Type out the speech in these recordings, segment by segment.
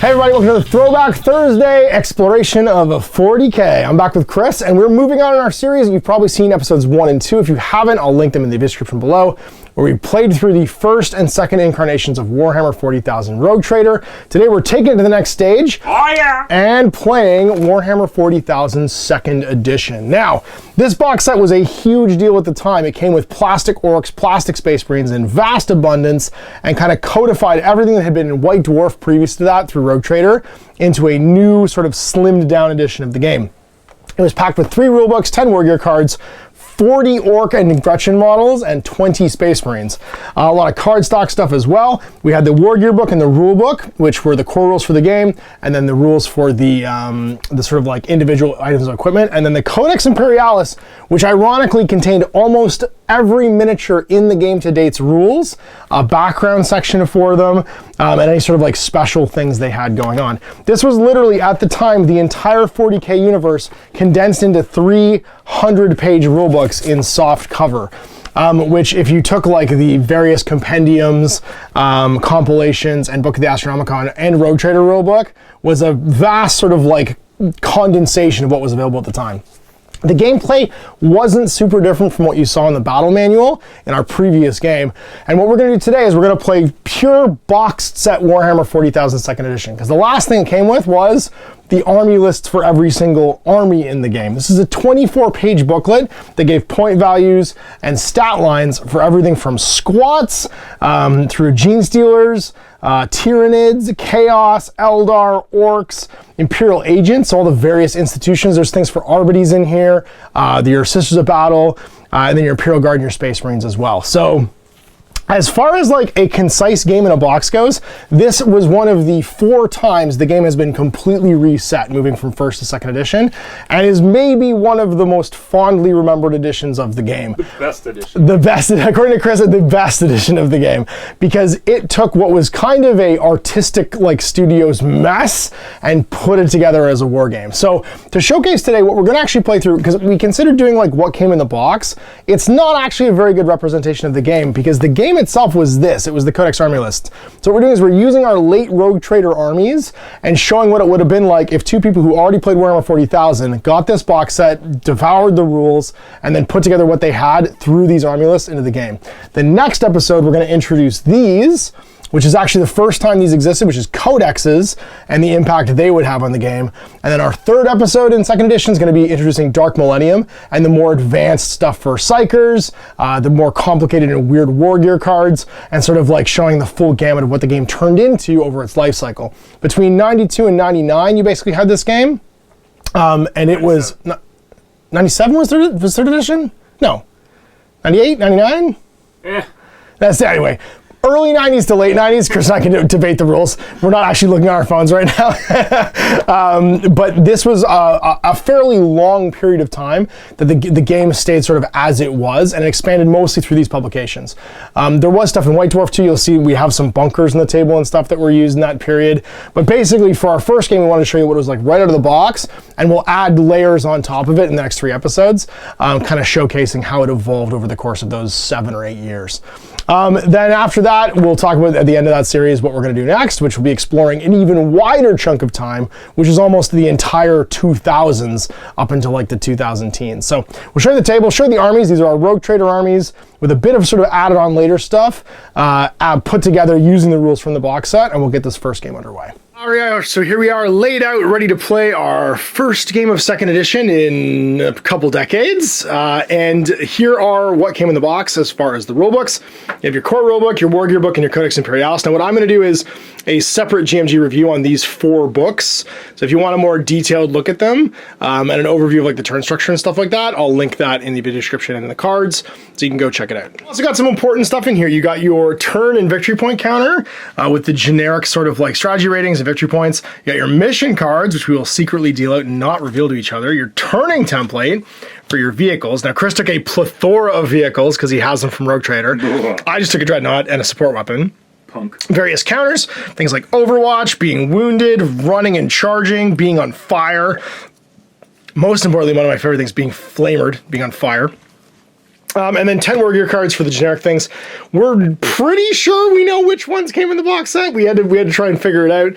Hey everybody, welcome to the Throwback Thursday exploration of 40K. I'm back with Chris, and we're moving on in our series. You've probably seen episodes 1 and 2. If you haven't, I'll link them in the description below, where we played through the first and second incarnations of Warhammer 40,000 Rogue Trader. Today we're taking it to the next stage. Oh yeah! And playing Warhammer 40,000 2nd Edition. Now, this box set was a huge deal at the time. It came with plastic orcs, plastic space marines in vast abundance, and kind of codified everything that had been in White Dwarf previous to that through Rogue Trader into a new sort of slimmed down edition of the game. It was packed with 3 rulebooks, 10 war gear cards, 40 Orc and Gretchen models, and 20 Space Marines. A lot of cardstock stuff as well. We had the War Gear book and the rule book, which were the core rules for the game, and then the rules for the sort of like individual items of equipment, and then the Codex Imperialis, which ironically contained almost every miniature in the game to date's rules, a background section for them, and any sort of like special things they had going on. This was literally, at the time, the entire 40K universe condensed into 300-page rulebooks in soft cover. Which, if you took like the various compendiums, compilations, and Book of the Astronomicon and Rogue Trader rulebook, was a vast sort of like condensation of what was available at the time. The gameplay wasn't super different from what you saw in the battle manual in our previous game. And what we're going to do today is we're going to play pure boxed set Warhammer 40,000 2nd Edition. Because the last thing it came with was the army lists for every single army in the game. This is a 24-page booklet that gave point values and stat lines for everything from squats through gene stealers, Tyranids, Chaos, Eldar, Orcs, Imperial Agents, all the various institutions. There's things for Arbites in here, your Sisters of Battle, and then your Imperial Guard and your Space Marines as well. So, as far as like a concise game in a box goes, this was one of the 4 times the game has been completely reset, moving from 1st to 2nd edition, and is maybe one of the most fondly remembered editions of the game. The best edition. The best, according to Chris, the best edition of the game, because it took what was kind of a artistic like studio's mess and put it together as a war game. So to showcase today, what we're going to actually play through, because we considered doing like what came in the box, it's not actually a very good representation of the game, because the game itself was this. It was the Codex Armylists. So what we're doing is we're using our late Rogue Trader armies and showing what it would have been like if 2 people who already played Warhammer 40,000 got this box set, devoured the rules, and then put together what they had through these army lists into the game. The next episode, we're going to introduce these, which is actually the first time these existed, which is Codexes, and the impact they would have on the game. And then our 3rd episode in 2nd edition is going to be introducing Dark Millennium and the more advanced stuff for Psychers, the more complicated and weird war gear cards, and sort of like showing the full gamut of what the game turned into over its life cycle. Between 92 and 99, you basically had this game, and it was 97 was 3rd edition? No, 98, 99? Yeah. That's it, anyway. Early 90s to late 90s, Chris and I can debate the rules. We're not actually looking at our phones right now. But this was a fairly long period of time that the game stayed sort of as it was, and it expanded mostly through these publications. There was stuff in White Dwarf too. You'll see we have some bunkers on the table and stuff that were used in that period. But basically for our first game, we wanted to show you what it was like right out of the box, and we'll add layers on top of it in the next 3 episodes, kind of showcasing how it evolved over the course of those 7 or 8 years. Then after that, we'll talk about at the end of that series what we're going to do next, which will be exploring an even wider chunk of time, which is almost the entire 2000s up until like the 2000 teens. So we'll show you the table, show you the armies. These are our Rogue Trader armies with a bit of sort of added on later stuff put together using the rules from the box set, and we'll get this first game underway. All right, so here we are laid out, ready to play our first game of 2nd edition in a couple decades. And here are what came in the box as far as the rulebooks. You have your core rulebook, your War Gear book, and your Codex Imperialis. Now what I'm going to do is a separate GMG review on these 4 books. So if you want a more detailed look at them and an overview of like the turn structure and stuff like that, I'll link that in the video description and in the cards, so you can go check it out. Also got some important stuff in here. You got your turn and victory point counter with the generic sort of like strategy ratings and victory points. You got your mission cards, which we will secretly deal out and not reveal to each other. Your turning template for your vehicles. Now, Chris took a plethora of vehicles because he has them from Rogue Trader. I just took a Dreadnought and a support weapon. Punk. Various counters, things like Overwatch, being wounded, running and charging, being on fire. Most importantly, one of my favorite things, being flamered, being on fire. And then 10 war gear cards for the generic things. We're pretty sure we know which ones came in the box set. We had to try and figure it out.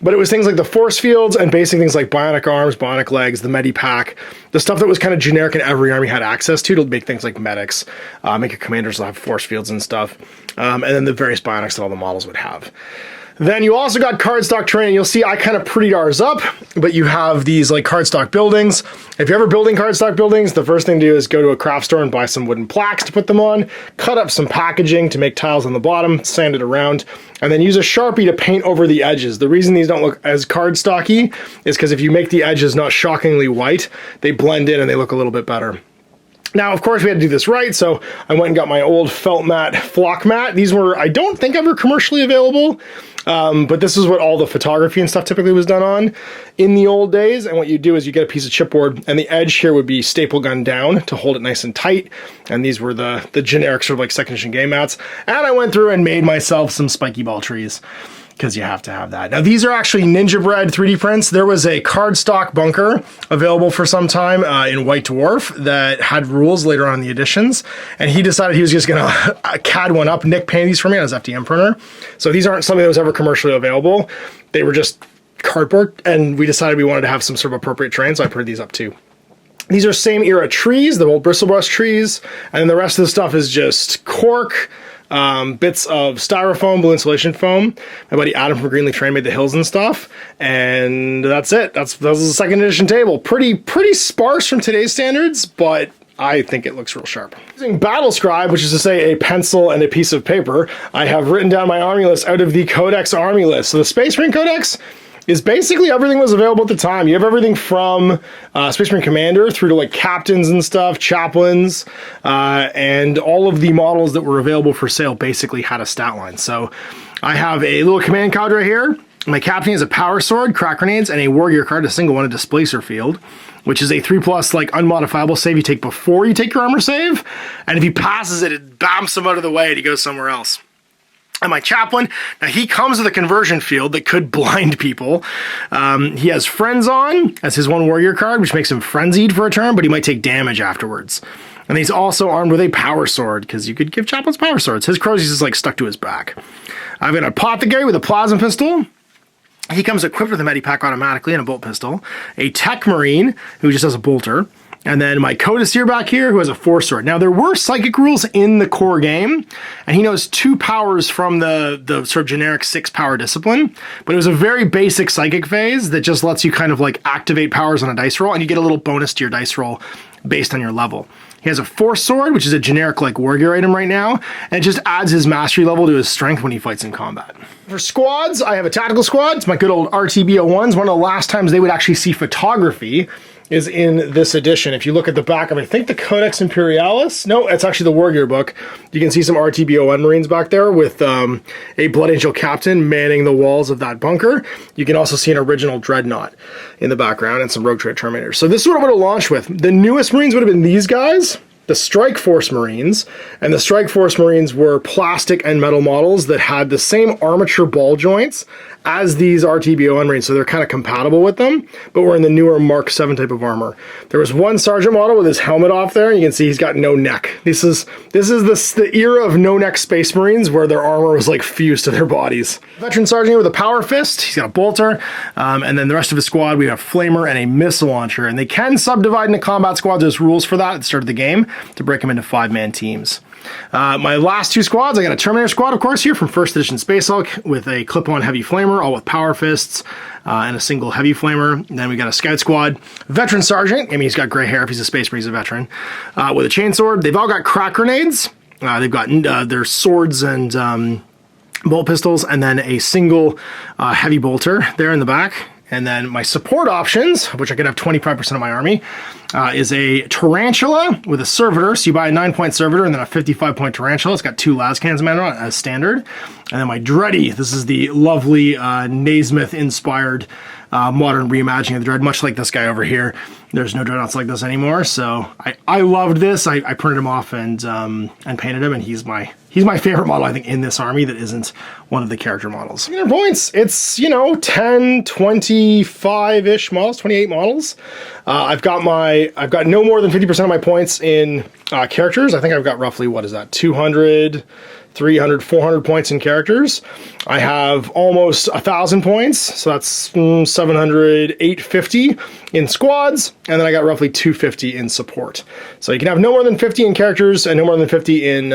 But it was things like the force fields and basic things like bionic arms, bionic legs, the Medipack, the stuff that was kind of generic and every army had access to make things like medics, make your commanders have force fields and stuff. And then the various bionics that all the models would have. Then you also got cardstock terrain. You'll see I kind of prettied ours up, but you have these like cardstock buildings. If you're ever building cardstock buildings, the first thing to do is go to a craft store and buy some wooden plaques to put them on, cut up some packaging to make tiles on the bottom, sand it around, and then use a Sharpie to paint over the edges. The reason these don't look as cardstocky is because if you make the edges not shockingly white, they blend in and they look a little bit better. Now, of course, we had to do this right, so I went and got my old felt mat flock mat. These were, I don't think, ever commercially available, but this is what all the photography and stuff typically was done on in the old days. And what you do is you get a piece of chipboard, and the edge here would be staple gun down to hold it nice and tight. And these were the generic sort of like second edition game mats. And I went through and made myself some spiky ball trees, because you have to have that. Now, these are actually Ninja Bread 3D prints. There was a cardstock bunker available for some time in White Dwarf that had rules later on in the editions, and he decided he was just gonna CAD one up. Nick painted these for me on his FDM printer. So these aren't something that was ever commercially available. They were just cardboard, and we decided we wanted to have some sort of appropriate terrain, so I printed these up too. These are same era trees, the old bristlebrush trees, and then the rest of the stuff is just cork, bits of styrofoam, blue insulation foam. My buddy Adam from Greenleaf Terrain made the hills and stuff, and that's it. That was the second edition table. Pretty sparse from today's standards, but I think it looks real sharp. Using Battle Scribe, which is to say a pencil and a piece of paper, I have written down my army list out of the Codex Army List. So the Space Marine Codex is basically everything was available at the time. You have everything from Space Marine Commander through to like captains and stuff, chaplains, and all of the models that were available for sale basically had a stat line. So I have a little command cadre here. My captain has a power sword, crack grenades, and a war gear card, a single one, a displacer field, which is a 3+ like unmodifiable save you take before you take your armor save. And if he passes it, it bamps him out of the way and he goes somewhere else. And my chaplain, now he comes with a conversion field that could blind people. He has Friends on as his one warrior card, which makes him frenzied for a turn, but he might take damage afterwards. And he's also armed with a power sword, because you could give chaplains power swords. His crow's just like stuck to his back. I've got an Apothecary with a plasma pistol. He comes equipped with a Medipack automatically and a bolt pistol. A Tech Marine, who just has a bolter. And then my Codicir back here, who has a force sword. Now, there were psychic rules in the core game, and he knows 2 powers from the sort of generic 6-power discipline, but it was a very basic psychic phase that just lets you kind of like activate powers on a dice roll, and you get a little bonus to your dice roll based on your level. He has a force sword, which is a generic like war gear item right now, and it just adds his mastery level to his strength when he fights in combat. For squads, I have a tactical squad. It's my good old RTB-01s. One of the last times they would actually see photography is in this edition. If you look at the back of, I think, the Codex Imperialis. No, it's actually the War Gear book. You can see some RTB-01 Marines back there with a Blood Angel captain manning the walls of that bunker. You can also see an original Dreadnought in the background and some Rogue Trader Terminators. So this is what I would have launched with. The newest Marines would have been these guys, the Strikeforce Marines, and the Strikeforce Marines were plastic and metal models that had the same armature ball joints as these RTB-01 Marines, so they're kind of compatible with them, but we're in the newer Mark 7 type of armor. There was one Sergeant model with his helmet off there, and you can see he's got no neck. This is the era of no-neck Space Marines where their armor was like fused to their bodies. Veteran Sergeant here with a power fist, he's got a bolter, and then the rest of his squad, we have Flamer and a missile launcher, and they can subdivide into combat squads. There's rules for that at the start of the game to break them into 5-man teams. My last 2 squads, I got a Terminator squad, of course, here from 1st edition Space Hulk with a clip-on heavy flamer, all with power fists and a single heavy flamer. And then we got a Scout squad, Veteran Sergeant, I mean, he's got gray hair if he's a Space Marine, he's a veteran, with a chainsword. They've all got crack grenades. They've got their swords and bolt pistols, and then a single heavy bolter there in the back. And then my support options, which I could have 25% of my army, is a Tarantula with a Servitor. So you buy a 9-point Servitor and then a 55-point Tarantula. It's got 2 Lascans mounted on it as standard. And then my Dreddy, this is the lovely Naismith-inspired modern reimagining of the Dread, much like this guy over here. There's no Dreadnoughts like this anymore, so I loved this. I printed him off and painted him, and he's my favorite model, I think, in this army that isn't one of the character models. Their points, it's, you know, 10, 25-ish models, 28 models. I've got no more than 50% of my points in characters. I think I've got roughly, what is that, 200, 300, 400 points in characters. I have almost 1,000 points, so that's 700, 850 in squads, and then I got roughly 250 in support. So you can have no more than 50 in characters and no more than 50 in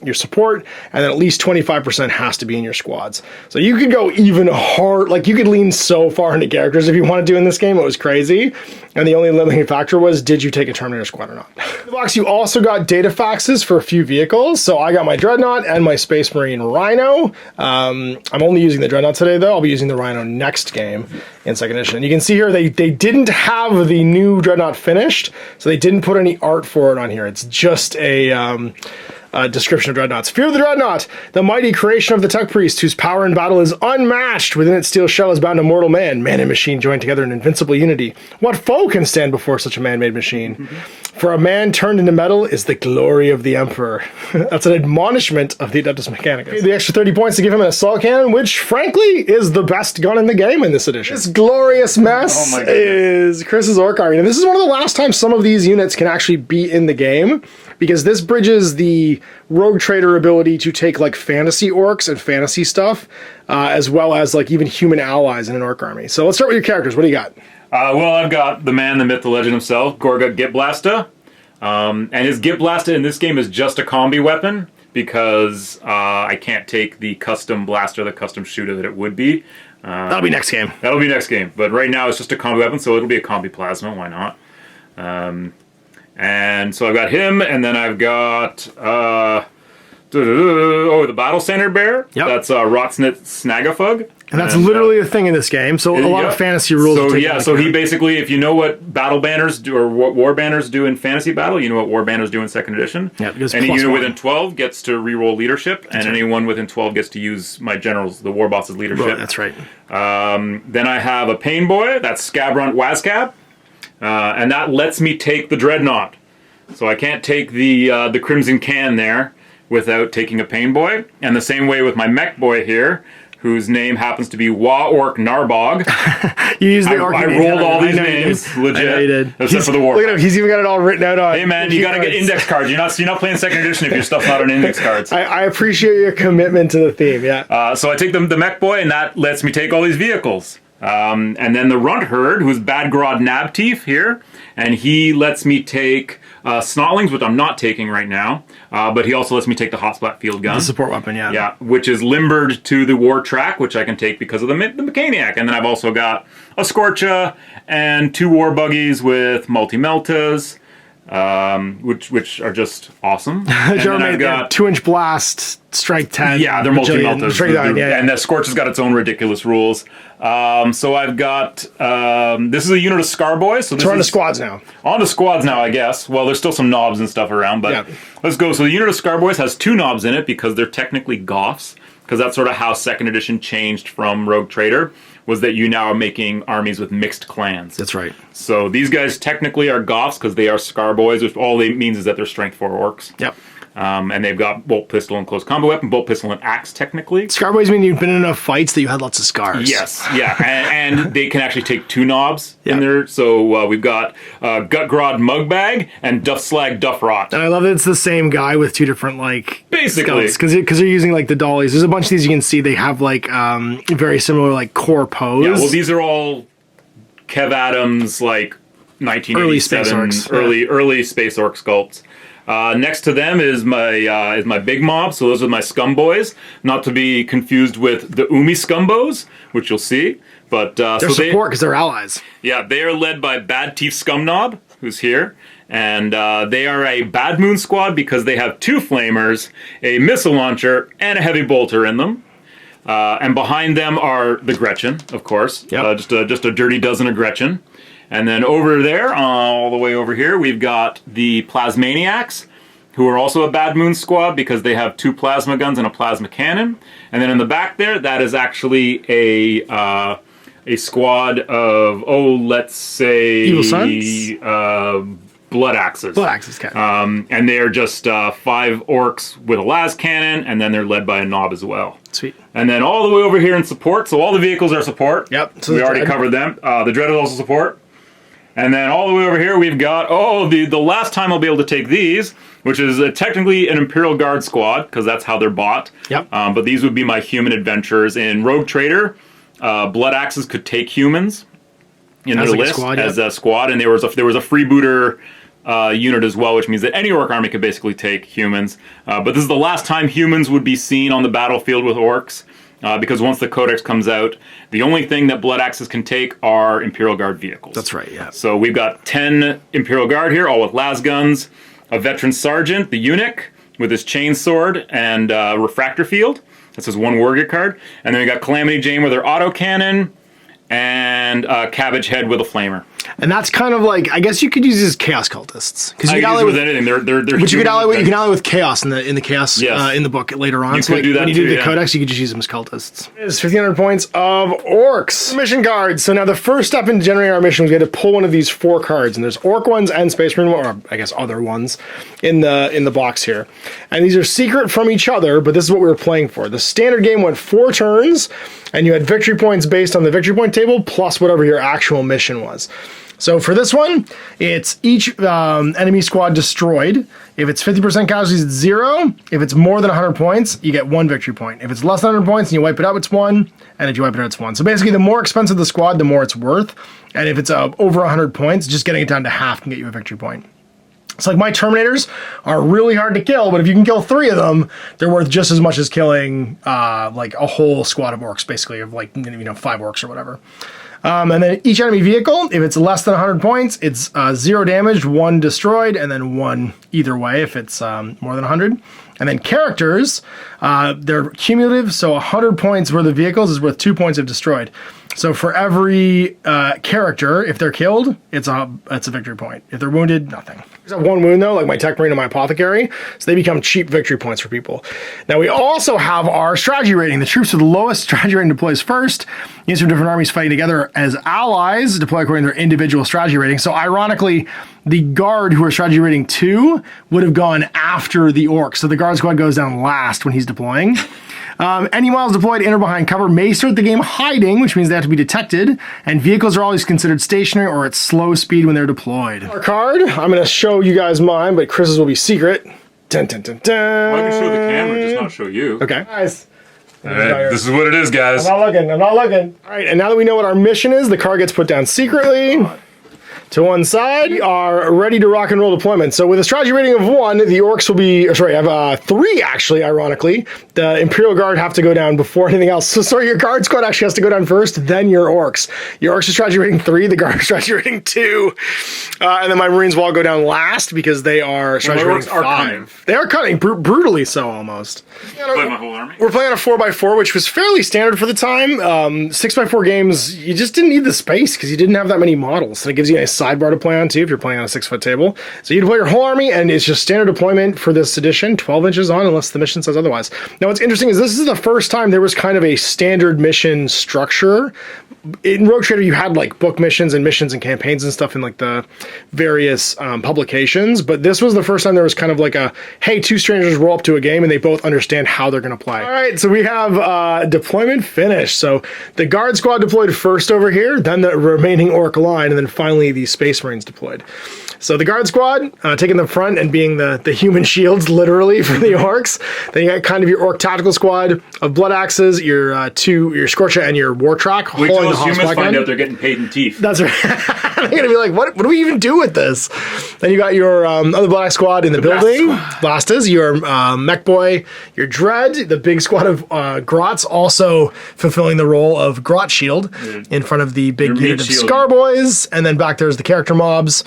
your support, and then at least 25% has to be in your squads. So you could go even hard, like you could lean so far into characters if you want to do in this game. It was crazy, and the only limiting factor was, did you take a Terminator squad or not? In the box, you also got data faxes for a few vehicles. So I got my Dreadnought and my Space Marine Rhino. I'm only using the Dreadnought today, though. I'll be using the Rhino next game in second edition. You can see here they didn't have the new Dreadnought finished, so they didn't put any art for it on here. It's just a description of Dreadnoughts. Fear of the Dreadnought, the mighty creation of the Tech Priest, whose power in battle is unmatched. Within its steel shell is bound a mortal man. Man and machine joined together in invincible unity. What foe can stand before such a man-made machine? For a man turned into metal is the glory of the Emperor. That's an admonishment of the Adeptus Mechanicus. The extra 30 points to give him an assault cannon, which frankly is the best gun in the game in this edition. This glorious mess is Chris's Orc Army. And this is one of the last times some of these units can actually be in the game, because this bridges the Rogue Trader ability to take like fantasy orcs and fantasy stuff, as well as like even human allies in an orc army. So let's start with your characters. What do you got? Well, I've got the man, the myth, the legend himself, Gorgut Gitblasta. And his Gitblasta in this game is just a combi weapon, because I can't take the custom blaster, the custom shooter that it would be. That'll be next game. That'll be next game. But right now it's just a combi weapon, so it'll be a combi plasma. Why not? And so I've got him, and then I've got the Battle Center Bear. Yep. That's Rotsnit Snagafug. And that's literally a thing in this game. So a lot of fantasy rules. So yeah, so he basically, if you know what battle banners do, or what war banners do in fantasy battle, you know what war banners do in second edition. Yeah, because any unit within 12 gets to reroll leadership, and anyone within 12 gets to use my generals, the war boss's leadership. Right, that's right. Then I have a Pain Boy. That's Scabrunt Wazcab. And that lets me take the Dreadnought. So I can't take the Crimson Can there without taking a Pain Boy. And the same way with my Mech Boy here, whose name happens to be Wa Orc Narbog. You used the Orc. I rolled all these names, legit. I know you did. Except for the War. Look at him, he's even got it all written out on. Hey man, you gotta get index cards. You're not playing second edition if your stuff's not on index cards. I appreciate your commitment to the theme, yeah. So I take the Mech Boy, and that lets me take all these vehicles. And then the Runt Herd, who's Badgrod Nabteef here, and he lets me take Snotlings, which I'm not taking right now, but he also lets me take the Hotspot Field Gun. The support weapon, yeah. Yeah, which is limbered to the War Track, which I can take because of the Mechaniac. And then I've also got a Scorcha and 2 War Buggies with Multi-Meltas, which are just awesome. And then I've got 2-inch blast, strike 10. Yeah, they're Multi-Meltas. Yeah. And the Scorch has got its own ridiculous rules. So I've got, this is a unit of Scarboys. So this we're on the squads now. On the squads now, I guess. Well, there's still some knobs and stuff around, but let's go. So the unit of Scarboys has 2 knobs in it because they're technically Goths, because that's sort of how second edition changed from Rogue Trader, was that you now are making armies with mixed clans. That's right. So these guys technically are Goths because they are Scarboys, which all it means is that they're strength 4 orcs. Yep. And they've got bolt pistol and close combat weapon, bolt pistol and axe technically. Scarboys mean you've been in enough fights that you had lots of scars. Yes, yeah, and they can actually take 2 knobs in there. So we've got Gutgrod Mugbag and Duffslag Duffrot. And I love that it's the same guy with 2 different like basically because they're using like the dollies. There's a bunch of these you can see. They have like very similar like core pose. Yeah, well these are all Kev Adams like 1987 early space orc sculpts. Next to them is my big mob, so those are my scum boys, not to be confused with the Umi scumbos, which you'll see. But they're support because they're allies. Yeah, they are led by Bad Teeth Scumnob, who's here, and they are a Bad Moon squad because they have 2 flamers, a missile launcher, and a heavy bolter in them. And behind them are the Gretchen, of course, just a dirty dozen of Gretchen. And then over there, all the way over here, we've got the Plasmaniacs, who are also a Bad Moon squad because they have 2 plasma guns and a plasma cannon. And then in the back there, that is actually a a squad of, let's say... Evil Sons? Blood Axes. Blood Axes, okay. And they're just 5 orcs with a las cannon, and then they're led by a knob as well. Sweet. And then all the way over here in support, so all the vehicles are support. Yep. So we already covered them. The Dread is also support. And then all the way over here, we've got, the last time I'll be able to take these, which is technically an Imperial Guard squad, because that's how they're bought. Yep. But these would be my human adventurers. In Rogue Trader, Blood Axes could take humans in their list as a squad, and there was a freebooter unit as well, which means that any orc army could basically take humans. But this is the last time humans would be seen on the battlefield with orcs. Because once the Codex comes out, the only thing that Blood Axes can take are Imperial Guard vehicles. That's right, yeah. So we've got 10 Imperial Guard here, all with las guns, a veteran sergeant, the eunuch, with his chainsword and refractor field. That's his one warrior card. And then we got Calamity Jane with her autocannon, and Cabbage Head with a flamer. And that's kind of like, I guess you could use these as chaos cultists, because you can ally with anything. They're but you can ally with chaos in the chaos in the book later on. You so could do that when you too, do the Codex, you could just use them as cultists. It's 1,500 points of orcs. Mission cards. So now the first step in generating our mission was we had to pull one of these 4 cards, and there's orc ones and space marine, or I guess other ones in the box here. And these are secret from each other, but this is what we were playing for. The standard game went 4 turns, and you had victory points based on the victory point table plus whatever your actual mission was. So for this one, it's each enemy squad destroyed. If it's 50% casualties, it's 0. If it's more than 100 points, you get 1 victory point. If it's less than 100 points and you wipe it out, it's 1. And if you wipe it out, it's 1. So basically, the more expensive the squad, the more it's worth. And if it's over 100 points, just getting it down to half can get you a victory point. It's like my Terminators are really hard to kill, but if you can kill 3 of them, they're worth just as much as killing like a whole squad of orcs, basically, of 5 orcs or whatever. And then each enemy vehicle, if it's less than 100 points, it's 0 damaged, 1 destroyed, and then 1 either way if it's more than 100. And then characters, they're cumulative, so 100 points worth of vehicles is worth 2 points of destroyed. So for every character, if they're killed, it's a victory point. If they're wounded, nothing. There's that 1 wound though, like my Tech Marine and my Apothecary, so they become cheap victory points for people. Now we also have our strategy rating. The troops with the lowest strategy rating deploys first. Units from different armies fighting together as allies deploy according to their individual strategy rating. So ironically, the guard who are strategy rating 2 would have gone after the orcs. So the guard squad goes down last when he's deploying. Any models deployed in or behind cover may start the game hiding, which means they have to be detected, and vehicles are always considered stationary or at slow speed when they're deployed. Our card, I'm going to show you guys mine, but Chris's will be secret. Dun, dun, dun, dun. Well, I can show the camera, just not show you. Okay. Guys. All right, this is what it is, guys. I'm not looking. All right, and now that we know what our mission is, the card gets put down secretly. To one side, we are ready to rock and roll deployment. So with a strategy rating of 1, the orcs will be, I have 3 actually, ironically. The Imperial Guard have to go down before anything else. So sorry, your guard squad actually has to go down first, then your orcs. Your orcs are strategy rating 3, the guard are strategy rating 2. And then my Marines will all go down last because they are strategy rating 5. They are cunning, brutally so almost. Play my whole army. We're playing a 4x4, which was fairly standard for the time. 6x4 games, you just didn't need the space because you didn't have that many models. And it gives you a sidebar to play on too if you're playing on a 6-foot table. So you deploy your whole army, and it's just standard deployment for this edition, 12 inches on, unless the mission says otherwise. Now what's interesting is this is the first time there was kind of a standard mission structure. In Rogue Trader, you had like book missions and campaigns and stuff in like the various publications, but this was the first time there was kind of like a, hey, 2 strangers roll up to a game and they both understand how they're going to play. All right, so we have deployment finished. So the guard squad deployed first over here, then the remaining orc line, and then finally the Space Marines deployed. So the guard squad taking the front and being the human shields, literally, for the orcs. Then you got kind of your orc tactical squad of blood axes, your Scorcha and your war track. Wait till those humans find out they're getting paid in teeth. That's right. They're gonna be like, what do we even do with this? Then you got your other black squad in the building. Blastas, your mech boy, your dread, the big squad of grots, also fulfilling the role of grot shield in front of the big unit of scar boys. And then back there's the character mobs.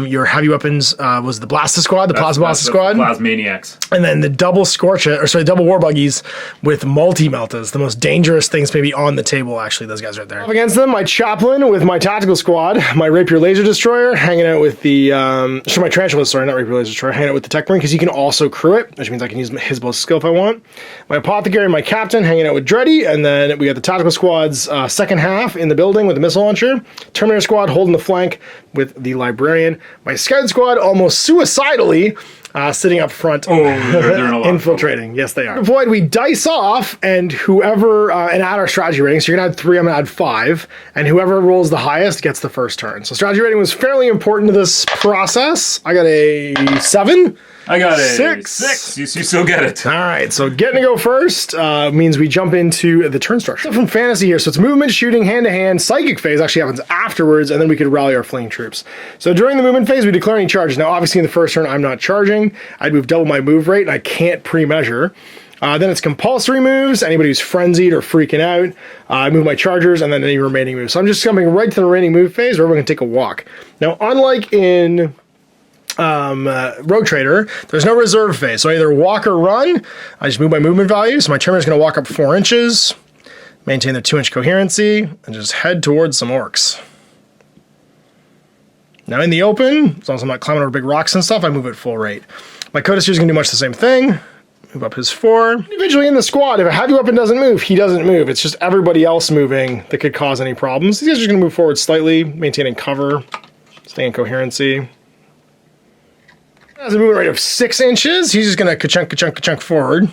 Your heavy weapons was the Blaster Squad, the Plasma Blaster Squad. Plasmaniacs. And then the double double war buggies with multi-meltas, the most dangerous things maybe on the table, actually, those guys right there. Up against them, my chaplain with my tactical squad, my my Rapier Laser Destroyer, hanging out with the, my Tarantula, sorry, not Rapier Laser Destroyer, hanging out with the Tech Marine, because he can also crew it, which means I can use his ballistic skill if I want. My Apothecary and my Captain hanging out with Dreddy, and then we got the Tactical Squad's second half in the building with the missile launcher. Terminator Squad holding the flank with the Librarian. My Scout Squad almost suicidally sitting up front, they're in a lot infiltrating. Yes, they are. Deployed, we dice off, and whoever, and add our strategy rating. So you're gonna add 3, I'm gonna add 5, and whoever rolls the highest gets the first turn. So strategy rating was fairly important to this process. I got a 7. I got a 6. You still get it. All right, so getting to go first means we jump into the turn structure. So from fantasy here, so it's movement, shooting, hand-to-hand. Psychic phase actually happens afterwards, and then we could rally our fleeing troops. So during the movement phase, we declare any charges. Now, obviously, in the first turn, I'm not charging. I'd move double my move rate, and I can't pre-measure. Then it's compulsory moves, anybody who's frenzied or freaking out. I move my chargers, and then any remaining moves. So I'm just coming right to the remaining move phase, where everyone can take a walk. Now, unlike in Rogue Trader, there's no reserve phase, so I either walk or run. I just move my movement value, so my Terminator's going to walk up 4 inches, maintain the 2-inch coherency, and just head towards some orcs. Now in the open, as long as I'm not climbing over big rocks and stuff, I move at full rate. My Codex is going to do much the same thing. Move up his 4. Individually in the squad, if a heavy weapon doesn't move, he doesn't move. It's just everybody else moving that could cause any problems. These guys are just going to move forward slightly, maintaining cover, staying in coherency. Has a movement rate of 6 inches. He's just gonna ka-chunk, ka-chunk, ka-chunk forward.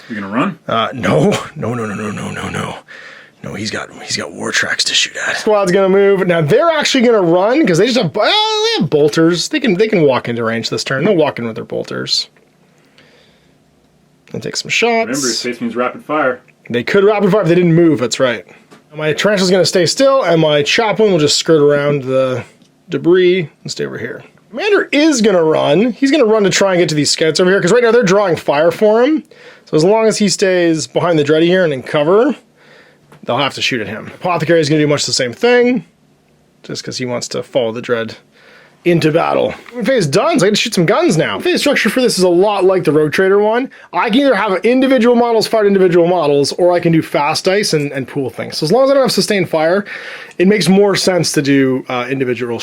You gonna run? No. No, he's got war tracks to shoot at. Squad's gonna move. Now they're actually gonna run because they just have, they have bolters. They can walk into range this turn. They'll walk in with their bolters. And take some shots. Remember, space means rapid fire. They could rapid fire if they didn't move. That's right. My Tarantula's gonna stay still, and my Chaplain will just skirt around the debris and stay over here. Commander is going to run. He's going to run to try and get to these scouts over here, because right now they're drawing fire for him. So as long as he stays behind the Dreddy here and in cover, they'll have to shoot at him. Apothecary is going to do much the same thing, just because he wants to follow the Dread into battle. Phase done, so I get to shoot some guns now. The phase structure for this is a lot like the Rogue Trader one. I can either have individual models fight individual models, or I can do fast dice and pool things. So as long as I don't have sustained fire, it makes more sense to do individual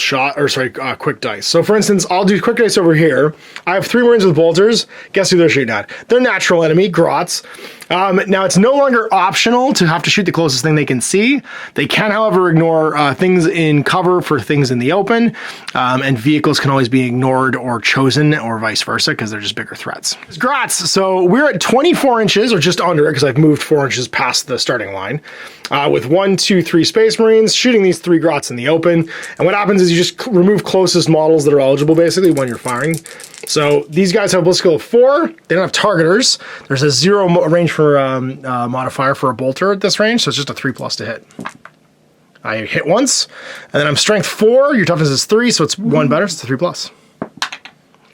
quick dice. So for instance, I'll do quick dice over here. I have 3 Marines with bolters. Guess who they're shooting at? Their natural enemy, Grots. Now it's no longer optional to have to shoot the closest thing they can see. They can, however, ignore things in cover for things in the open, and vehicles can always be ignored or chosen, or vice versa, because they're just bigger threats. It's Grots, so we're at 24 inches, or just under it, because I've moved 4 inches past the starting line, with 1, 2, 3 Space Marines shooting these 3 Grots in the open. And what happens is you just remove closest models that are eligible, basically, when you're firing. So these guys have a ballistic skill of 4. They don't have targeters. There's a 0 range for modifier for a bolter at this range, so it's just a 3+ to hit. I hit once, and then I'm strength 4. Your toughness is 3, so it's 1 better, so it's a 3+.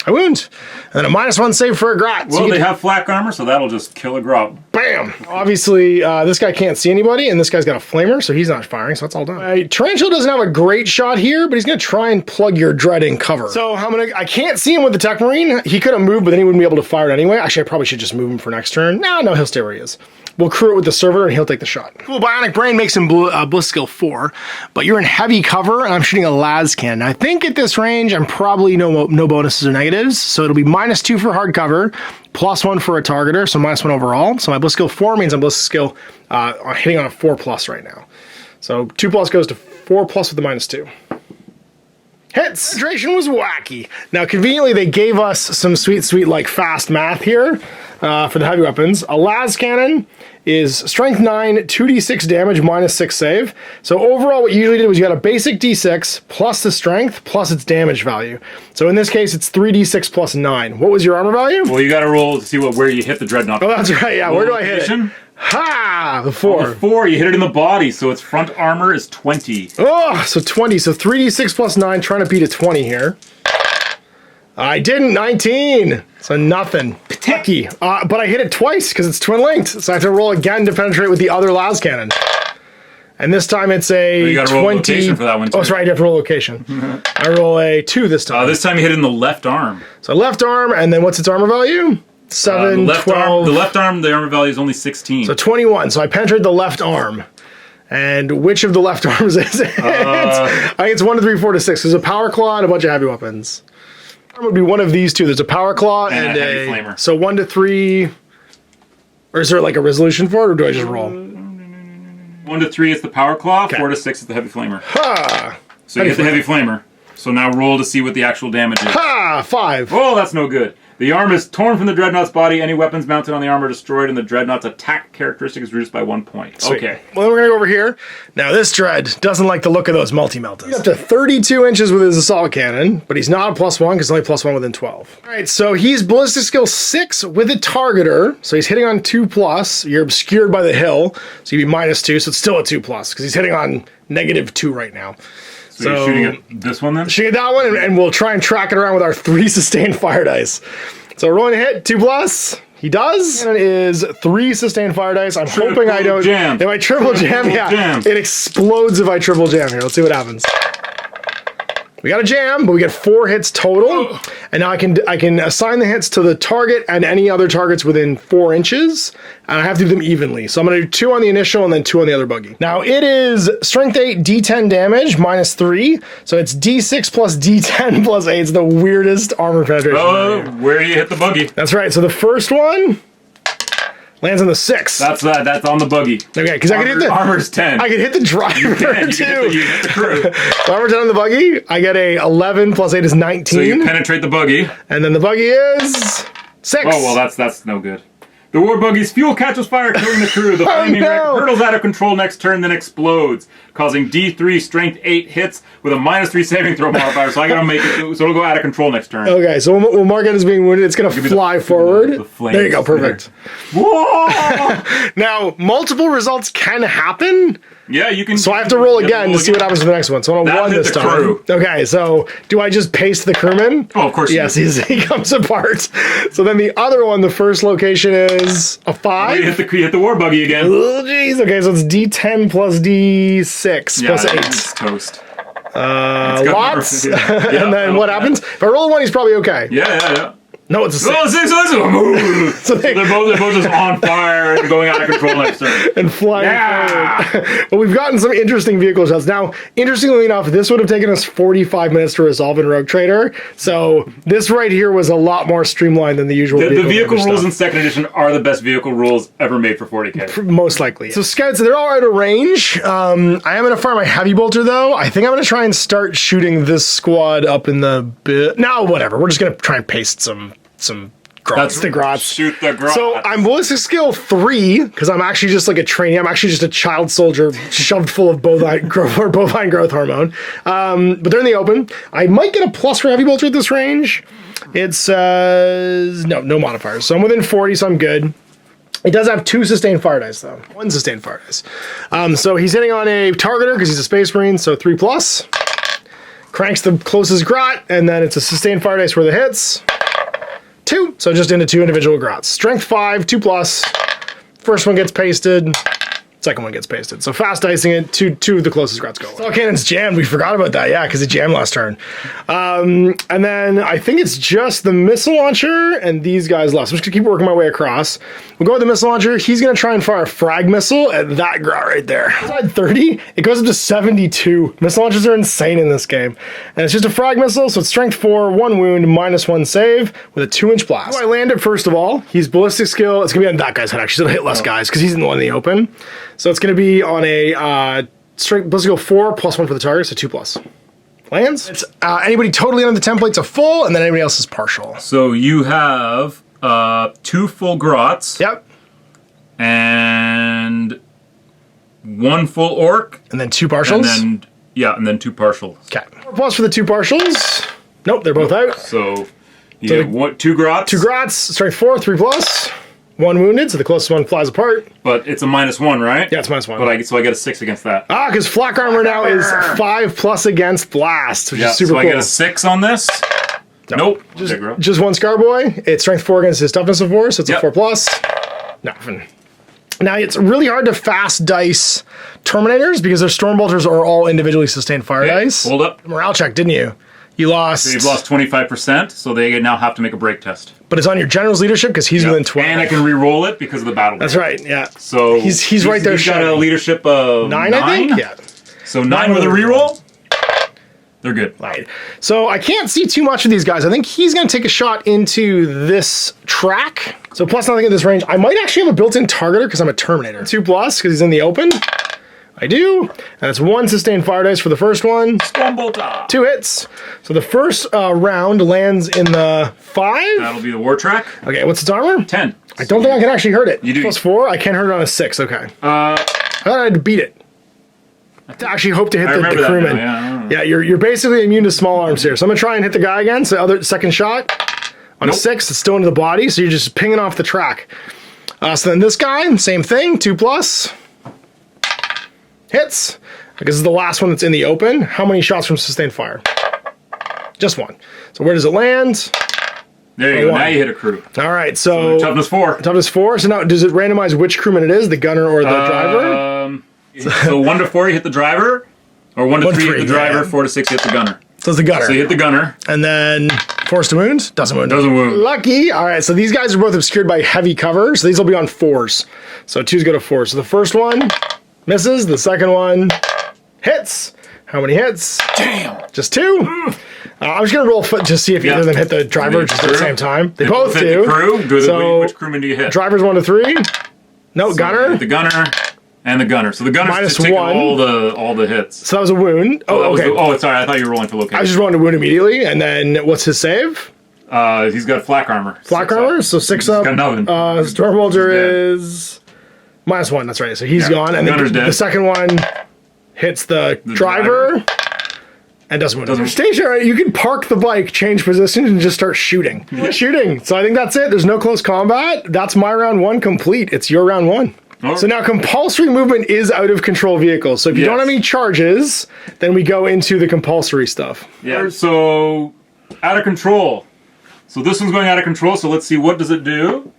I wound. And then a -1 save for a Grot. Well, so they have flak armor, so that'll just kill a Grot. Bam! Obviously, this guy can't see anybody, and this guy's got a flamer, so he's not firing, so that's all done. Tarantula doesn't have a great shot here, but he's going to try and plug your Dread in cover. So I can't see him with the Tech Marine. He could have moved, but then he wouldn't be able to fire it anyway. Actually, I probably should just move him for next turn. No, he'll stay where he is. We'll crew it with the Servitor, and he'll take the shot. Cool, Bionic Brain makes him Bliss skill 4, but you're in heavy cover, and I'm shooting a las cannon. I think at this range, I'm probably no bonuses or negatives, so it'll be -2 for hard cover, +1 for a targeter, so -1 overall. So my Bliss skill 4 means I'm Bliss skill hitting on a 4+ right now. So 2+ goes to 4+ with the -2. Hits! Concentration was wacky. Now, conveniently, they gave us some sweet, like, fast math here for the heavy weapons. A las cannon is strength 9, 2d6 damage, -6 save. So overall, what you usually did was you got a basic d6 plus the strength plus its damage value. So in this case, it's 3d6 plus 9. What was your armor value? Well, you got to roll to see where you hit the Dreadnought. Oh, that's right. Yeah, where do I hit it? Ha! The 4. Oh, the 4, you hit it in the body, so its front armor is 20. Oh, so 20. So 3d6 plus 9, trying to beat a 20 here. I didn't. 19. So nothing. Lucky. But I hit it twice because it's twin linked. So I have to roll again to penetrate with the other las cannon. And this time it's a you gotta 20. Roll location for that one too. Oh, sorry, I have to roll location. I roll a 2 this time. This time you hit it in the left arm. So left arm, and then what's its armor value? 7, 12. The left arm, the armor value is only 16. So 21. So I penetrated the left arm. And which of the left arms is it? I think it's 1 to 3, 4 to 6. There's a power claw and a bunch of heavy weapons. It would be one of these two. There's a power claw and a heavy flamer. So 1 to 3. Or is there like a resolution for it, or do I just roll? 1 to 3 is the power claw. 4 to 6 is the heavy flamer. Ha! So you get the heavy flamer. So now roll to see what the actual damage is. Ha! 5. Oh, that's no good. The arm is torn from the Dreadnought's body. Any weapons mounted on the arm are destroyed, and the Dreadnought's attack characteristic is reduced by 1 point. Sweet. Okay. Well, then we're going to go over here. Now, this Dread doesn't like the look of those multi-meltas. He's up to 32 inches with his assault cannon, but he's not a +1 because he's only +1 within 12. All right, so he's ballistic skill 6 with a targeter. So he's hitting on 2+. You're obscured by the hill, so you'd be -2, so it's still a 2+ because he's hitting on -2 right now. So you're shooting at this one then? Shooting at that one, and we'll try and track it around with our 3 sustained fire dice. So rolling a hit, 2+. He does. And it is 3 sustained fire dice. I'm hoping I don't. Jam. If I triple jam, yeah, it explodes if I triple jam here. Let's see what happens. We got a jam, but we get 4 hits total. And now I can assign the hits to the target and any other targets within 4 inches. And I have to do them evenly. So I'm going to do 2 on the initial and then 2 on the other buggy. Now it is strength 8, D10 damage, -3. So it's D6 plus D10 plus 8. It's the weirdest armor penetration. Oh, where do you hit the buggy? That's right. So the first one lands on the 6. That's on the buggy. Okay, because I can hit the armor's 10. I can hit the driver You too. hit the crew. Armor 10 on the buggy. I get a 11 plus 8 is 19. So you penetrate the buggy. And then the buggy is 6. Oh well, that's no good. The war buggy's fuel catches fire, killing the crew. The flaming wreck hurtles out of control next turn, then explodes, causing D3 strength 8 hits with a -3 saving throw modifier. So I gotta make it, so it'll go out of control next turn. Okay, so we'll mark it as being wounded. It's gonna fly forward. There you go, perfect. Whoa! Now, multiple results can happen. Yeah, you can. So I have to roll again to see what happens with the next one. So on a 1 this time. Crew. Okay, so do I just paste the crewman? Oh, of course. Yes, he comes apart. So then the other one, the first location is a 5. You hit the war buggy again. Oh, jeez. Okay, so it's D10 plus D6 plus 8. It's toast. Lots. And then what happens? If I roll a 1, he's probably okay. Yeah. No, it's a 6. Oh, 6. So they're both just on fire and going out of control next turn. And flying forward. Well, we've gotten some interesting vehicle shots. Now, interestingly enough, this would have taken us 45 minutes to resolve in Rogue Trader. So this right here was a lot more streamlined than the usual The vehicle rules stuff. in 2nd edition are the best vehicle rules ever made for 40k. Most likely. So scouts, they're all out of range. I am going to fire my heavy bolter, though. I think I'm going to try and start shooting this squad up in the bit. No, whatever. We're just going to try and paste some grots. The grots. Shoot the grots. So I'm ballistic skill 3 because I'm actually just like a trainee. I'm actually just a child soldier shoved full of bovine growth hormone. But they're in the open. I might get a plus for heavy bolter at this range. It says no modifiers. So I'm within 40, so I'm good. It does have 2 sustained fire dice though. 1 sustained fire dice. So he's hitting on a targeter because he's a space marine. So 3+. Cranks the closest grot, and then it's a sustained fire dice where the hits. 2, so just into 2 individual grots. Strength 5, 2+. First one gets pasted. Second one gets pasted. So fast dicing it, two of the closest grots go. Assault cannon's jammed. We forgot about that, yeah, because it jammed last turn. And then I think it's just the missile launcher and these guys left. So I'm just gonna keep working my way across. We'll go with the missile launcher. He's gonna try and fire a frag missile at that grot right there. Inside 30, it goes up to 72. Missile launchers are insane in this game. And it's just a frag missile, so it's strength 4, 1 wound, -1 save with a 2-inch blast. So I land it first of all. He's ballistic skill. It's gonna be on that guy's head actually. So it'll hit less guys because he's in the one in the open. So it's going to be on a strength ballistic skill 4 +1 for the target, so 2+. Lands. It's anybody totally on the template's a full, and then anybody else is partial. So you have 2 full grots. Yep. And 1 full orc. And then 2 partials. And then 2 partials. Okay. 4+ for the 2 partials. Nope, they're both out. So you get 2 grots. 2 grots. Strength 4, 3+. 1 wounded, so the closest one flies apart. But it's a -1, right? Yeah, it's -1. But so I get a 6 against that. Ah, because flak armor now is 5+ against blast, which is super so cool. I get a 6 on this. Nope. Just 1 Scarboy. It's strength 4 against his toughness of 4, so it's a 4+. Nothing. Now, it's really hard to fast dice Terminators because their Stormbolters are all individually sustained fire dice. Hold up. Morale check, didn't you? You lost. They've lost 25%, so they now have to make a break test. But it's on your general's leadership because he's within 12. And I can re-roll it because of the battle. That's right, yeah. So he's right there. He's got a leadership of 9, I think? Yeah. So 9 with a re-roll, they're good. Right. So I can't see too much of these guys. I think he's going to take a shot into this track. So plus nothing at this range. I might actually have a built-in targeter because I'm a Terminator. 2+ because he's in the open. I do. And it's 1 sustained fire dice for the first one. Stumbolta. 2 hits. So the first round lands in the 5. That'll be the war track. Okay, what's its armor? 10. I don't think I can actually hurt it. You do. +4. I can't hurt it on a 6. Okay. I thought I had to beat it. To actually hope to hit the crewman. Yeah, you're basically immune to small arms here. So I'm gonna try and hit the guy again. So second shot on a 6. It's still into the body. So you're just pinging off the track. So then this guy, same thing. 2+. Hits. Because this is the last one that's in the open. How many shots from sustained fire? Just 1. So where does it land? There you go. Now you hit a crew. All right. So toughness 4. Toughness 4. So now does it randomize which crewman it is? The gunner or the driver? So 1 to 4 you hit the driver, or 1 to 3 you hit the driver, yeah. 4 to 6 you hit the gunner. So it's the gunner. So you hit the gunner. And then force to wound? Doesn't wound. Doesn't wound. Lucky. All right, so these guys are both obscured by heavy cover, so these will be on 4s. So 2s go to 4. So the first one misses, the second one hits. How many hits? Damn. Just 2. I'm just going to roll foot to see if either of them hit the driver just at the same time. They both do. The crew. So which crewman do you hit? Driver's 1 to 3. No, so gunner. Hit the gunner. And the gunner. So the gunner's just taking all the hits. So that was a wound. Oh, okay. Sorry. I thought you were rolling for location. I was just rolling to wound immediately. And then what's his save? He's got flak armor. Flak armor? So 6 up. Got nothing. Stormbolter is -1. That's right. So he's gone. And then the second one hits the driver. And doesn't wound. Station, you can park the bike, change position, and just start shooting. Shooting. So I think that's it. There's no close combat. That's my round 1 complete. It's your round 1. So now compulsory movement is out of control vehicles. So if you don't have any charges, then we go into the compulsory stuff. Yeah, so out of control. So this one's going out of control, so let's see, what does it do?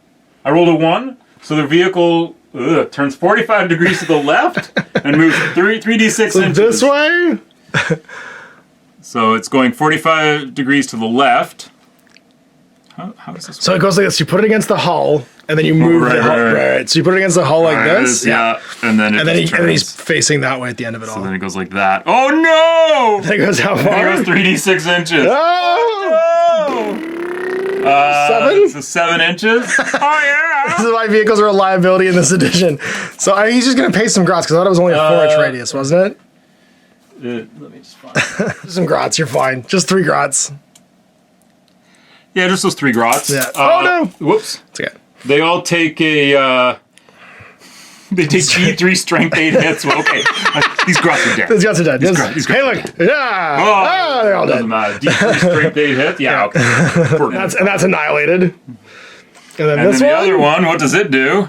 I rolled a 1, so the vehicle turns 45 degrees to the left and moves 3d6 inches. This way? So it's going 45 degrees to the left. How does this work? So it goes like this. You put it against the hull, and then you move the hull. Right. So you put it against the hull like this. Yeah. And then he's facing that way at the end of it all. So then it goes like that. Oh no! Then it goes how far? It goes 3d6 inches. Oh! No! 7? So 7 inches. Oh yeah! This is why vehicles are a liability in this edition. So he's just going to pay some grots, because I thought it was only a 4-inch radius, wasn't it? Let me just find some grots, you're fine. Just 3 grots. Yeah, just those 3 grots. Yeah. Oh no! Whoops. It's okay. They all take a. They take G3 strength 8 hits. Well, okay. These grots are dead. These grots are dead. These hey, look. Yeah. Oh, they're all dead. Doesn't matter. D3 strength 8 hits. Yeah. Okay. That's annihilated. And then this one. The other one. What does it do?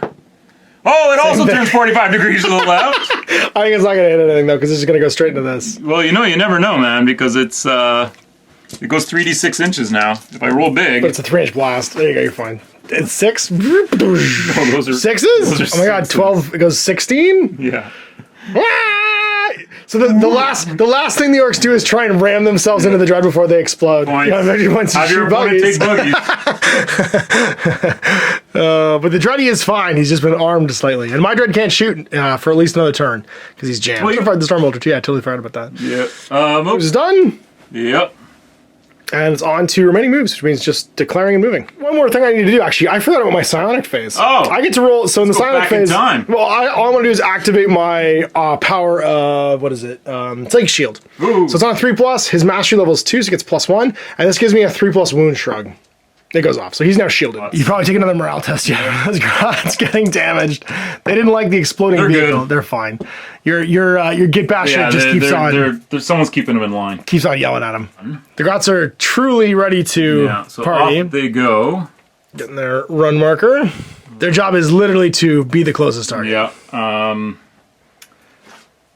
Oh, it also turns 45 degrees to the left. I think it's not going to hit anything, though, because it's just going to go straight into this. Well, you never know, man, because it's, it goes 3d6 inches now. If I roll big. But it's a 3-inch blast. There you go, you're fine. It's 6. Oh, those are 6s? Those are oh my god, 12. It goes 16? Yeah. So the last thing the orcs do is try and ram themselves into the dread before they explode. Have your opponent take buggies. But the dready is fine. He's just been armed slightly. And my dread can't shoot for at least another turn because he's jammed. Well, fired the Stormbolter too. Yeah, I totally forgot about that. Yep. Moves is done. Yep. And it's on to remaining moves, which means just declaring and moving. One more thing I need to do, actually. I forgot about my psionic phase. Oh. I get to roll. So in the psionic phase. Well, all I want to do is activate my power of, what is it? It's like shield. Ooh. So it's on a 3+. His mastery level is 2, so he gets +1. And this gives me a 3+ wound shrug. It goes off. So he's now shielded. You probably take another morale test. Yeah, it's getting damaged. They didn't like the exploding vehicle. Good. They're fine. Your get basher just keeps on. Someone's keeping them in line. Keeps on yelling at him. The grots are truly ready to party. Off they go. Getting their run marker. Their job is literally to be the closest target. Yeah.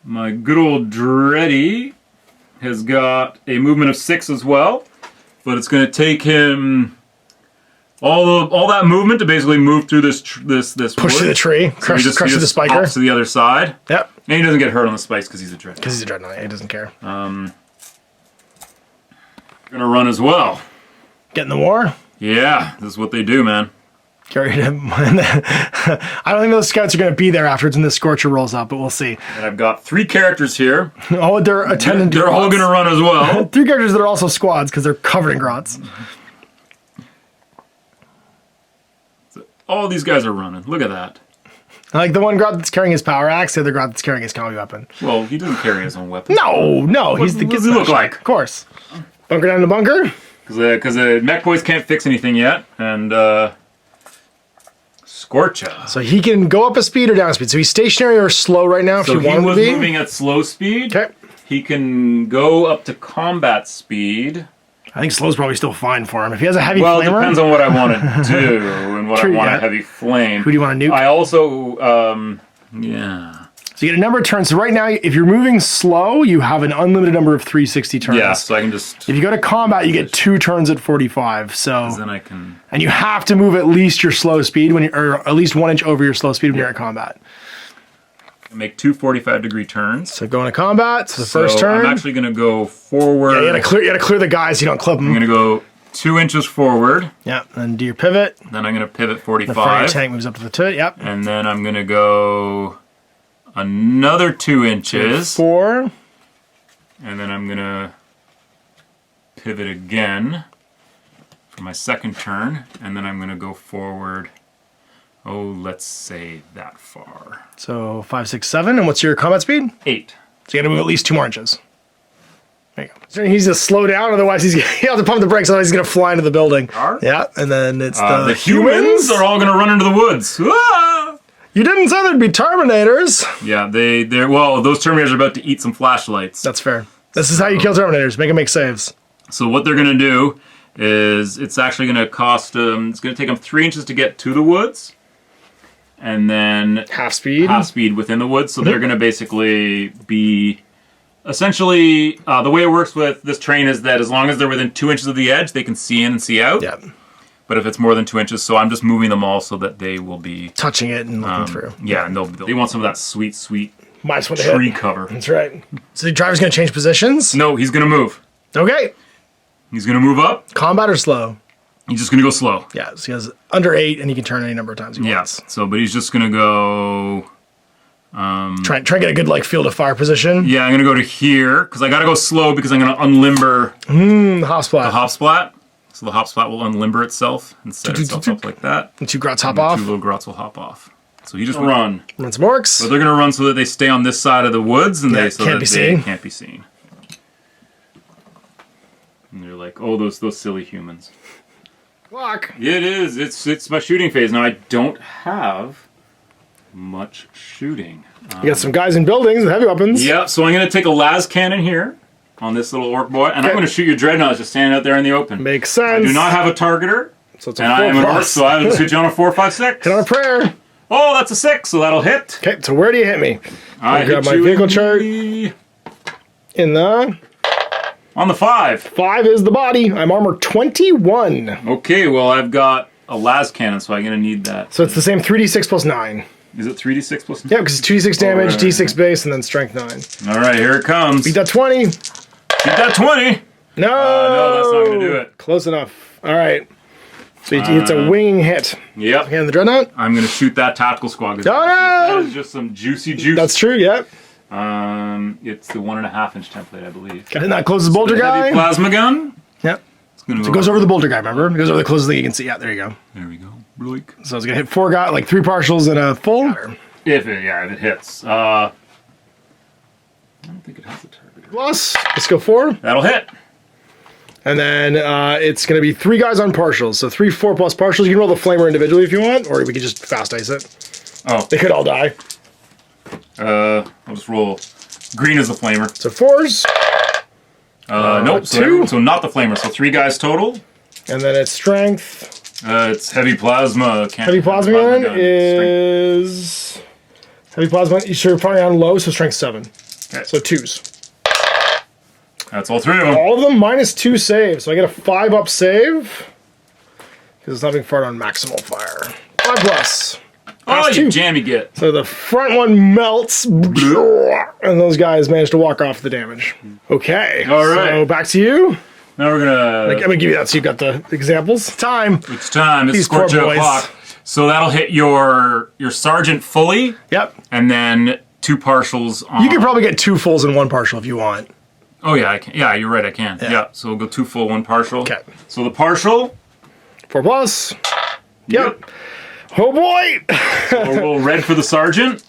My good old Dready has got a movement of 6 as well, but it's going to take him all that movement to basically move through this push wood. Through the tree, crush through the spiker. Hops to the other side. Yep. And he doesn't get hurt on the spikes because he's a Dreadnought. Because he's a Dreadnought, he doesn't care. Gonna run as well. Get in the war. Yeah, this is what they do, man. Carry him. I don't think those scouts are going to be there afterwards when the Scorcher rolls up, but we'll see. And I've got 3 characters here. Oh, they're attendant. They're all gonna run as well. 3 characters that are also squads because they're covered in grots. So all these guys are running. Look at that. I like the one grot that's carrying his power axe, the other grot that's carrying his combi weapon. Well, he doesn't carry his own weapon. No, he's the What does he look like? Of course. Bunker down in the bunker. Because the mech boys can't fix anything yet, and Scorcha. So he can go up a speed or down a speed. So he's stationary or slow right now if So you want he him to was be. moving at slow speed. Okay. He can go up to combat speed. I think slow's probably still fine for him. If he has a heavy Well, it flamer. depends on what I want to do and what True, I want yeah. a heavy flame. Who do you want to nuke? I also, yeah. So you get a number of turns. So right now, if you're moving slow, you have an unlimited number of 360 turns. Yeah, so I can just... If you go to combat, you get 2 turns at 45. So Then I can... and you have to move at least your slow speed when you or at least 1 inch over your slow speed when you're at combat. make 2 45-degree turns. So going to combat. So the first So turn. I'm actually going to go forward. Yeah, you gotta clear the guys. So you don't clip them. I'm going to go 2 inches forward. Yeah, and do your pivot. Then I'm going to pivot The front of your 45. tank moves up to the turret. Yep. And then I'm going to go another 2 inches. 4. And then I'm going to pivot again for my second turn. And then I'm going to go forward, oh, let's say that far. So 5, 6, 7. And what's your combat speed? 8. So you gotta move at least 2 more inches. There you go. So he needs to slow down, otherwise he'll have to pump the brakes, otherwise he's gonna fly into the building. Yeah, and then it's The humans are all going to run into the woods. Ah! You didn't say there'd be Terminators. Yeah, well, those Terminators are about to eat some flashlights. That's fair. This is how you kill Terminators. Make them make saves. So what they're going to do is it's actually going to cost them, it's going to take them 3 inches to get to the woods. And then Half speed. half speed within the woods. So they're going to basically be, essentially, the way it works with this terrain is that as long as they're within 2 inches of the edge, they can see in and see out. Yeah. But if it's more than 2 inches, so I'm just moving them all so that they will be... Touching it and looking through. Yeah, and they want some of that sweet, sweet Minus 1 to tree hit. cover. That's right. So the driver's gonna change positions. No, he's going to move. Okay. He's going to move up. Combat or slow? He's just going to go slow. Yeah, so he has under 8 and he can turn any number of times he wants. So, but he's just going to go... Try and get a good like field of fire position. Yeah, I'm going to go to here, because I got to go slow because I'm going to unlimber The hop splat. the hop splat. So the hop splat will unlimber itself and set itself up like that. And 2 grots hop And off. 2 little grots will hop off. So you just run. Run some orcs. But they're going to run so that they stay on this side of the woods and Yeah, so can't that be they seen. can't be seen. And they're like, oh, those silly humans. Clock. It is. It's my shooting phase. Now, I don't have much shooting. You got some guys in buildings with heavy weapons. Yeah, so I'm going to take a las cannon here on this little orc boy, and I'm going to shoot your Dreadnought just standing out there in the open. Makes sense. I do not have a targeter, So it's a and 4 I am an orc, plus. so I will shoot you on a 4, 5, 6. Hit on a prayer. Oh, that's a 6, so that'll hit. Okay, so where do you hit me? I grab hit my you vehicle in chart. the- In the On the 5. 5 is the body. I'm armor 21. Okay, well, I've got a las cannon, so I'm going to need that. So it's the same 3d6 plus 9. Is it 3d6 plus 9? Yeah, because it's 2d6 damage, right. d6 base, and then strength 9. All right, here it comes. Beat that 20. Beat that 20. No. No, that's not going to do it. Close enough. All right. So it's a winging hit. Yep. Hand the Dreadnought. I'm going to shoot that tactical squad. Oh, That no. is just some juicy juice. That's true, yeah. It's the 1.5 inch template, I believe. And that closes the bolter The heavy guy. plasma gun. Yep. It's gonna So it goes over the bolter guy, remember? It goes over the closest thing you can see. Yeah, there you go. There we go. Bloik. So it's going to hit 4 guys, like 3 partials and a full. If it hits. I don't think it has a target. Plus, let's go 4. That'll hit. And then it's going to be 3 guys on partials. So 3, 4 plus partials. You can roll the flamer individually if you want, or we could just fast ice it. Oh. They could all die. I'll just roll. Green is the flamer. So 4s. Nope. 2. So not the flamer. So 3 guys total. And then it's strength. It's heavy plasma. Heavy plasma gun is... Heavy plasma, so you're probably on low, so strength 7. Okay. So 2s. That's all 3 of them. All of them minus 2 saves. So I get a 5 up save. Because it's not being fired on maximal fire. 5 plus. Oh, That's you 2. jammy git. So the front one melts. And those guys manage to walk off the damage. Okay. All right. So back to you. Now we're gonna... I'm gonna give you that so you got the examples. Time. It's time. It's These poor Scorch boys. o'clock. So that'll hit your sergeant fully. Yep. And then 2 partials on... You can probably get 2 fulls and 1 partial if you want. Oh, yeah, I can. Yeah, you're right, I can. Yeah. So we'll go 2 full, 1 partial. Okay. So the partial... 4+. Yep. Oh, boy! So we'll roll red for the sergeant.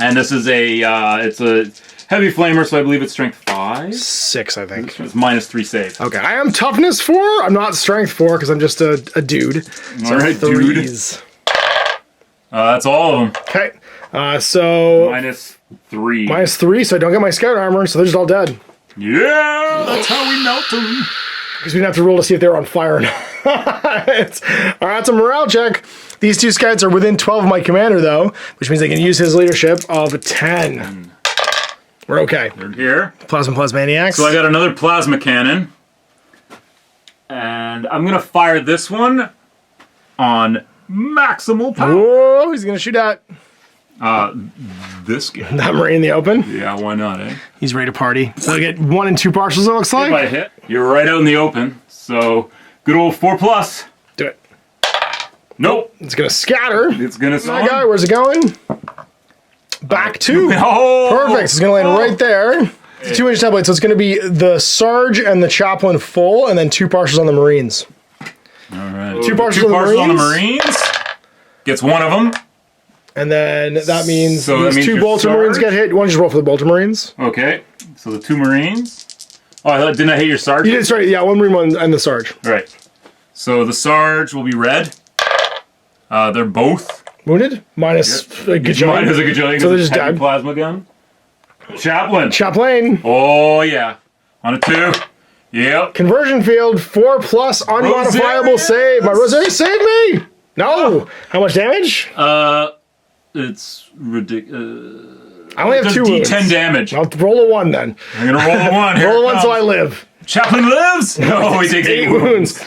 And this is it's a heavy flamer, so I believe it's strength 5. 6, I think. It's -3 save. Okay, I am toughness 4. I'm not strength 4 because I'm just a dude. So All right, 3s. That's all of them. Okay, so... -3. -3, so I don't get my scout armor, so they're just all dead. Yeah, that's how we melt them. Because we didn't have to roll to see if they were on fire or not. All right, it's a morale check. These 2 scouts are within 12 of my commander, though, which means they can use his leadership of 10. We're okay. They're here. Plasma plus maniacs. So I got another plasma cannon. And I'm going to fire this one on maximal power. Whoa, he's going to shoot at This guy. that Marine in the open. Yeah, why not, eh? He's ready to party. So I get 1 and 2 partials, it looks like. If I hit, you're right out in the open. So, good old 4+. Do it. Nope. It's going to scatter. It's going to That guy, where's it going? Back 2. Oh! Perfect. It's going to land right there. It's a 2-inch template, so it's going to be the Sarge and the Chaplain full, and then 2 partials on the Marines. All right. 2 partials on the Marines. Gets 1 of them. And then that means So these that means 2 your Bolter Marines Sarge? get hit. Why don't you just roll for the Bolter Marines? Okay. So the 2 Marines. Oh, didn't I hit your Sarge? You did, sorry, yeah, 1 Marine one and the Sarge. Right. So the Sarge will be red. They're both. Wounded? Minus a gajillion. Mine is a gajillion. So they're just heavy dead. plasma gun. Chaplain. Chaplain. Oh, yeah. On a 2. Yep. Conversion field, 4+ unmodifiable Rosarians. save. My Rosary saved me! No! How much damage? It's ridiculous. I only have 2 wounds. D10 damage. I'll roll a 1 then. I'm gonna roll a 1. Here Roll a it 1 so comes. I live. Chaplain lives? No, he takes 8 wounds.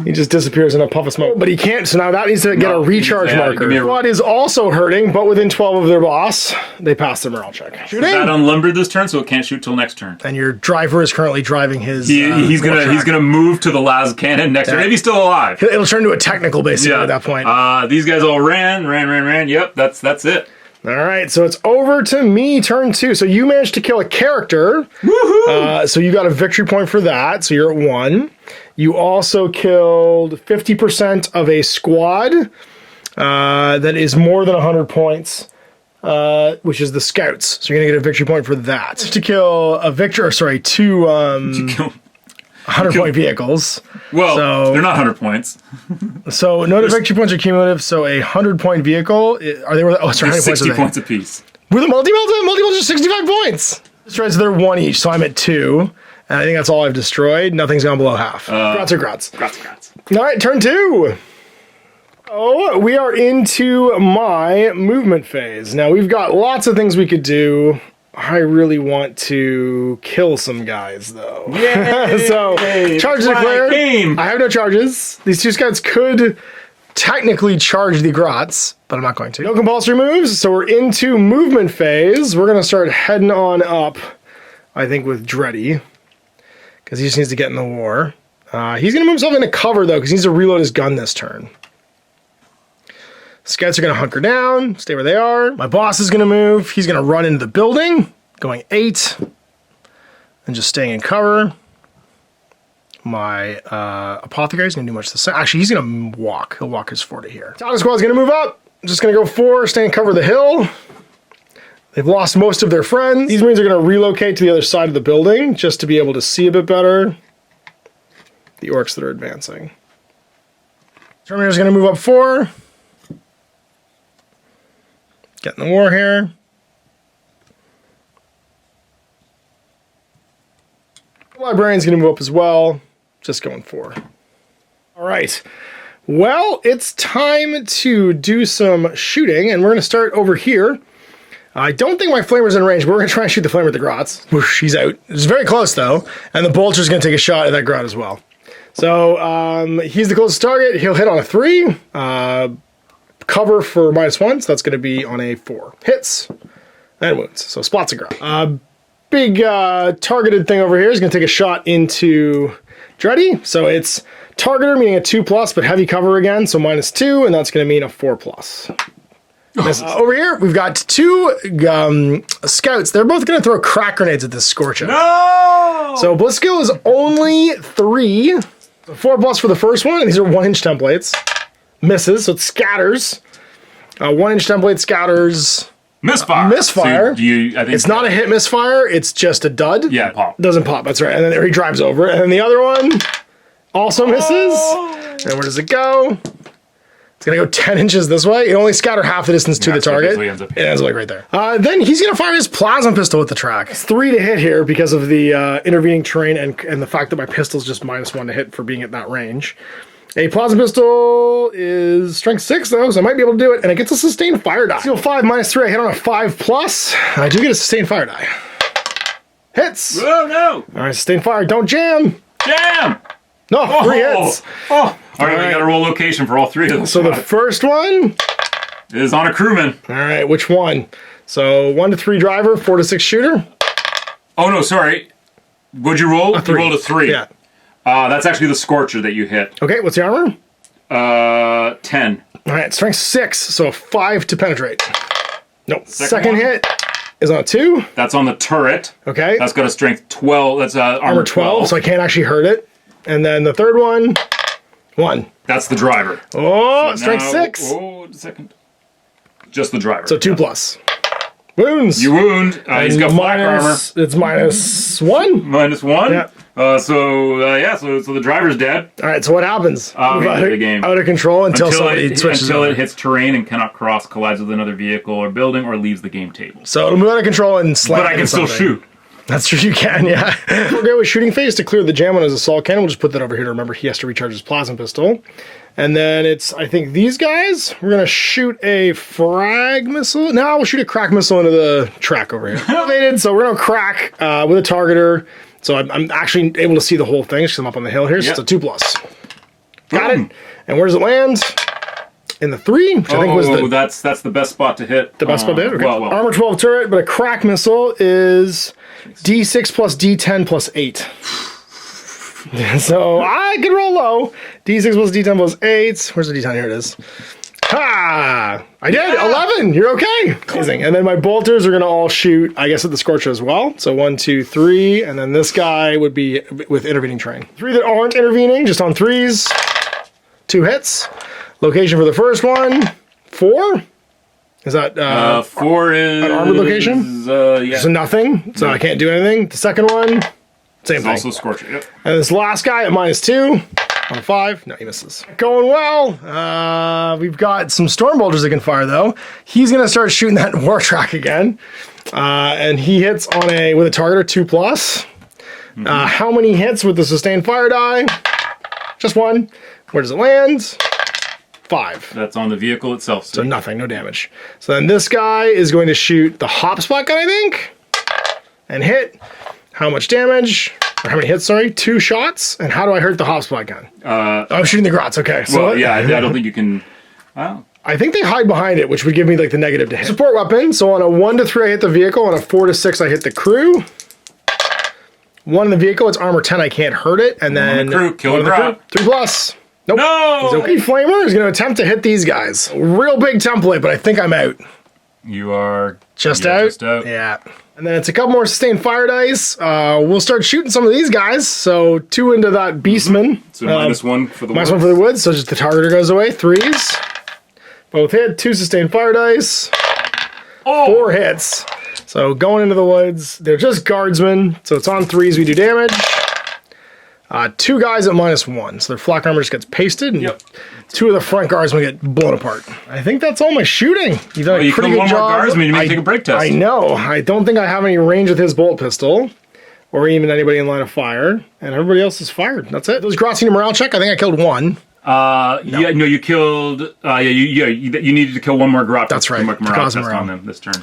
He just disappears in a puff of smoke. But he can't, so now that needs to get a recharge give marker. me a- Squad is also hurting, but within 12 of their boss, they pass the morale check. Is Shooting! that unlimbered this turn, so it can't shoot till next turn. And your driver is currently driving his. He's wartrack. gonna move to the las cannon next turn. If he's still alive. It'll turn to a technical basically at that point. These guys all ran. Yep, that's it. All right, so it's over to me, turn 2. So you managed to kill a character. Woohoo! So you got a victory point for that. So you're at 1. You also killed 50% of a squad that is more than 100 points, which is the scouts. So you're gonna get a victory point for that. To kill a victor, or sorry, 2 100-point vehicles. Well, So- they're not 100 points. So no victory points are cumulative. So a 100-point vehicle, are they worth? Oh, sorry, how many points are 60 they? points apiece. With a multi-multi are 65 points. That's right, so they're 1 each, so I'm at 2. And I think that's all I've destroyed. Nothing's gone below half. Grats or grats. Grats. All right, turn 2. Oh, we are into my movement phase. Now, we've got lots of things we could do. I really want to kill some guys, though. Yay! So, charges declared. Game. I have no charges. These 2 scouts could technically charge the Grats, but I'm not going to. No compulsory moves, so we're into movement phase. We're going to start heading on up, I think, with Dreddy, because he just needs to get in the war. He's going to move himself into cover, though, because he needs to reload his gun this turn. Scouts are going to hunker down, stay where they are. My boss is going to move. He's going to run into the building, going 8, and just staying in cover. My Apothecary is going to do much the same. Actually, he's going to walk. He'll walk his 4 to here. Talon Squad's going to move up. Just going to go 4, stay in cover of the hill. They've lost most of their friends. These Marines are going to relocate to the other side of the building just to be able to see a bit better the orcs that are advancing. Terminators are going to move up 4. Get in the war here. Librarian's going to move up as well. Just going 4. All right. Well, it's time to do some shooting, and we're going to start over here. I don't think my flamer's in range, but we're going to try and shoot the flamer at the Grats. Whoosh, he's out. It's very close, though, and the Bolter's going to take a shot at that Grat as well. So he's the closest target. He'll hit on a 3. Cover for -1, so that's going to be on a 4. Hits and wounds. So spots of Grat. big targeted thing over here is going to take a shot into Dreddy. So it's targeter, meaning a 2+, but heavy cover again, so -2, and that's going to mean a 4+. Over here, we've got 2 scouts. They're both going to throw crack grenades at this Scorcher. No! So blitz skill is only 3. So 4+ for the first one, and these are 1-inch templates. Misses, so it scatters. 1-inch template scatters. Misfire. Misfire. So I think it's not a hit misfire, it's just a dud. Yeah, pop. Doesn't pop, that's right. And then there he drives over. And then the other one also misses. And where does it go? It's gonna go 10 inches this way. It only scatter half the distance to the target. So ends up it ends like right there. Then he's gonna fire his plasma pistol with the track. It's 3 to hit here because of the intervening terrain and the fact that my pistol's just -1 to hit for being at that range. A plasma pistol is strength 6 though, so I might be able to do it, and it gets a sustained fire die. Steel 5 -3, I hit on a 5+. I do get a sustained fire die. Hits! Oh no! Alright, sustained fire, don't jam! Jam! No, 3 hits! Oh! Alright, we got a roll location for all 3 of them. So the first one is on a crewman. Alright, which one? So 1 to 3 driver, 4 to 6 shooter. Oh no, sorry. What'd you roll? You rolled a 3. Yeah. That's actually the Scorcher that you hit. Okay, what's the armor? 10. Alright, strength 6, so a 5 to penetrate. Nope. Second one? hit is on a 2. That's on the turret. Okay. That's got a strength 12. That's armor 12. So I can't actually hurt it. And then the third one, 1. That's the driver. Oh, So strength now- 6. Oh, second. Just the driver. So 2+. Wounds. You wound. He's got black armor. It's -1. -1. Yeah. So the driver's dead. All right, so what happens? We end the game. Out of control until somebody switches until over. it hits terrain and cannot cross, collides with another vehicle or building, or leaves the game table. So it'll move out of control and slam. But I can into still something. shoot. That's true, you can, yeah. We'll go with shooting phase to clear the jam on his assault cannon. We'll just put that over here to remember he has to recharge his plasma pistol. And then it's, I think, these guys. We're going to shoot a frag missile. No, we'll shoot a crack missile into the track over here. Elevated, so we're going to crack with a targeter. So I'm actually able to see the whole thing because I'm up on the hill here. So Yep. it's a 2+. Got it. And where does it land? In the 3, which I think was the that's the best spot to hit. best spot to hit? Okay. Well. Armor 12 turret, but a crack missile is D6 plus D10 plus 8. So I could roll low. D6 plus D10 plus 8. Where's the D10? Here it is. Ha! I did! Yeah. 11! You're okay! Amazing. And then my bolters are going to all shoot, I guess, at the Scorcher as well. So 1, 2, 3. And then this guy would be with intervening terrain. 3 that aren't intervening, just on 3s. 2 hits. Location for the first one, 4. Is that 4 is an armored location? Yeah. So nothing. So I can't do anything. The second one, same thing. Also Scorcher. Yep. And this last guy at -2 on a 5. No, he misses. Going well. We've got some storm bolters that can fire though. He's gonna start shooting that war track again, and he hits on with a targeter 2+. How many hits with the sustained fire die? Just 1. Where does it land? 5. That's on the vehicle itself. So nothing, no damage. So then this guy is going to shoot the hop spot gun, I think, and hit. How much damage? Or how many hits, sorry? 2 shots. And how do I hurt the hop spot gun? I'm shooting the grots, okay. So well, yeah, I don't think you can... Wow. I think they hide behind it, which would give me like the negative to hit. Support weapon, so on a 1 to 3 I hit the vehicle, on a 4 to 6 I hit the crew. 1 in the vehicle, it's armor 10, I can't hurt it. And then the crew, kill the grot. 3+. Nope. No! He's okay. Flamer is going to attempt to hit these guys. Real big template, but I think I'm out. You are Just out? Just out. Yeah. And then it's a couple more sustained fire dice. We'll start shooting some of these guys. So 2 into that beastman. So -1 for the -1 for the woods. So just the targeter goes away. 3s. Both hit. 2 sustained fire dice. 4 hits. So going into the woods. They're just guardsmen. So it's on 3s. We do damage. 2 guys at -1. So their flak armor just gets pasted. And 2 of the front guardsmen get blown apart. I think that's all my shooting. You've done a pretty good job. More guardsmen, you may take a break test. I know. I don't think I have any range with his bolt pistol. Or even anybody in line of fire. And everybody else is fired. That's it. Those Grotzi morale check. I think I killed 1. Yeah, no, you killed. You needed to kill 1 more grot. That's right. Morale test on them this turn.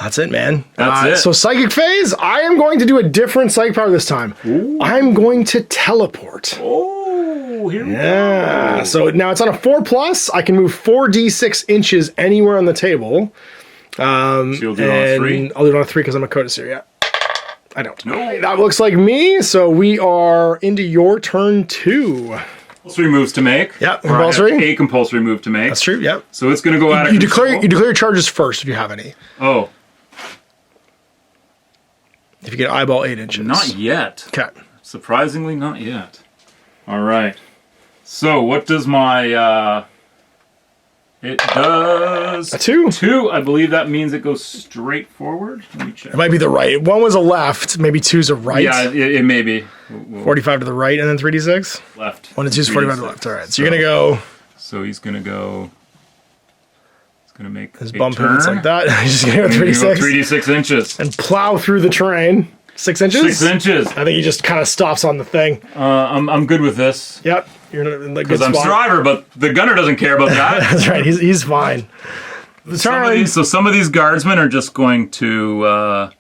That's it, man. That's it. So psychic phase, I am going to do a different psychic power this time. Ooh. I'm going to teleport. Oh, here we go. Yeah. So now it's on a 4+. I can move 4d6 inches anywhere on the table. So you'll do it on a 3? I'll do it on a 3 because I'm a Codex here, yeah. I don't. No. That looks like me, so we are into your turn 2. Compulsory moves to make. Yep, Or I have compulsory. a compulsory move to make. That's true, yep. So it's going to go out of You declare control. your charges first if you have any. Oh, If you get eyeball 8 inches. not yet. Okay. Surprisingly, not yet. All right. So what does my... it does... A 2? 2. I believe that means it goes straight forward. Let me check. It might be the right. 1 was a left, maybe 2's a right. Yeah, it may be. 45 to the right and then 3d6? Left. 1 and 2's 45 to the 3d6. left. All right, so you're going to go... So he's going to go... He's going to make His a bump turn. pivots like that. He's just going to go He's gonna 3d6. go 3d6 inches. And plow through the terrain. 6 inches? 6 inches. I think he just kind of stops on the thing. I'm good with this. Yep. You're in a good Because I'm spot. driver, but the gunner doesn't care about that. That's right. He's fine. The turn. Some of these guardsmen are just going to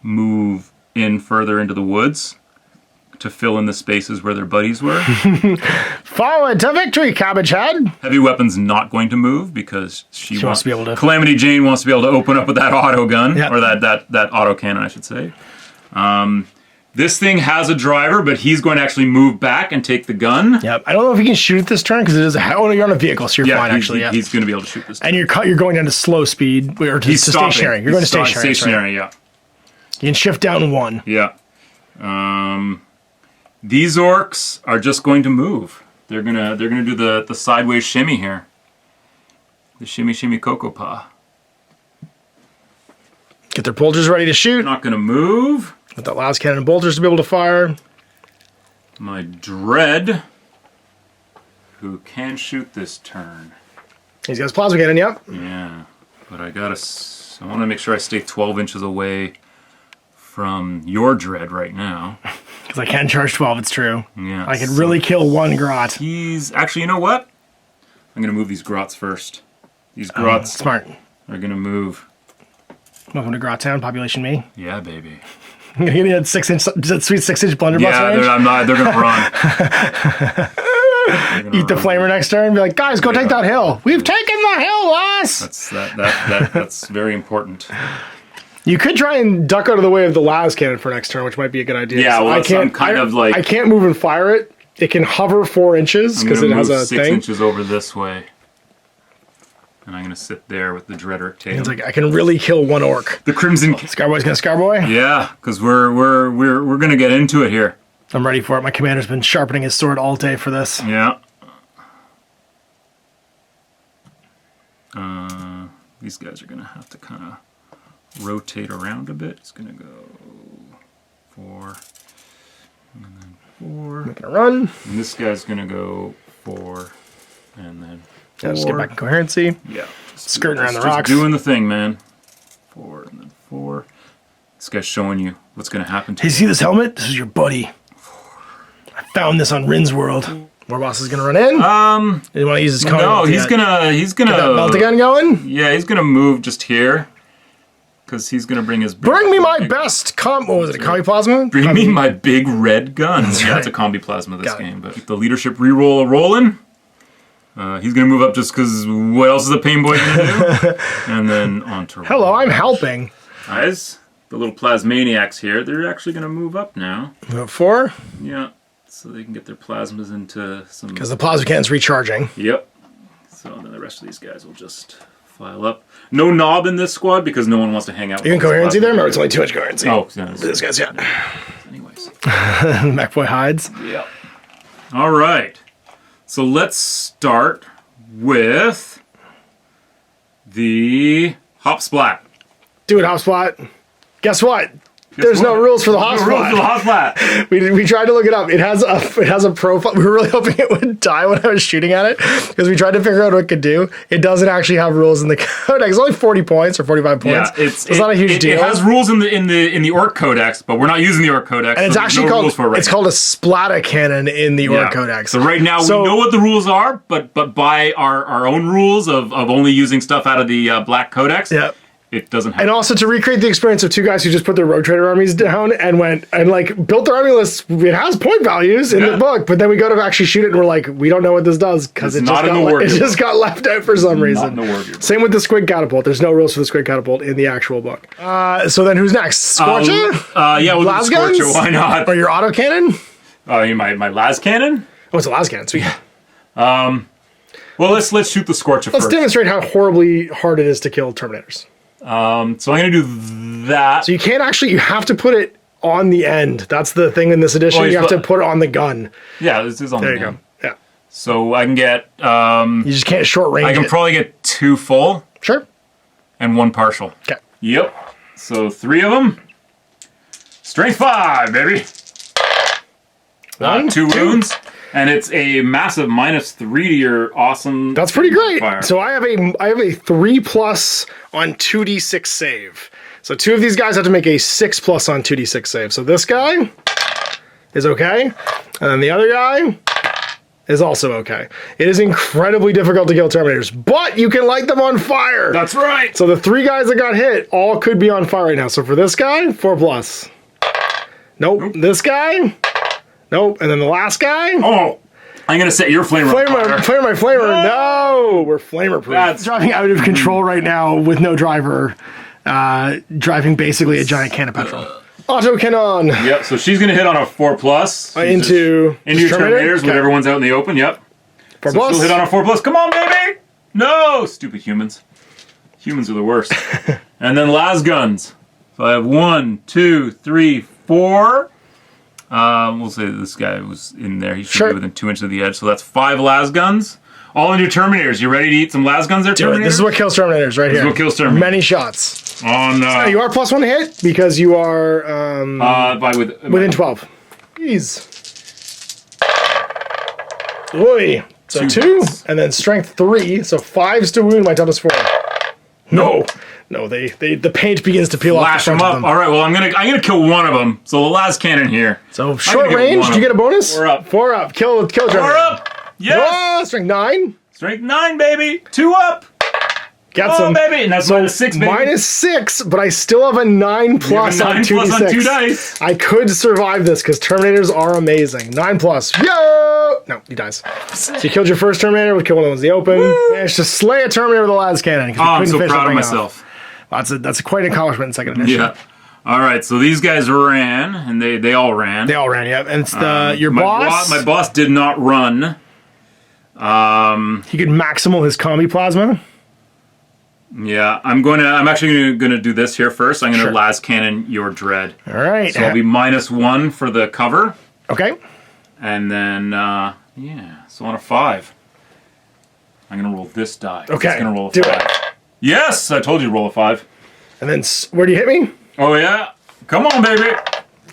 move in further into the woods to fill in the spaces where their buddies were. Forward to victory, Cabbage Head. Heavy weapons not going to move because she wants to be able to- Calamity Jane wants to be able to open up with that auto gun, Yep. or that auto cannon, I should say. This thing has a driver, but he's going to actually move back and take the gun. Yep. I don't know if he can shoot it this turn because it is oh, you're on a vehicle, so you're fine actually. Yeah. He's going to be able to shoot this. And you're going down to slow speed or to, He's to stopping. stationary. You're going to stationary. that's right. Stationary, yeah. You can shift down 1. Yeah. These orcs are just going to move. They're gonna do the sideways shimmy here. The shimmy shimmy cocoa paw. Get their bolters ready to shoot. Not gonna move. With that last cannon and bolters to be able to fire. My dread, who can shoot this turn. He's got his plasma cannon, yep. Yeah, but I want to make sure I stay 12 inches away from your dread right now. Because I can charge 12, it's true. Yeah. I can really kill 1 grot. He's actually, you know what? I'm gonna move these grots first. These grots Smart. are gonna move. Welcome to Grot Town, population me. Yeah, baby. I'm gonna get that 6 inch, that sweet 6 inch blunderbuss Yeah, range. they're gonna run. Eat the flamer next turn and be like, guys, go take that hill. We've taken the hill, lass! That's very important. You could try and duck out of the way of the las cannon for next turn, which might be a good idea. Yeah, well, I I'm kind of like... I can't move and fire it. It can hover 4 inches because it has a 6 thing. inches over this way. And I'm gonna sit there with the Dreaderic tail. It's like I can really kill 1 orc. The Crimson... Scarboy's gonna Scarboy. Yeah, because we're gonna get into it here. I'm ready for it. My commander's been sharpening his sword all day for this. Yeah. These guys are gonna have to kind of rotate around a bit. It's gonna go 4, and then 4. Making a run. And this guy's gonna go 4, and then 4. Yeah, just get back in coherency. Yeah. Skirting around the Just rocks. doing the thing, man. 4, and then 4. This guy's showing you what's gonna happen to Hey, see this helmet? This is your buddy. I found this on Rin's World. Warboss is gonna run in. You want to use his cone? No, he's gonna Get that melta gun going. Yeah, he's gonna move just here. Because he's gonna bring his Bring me my best what was it, a combi plasma? Bring me my big red gun. Yeah, right. it's a combi plasma this Got it. game. But keep the leadership reroll rolling. He's gonna move up just because what else is a pain boy gonna do? And then on to Hello, I'm helping. guys. The little plasmaniacs here, they're actually gonna move up now. Move up 4, Yeah. So they can get their plasmas into some... because the plasma cannon's recharging. Yep. So then the rest of these guys will just file up. No knob in this squad because no one wants to hang out. You can with coherency there? plasma. No, it's only 2 inch coherency. Oh, yeah. This guy's, yeah. Anyways. MacBoy hides. Yeah. All right. So let's start with the hop splat. Do it, Hopspot. Guess what? There's no rules for the hop No rules for the splat. hop splat. We tried to look it up. It has a profile. We were really hoping it would die when I was shooting at it because we tried to figure out what it could do. It doesn't actually have rules in the codex. It's only 40 points or 45 points. Yeah, it's not a huge deal. It has rules in the Orc Codex, but we're not using the Orc Codex. and it's so there's actually no called rules for it right it's now. called a splatta cannon in the Yeah. Orc Codex. So right now we know what the rules are, but by our own rules of only using stuff out of the Black Codex, Yeah. it doesn't have. And also to recreate the experience of two guys who just put their Rogue Trader armies down and went and like built their army list. It has point values in the book, but then we go to actually shoot it and we're like, we don't know what this does because it just got left out for some reason. Same with the Squid Catapult. There's no rules for the Squid Catapult in the actual book. So then who's next? Scorcher? Yeah, we'll do Scorcher. Why not? Or your autocannon? Oh, you my las cannon? Oh, it's a las cannon. Sweet. Well, let's shoot the Scorcher first. Let's demonstrate how horribly hard it is to kill Terminators. So I'm gonna do that. So you can't actually. You have to put it on the end. That's the thing in this edition. You have to put it on the gun. Yeah, this is on the gun. There you go. Yeah. So I can get. You just can't short range. I can probably get 2 full. Sure. And 1 partial. Okay. Yep. So 3 of them. Strength 5, baby. 2 wounds. And it's a massive -3 to your awesome. That's pretty great. Fire. So I have a 3+ on 2d6 save. So 2 of these guys have to make a 6+ on 2d6 save. So this guy is okay, and then the other guy is also okay. It is incredibly difficult to kill Terminators, but you can light them on fire. That's right. So the 3 guys that got hit all could be on fire right now. So for this guy, 4+. Nope. This guy. Nope. And then the last guy. Oh, I'm gonna set your flamer on fire. Flamer. No, we're flamer proof. That's driving out of control right now with no driver, driving basically a giant can of petrol. Auto cannon. Yep. So she's gonna hit on a 4+. Into your Terminators when everyone's out in the open. Yep. 4+. So she'll hit on a 4+. Come on, baby. No, stupid humans. Humans are the worst. And then las guns. So I have 1, 2, 3, 4. We'll say this guy was in there. He should be within 2 inches of the edge. So that's 5 las guns. All in your Terminators. You ready to eat some las guns there, Terminators? This is what kills Terminators right here. This is what kills Terminators. Many shots. On, so you are +1 hit because you are within 12. Jeez. Oy. So 2, and then strength 3. So 5's to wound. My toughness 4. No, the paint begins to peel off the front of them. All right, well I'm gonna kill one of them. So the las cannon here. So short range, do you get a bonus? 4 up. 4 up. Kill 4 up. Yes. Oh, strength 9. Strength 9, baby. 2 up. Get some, baby, and that's -6, baby. -6, but I still have a 9+ on 2d6. On 2 dice. I could survive this because Terminators are amazing. 9+. Yo! No, he dies. So you killed your first Terminator, we killed one of the open. Managed to slay a Terminator with a las cannon. I'm so proud of myself. That's quite an accomplishment in second edition. Yeah. All right, so these guys ran, and they all ran. They all ran, yeah. And it's your boss. My boss did not run. He could maximal his combi plasma. Yeah, I'm actually gonna do this here first. I'm gonna las cannon your dread. All right. So I'll be -1 for the cover. Okay. And then so on a 5, I'm gonna roll this die. Okay. It's gonna roll a 5. Yes, I told you to roll a 5. And then where do you hit me? Oh yeah, come on, baby.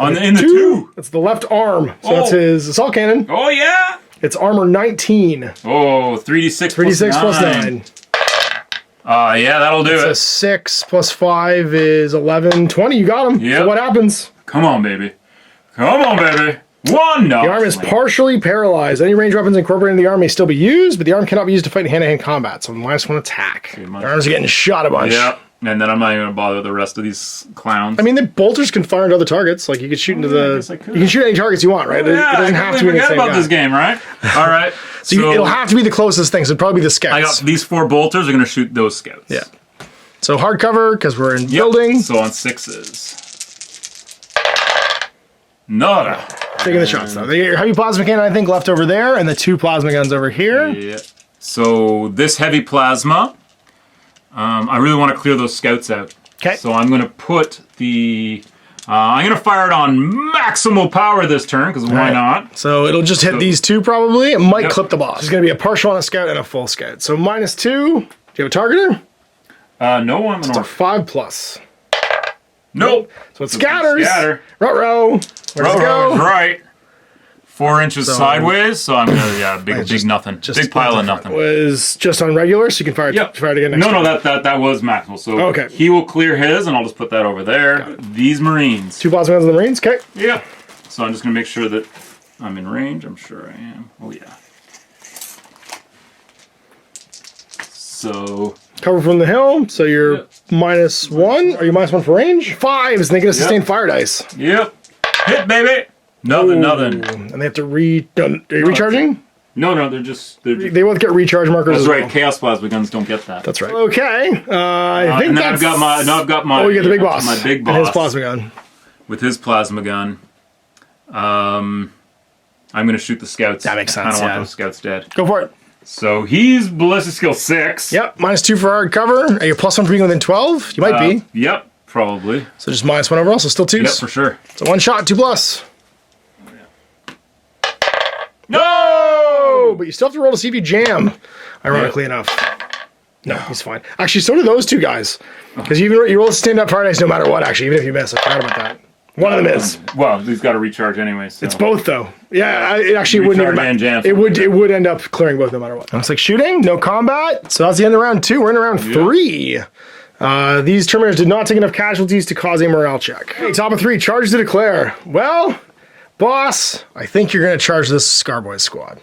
In the 2. It's the left arm. So that's his assault cannon. Oh yeah. It's armor 19. Oh, 3d6 plus 9. Yeah, that'll do it. So 6 + 5 is 11, 20. You got him. Yep. So what happens? Come on, baby. Come on, baby. 1. No. The arm is partially paralyzed. Any range weapons incorporated in the arm may still be used, but the arm cannot be used to fight in hand-to-hand combat. So -1 attack. The arms are getting shot a bunch. Yeah. And then I'm not even gonna bother the rest of these clowns. I mean, the bolters can fire into other targets. Like you could shoot into you can shoot any targets you want, right? Yeah, it doesn't have to be the same about guy. this game, right? All right. So it'll have to be the closest thing. So it'd probably be the scouts. I got these 4 bolters are gonna shoot those scouts. Yeah. So hardcover because we're in building. So on 6s. Nada. Taking the shots though. Your heavy plasma cannon, I think, left over there, and the 2 plasma guns over here. Yeah. So this heavy plasma, I really want to clear those scouts out. Okay. So I'm going to put the... I'm going to fire it on maximal power this turn, because why not? So it'll just hit these 2 probably. It might clip the boss. It's going to be a partial on a scout and a full scout. So -2. Do you have a targeter? No, I'm It's a 5+. Nope. So it scatters. Scatter. Ruh-roh. Where's it go? Right. 4 inches sideways, so I'm gonna big nothing. Big pile of nothing. Was just on regular, so you can fire it again next No, time. that was maximal. So he will clear his, and I'll just put that over there. These Marines. 2 plasma guns on the Marines, okay. Yeah. So I'm just gonna make sure that I'm in range. I'm sure I am. Oh yeah. So Cover from the hill, so you're -1. Are you -1 for range? 5s, and they get a sustained fire dice. Yep. Hit, baby. Nothing. And they have to are you recharging? No, they're just... They both get recharge markers as That's right, well. Chaos Plasma guns don't get that. That's right. Okay, I think that's... I've got my... Oh, you get the big boss. My big boss. And his plasma gun. With his plasma gun. I'm going to shoot the scouts. That makes sense, I don't want those scouts dead. Go for it. So he's Ballistic Skill 6. Yep, -2 for hard cover. Are you +1 for being within 12? You might be. Yep, probably. So just -1 overall, so still 2s. Yep, for sure. So 1 shot, 2+. No! But you still have to roll to see if you jam, ironically enough. No, he's fine. Actually, so do those 2 guys. Because you roll to stand up fire dice no matter what, actually, even if you miss. I forgot about that. One of them is. Well, he's got to recharge anyway. So. It's both, though. Yeah, it actually wouldn't even... It would end up clearing both no matter what. Looks like shooting, no combat. So that's the end of round 2. We're in round 3. These Terminators did not take enough casualties to cause a morale check. Okay, top of 3, charge to declare. Well... Boss, I think you're going to charge this Scarboy squad.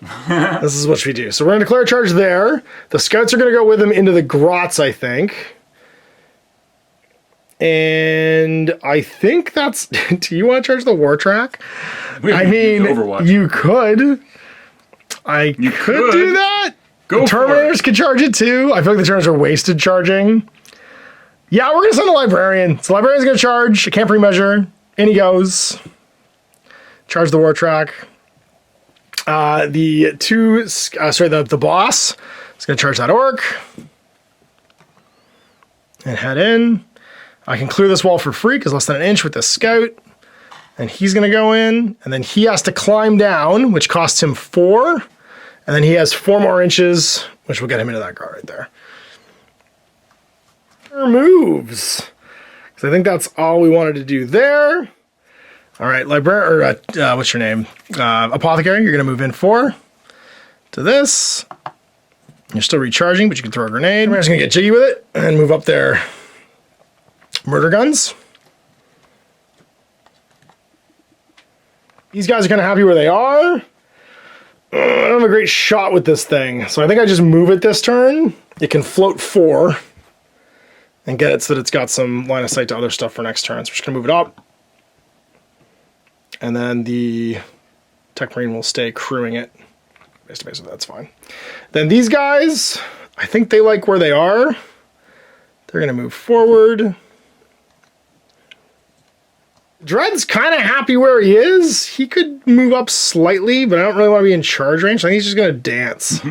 This is what we do. So we're going to declare a charge there. The scouts are going to go with him into the grots, I think. And I think that's... Do you want to charge the war track? I mean, you could. You could do that. Go Terminators can charge it too. I feel like the Terminators are wasted charging. Yeah, we're going to send a Librarian. So Librarian's going to charge. I can't pre-measure. In he goes. Charge the war track. The boss is going to charge that orc. And head in. I can clear this wall for free because less than an inch with the scout. And he's going to go in. And then he has to climb down, which costs him 4. And then he has 4 more inches, which will get him into that guard right there. Moves. Because I think that's all we wanted to do there. All right, what's your name? Apothecary, you're going to move in 4 to this. You're still recharging, but you can throw a grenade. We're just going to get jiggy with it and move up their murder guns. These guys are kind of happy where they are. I don't have a great shot with this thing, so I think I just move it this turn. It can float 4 and get it so that it's got some line of sight to other stuff for next turn. So we're just going to move it up. And then the Tech Marine will stay crewing it. Base to base, so that's fine. Then these guys, I think they like where they are. They're going to move forward. Dread's kind of happy where he is. He could move up slightly, but I don't really want to be in charge range. So I think he's just going to dance.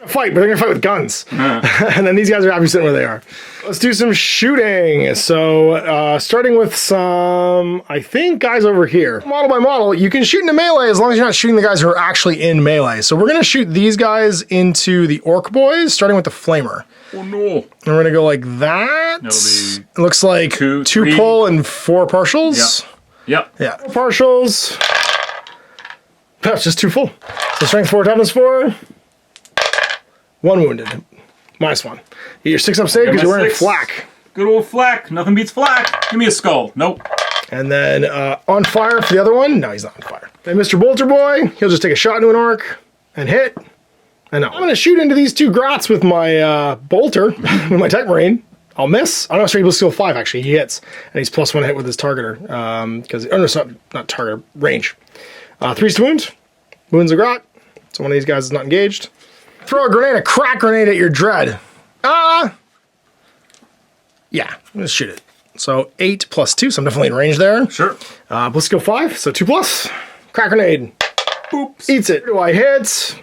Fight, but they're going to fight with guns. And then these guys are happy sitting where they are. Let's do some shooting. So starting with some, I think, guys over here. Model by model, you can shoot into melee as long as you're not shooting the guys who are actually in melee. So we're going to shoot these guys into the orc boys, starting with the flamer. Oh no. And we're going to go like that. That'll be it looks like 2 pull and 4 partials. Yep. Yeah. 4 partials. That's just 2 full. So strength 4, toughness 4. 1 wounded. -1. You're 6 up save because you're wearing flak. Good old flak. Nothing beats flak. Give me a skull. Nope. And then on fire for the other one. No, he's not on fire. Then Mr. Bolter Boy, he'll just take a shot into an orc and hit. And no. I'm going to shoot into these 2 grots with my bolter, with my Tech Marine. I'll miss. I'm not sure he will skill 5 actually. He hits. And he's +1 hit with his targeter. Because, no, it's not targeter, range. 3's to wound. Wounds a grot. So one of these guys is not engaged. Throw a grenade, a crack grenade at your dread. Yeah, let's shoot it. So 8 + 2, so I'm definitely in range there. Sure. Plus skill 5, so 2+. Crack grenade. Oops. Eats it. Do I hit?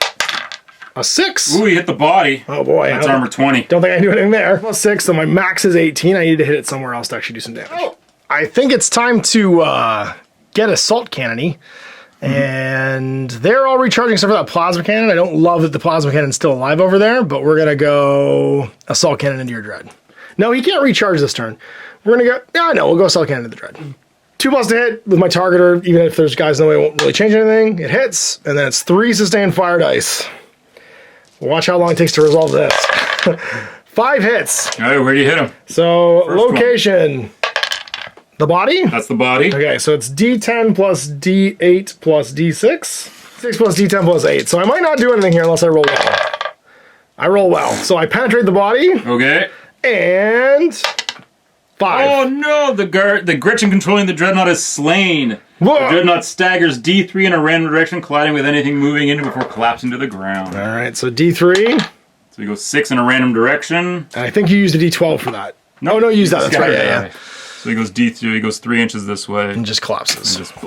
A 6. Ooh, you hit the body. Oh boy. That's armor 20. Don't think I can do anything there. +6, so my max is 18. I need to hit it somewhere else to actually do some damage. Oh. I think it's time to get assault cannony. And they're all recharging except for that plasma cannon. I don't love that the plasma cannon's still alive over there, but we're going to go assault cannon into your dread. No, he can't recharge this turn. We're going to go, no, we'll go assault cannon into the dread. 2+ to hit with my targeter, even if there's guys in the way, it won't really change anything. It hits, and then it's 3 sustained fire dice. Watch how long it takes to resolve this. 5 hits. All right, where do you hit him? So, first location. One. The body? That's the body. Okay, so it's D10 plus D8 plus D6. 6 plus D10 plus 8. So I might not do anything here unless I roll well. I roll well. So I penetrate the body. Okay. And 5. Oh no! The Gretchen controlling the Dreadnought is slain. Whoa. The Dreadnought staggers D3 in a random direction, colliding with anything moving into before collapsing to the ground. All right, so D3. So he goes 6 in a random direction. And I think you used a D12 for that. Nope. No, use that. That's right. Yeah. So he goes D3. He goes 3 inches this way. And just collapses. And just,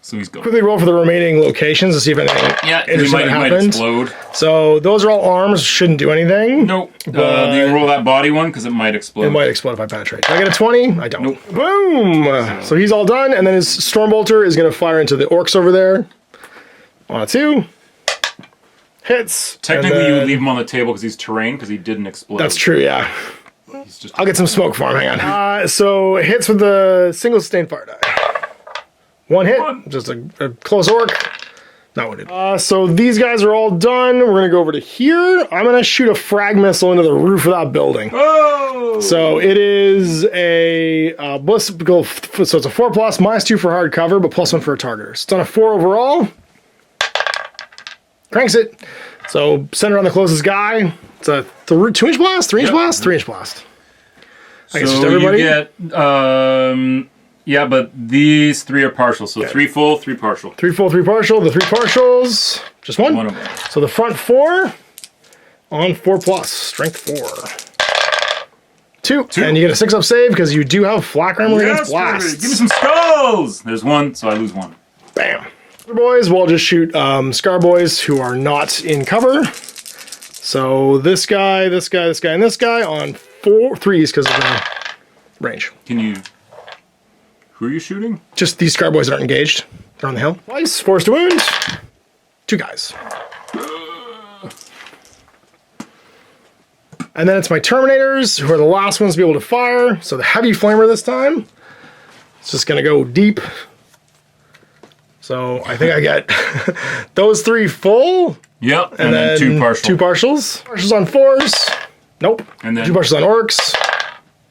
so he's going. Quickly roll for the remaining locations to see if anything interesting might happened. explode. So those are all arms. Shouldn't do anything. Nope. You can roll that body one because it might explode. It might explode if I penetrate. Do I get a 20? I don't. Nope. Boom! So he's all done, and then his Stormbolter is going to fire into the orcs over there. On a 2. Hits. Technically, you would leave him on the table because he's terrain, because he didn't explode. That's true, yeah. He's just... I'll get some smoke for him, hang on. So hits with the single sustained fire die. 1 hit, just a close orc. Not wounded. So these guys are all done. We're gonna go over to here. I'm gonna shoot a frag missile into the roof of that building. Oh! So it is a ballistical, so it's a 4+, -2 for hard cover, but +1 for a targeter. So it's on a 4 overall. Cranks it. So center on the closest guy. It's a 2-inch blast, 3-inch blast, 3-inch blast. I guess just everybody. You get, yeah, but these 3 are partial. So 3 full, 3 partial. 3 full, 3 partial. The 3 partials, just 1. 1 of them. So the front 4 on 4+, strength 4. 2. And you get a 6-up save because you do have flak armor against blasts. Give me some skulls! There's 1, so I lose 1. Bam. Boys, we'll just shoot Scar Boys who are not in cover. So this guy, this guy, this guy, and this guy on 3s because of the range. Can you... Who are you shooting? Just these Scar Boys that aren't engaged. They're on the hill. Twice, force to wound. 2 guys. And then it's my Terminators, who are the last ones to be able to fire. So the heavy flamer this time. It's just going to go deep. So I think I get those 3 full. Yep, and then 2 partial. 2 partials. Partials on 4s. Nope. And then 2 partials on orcs.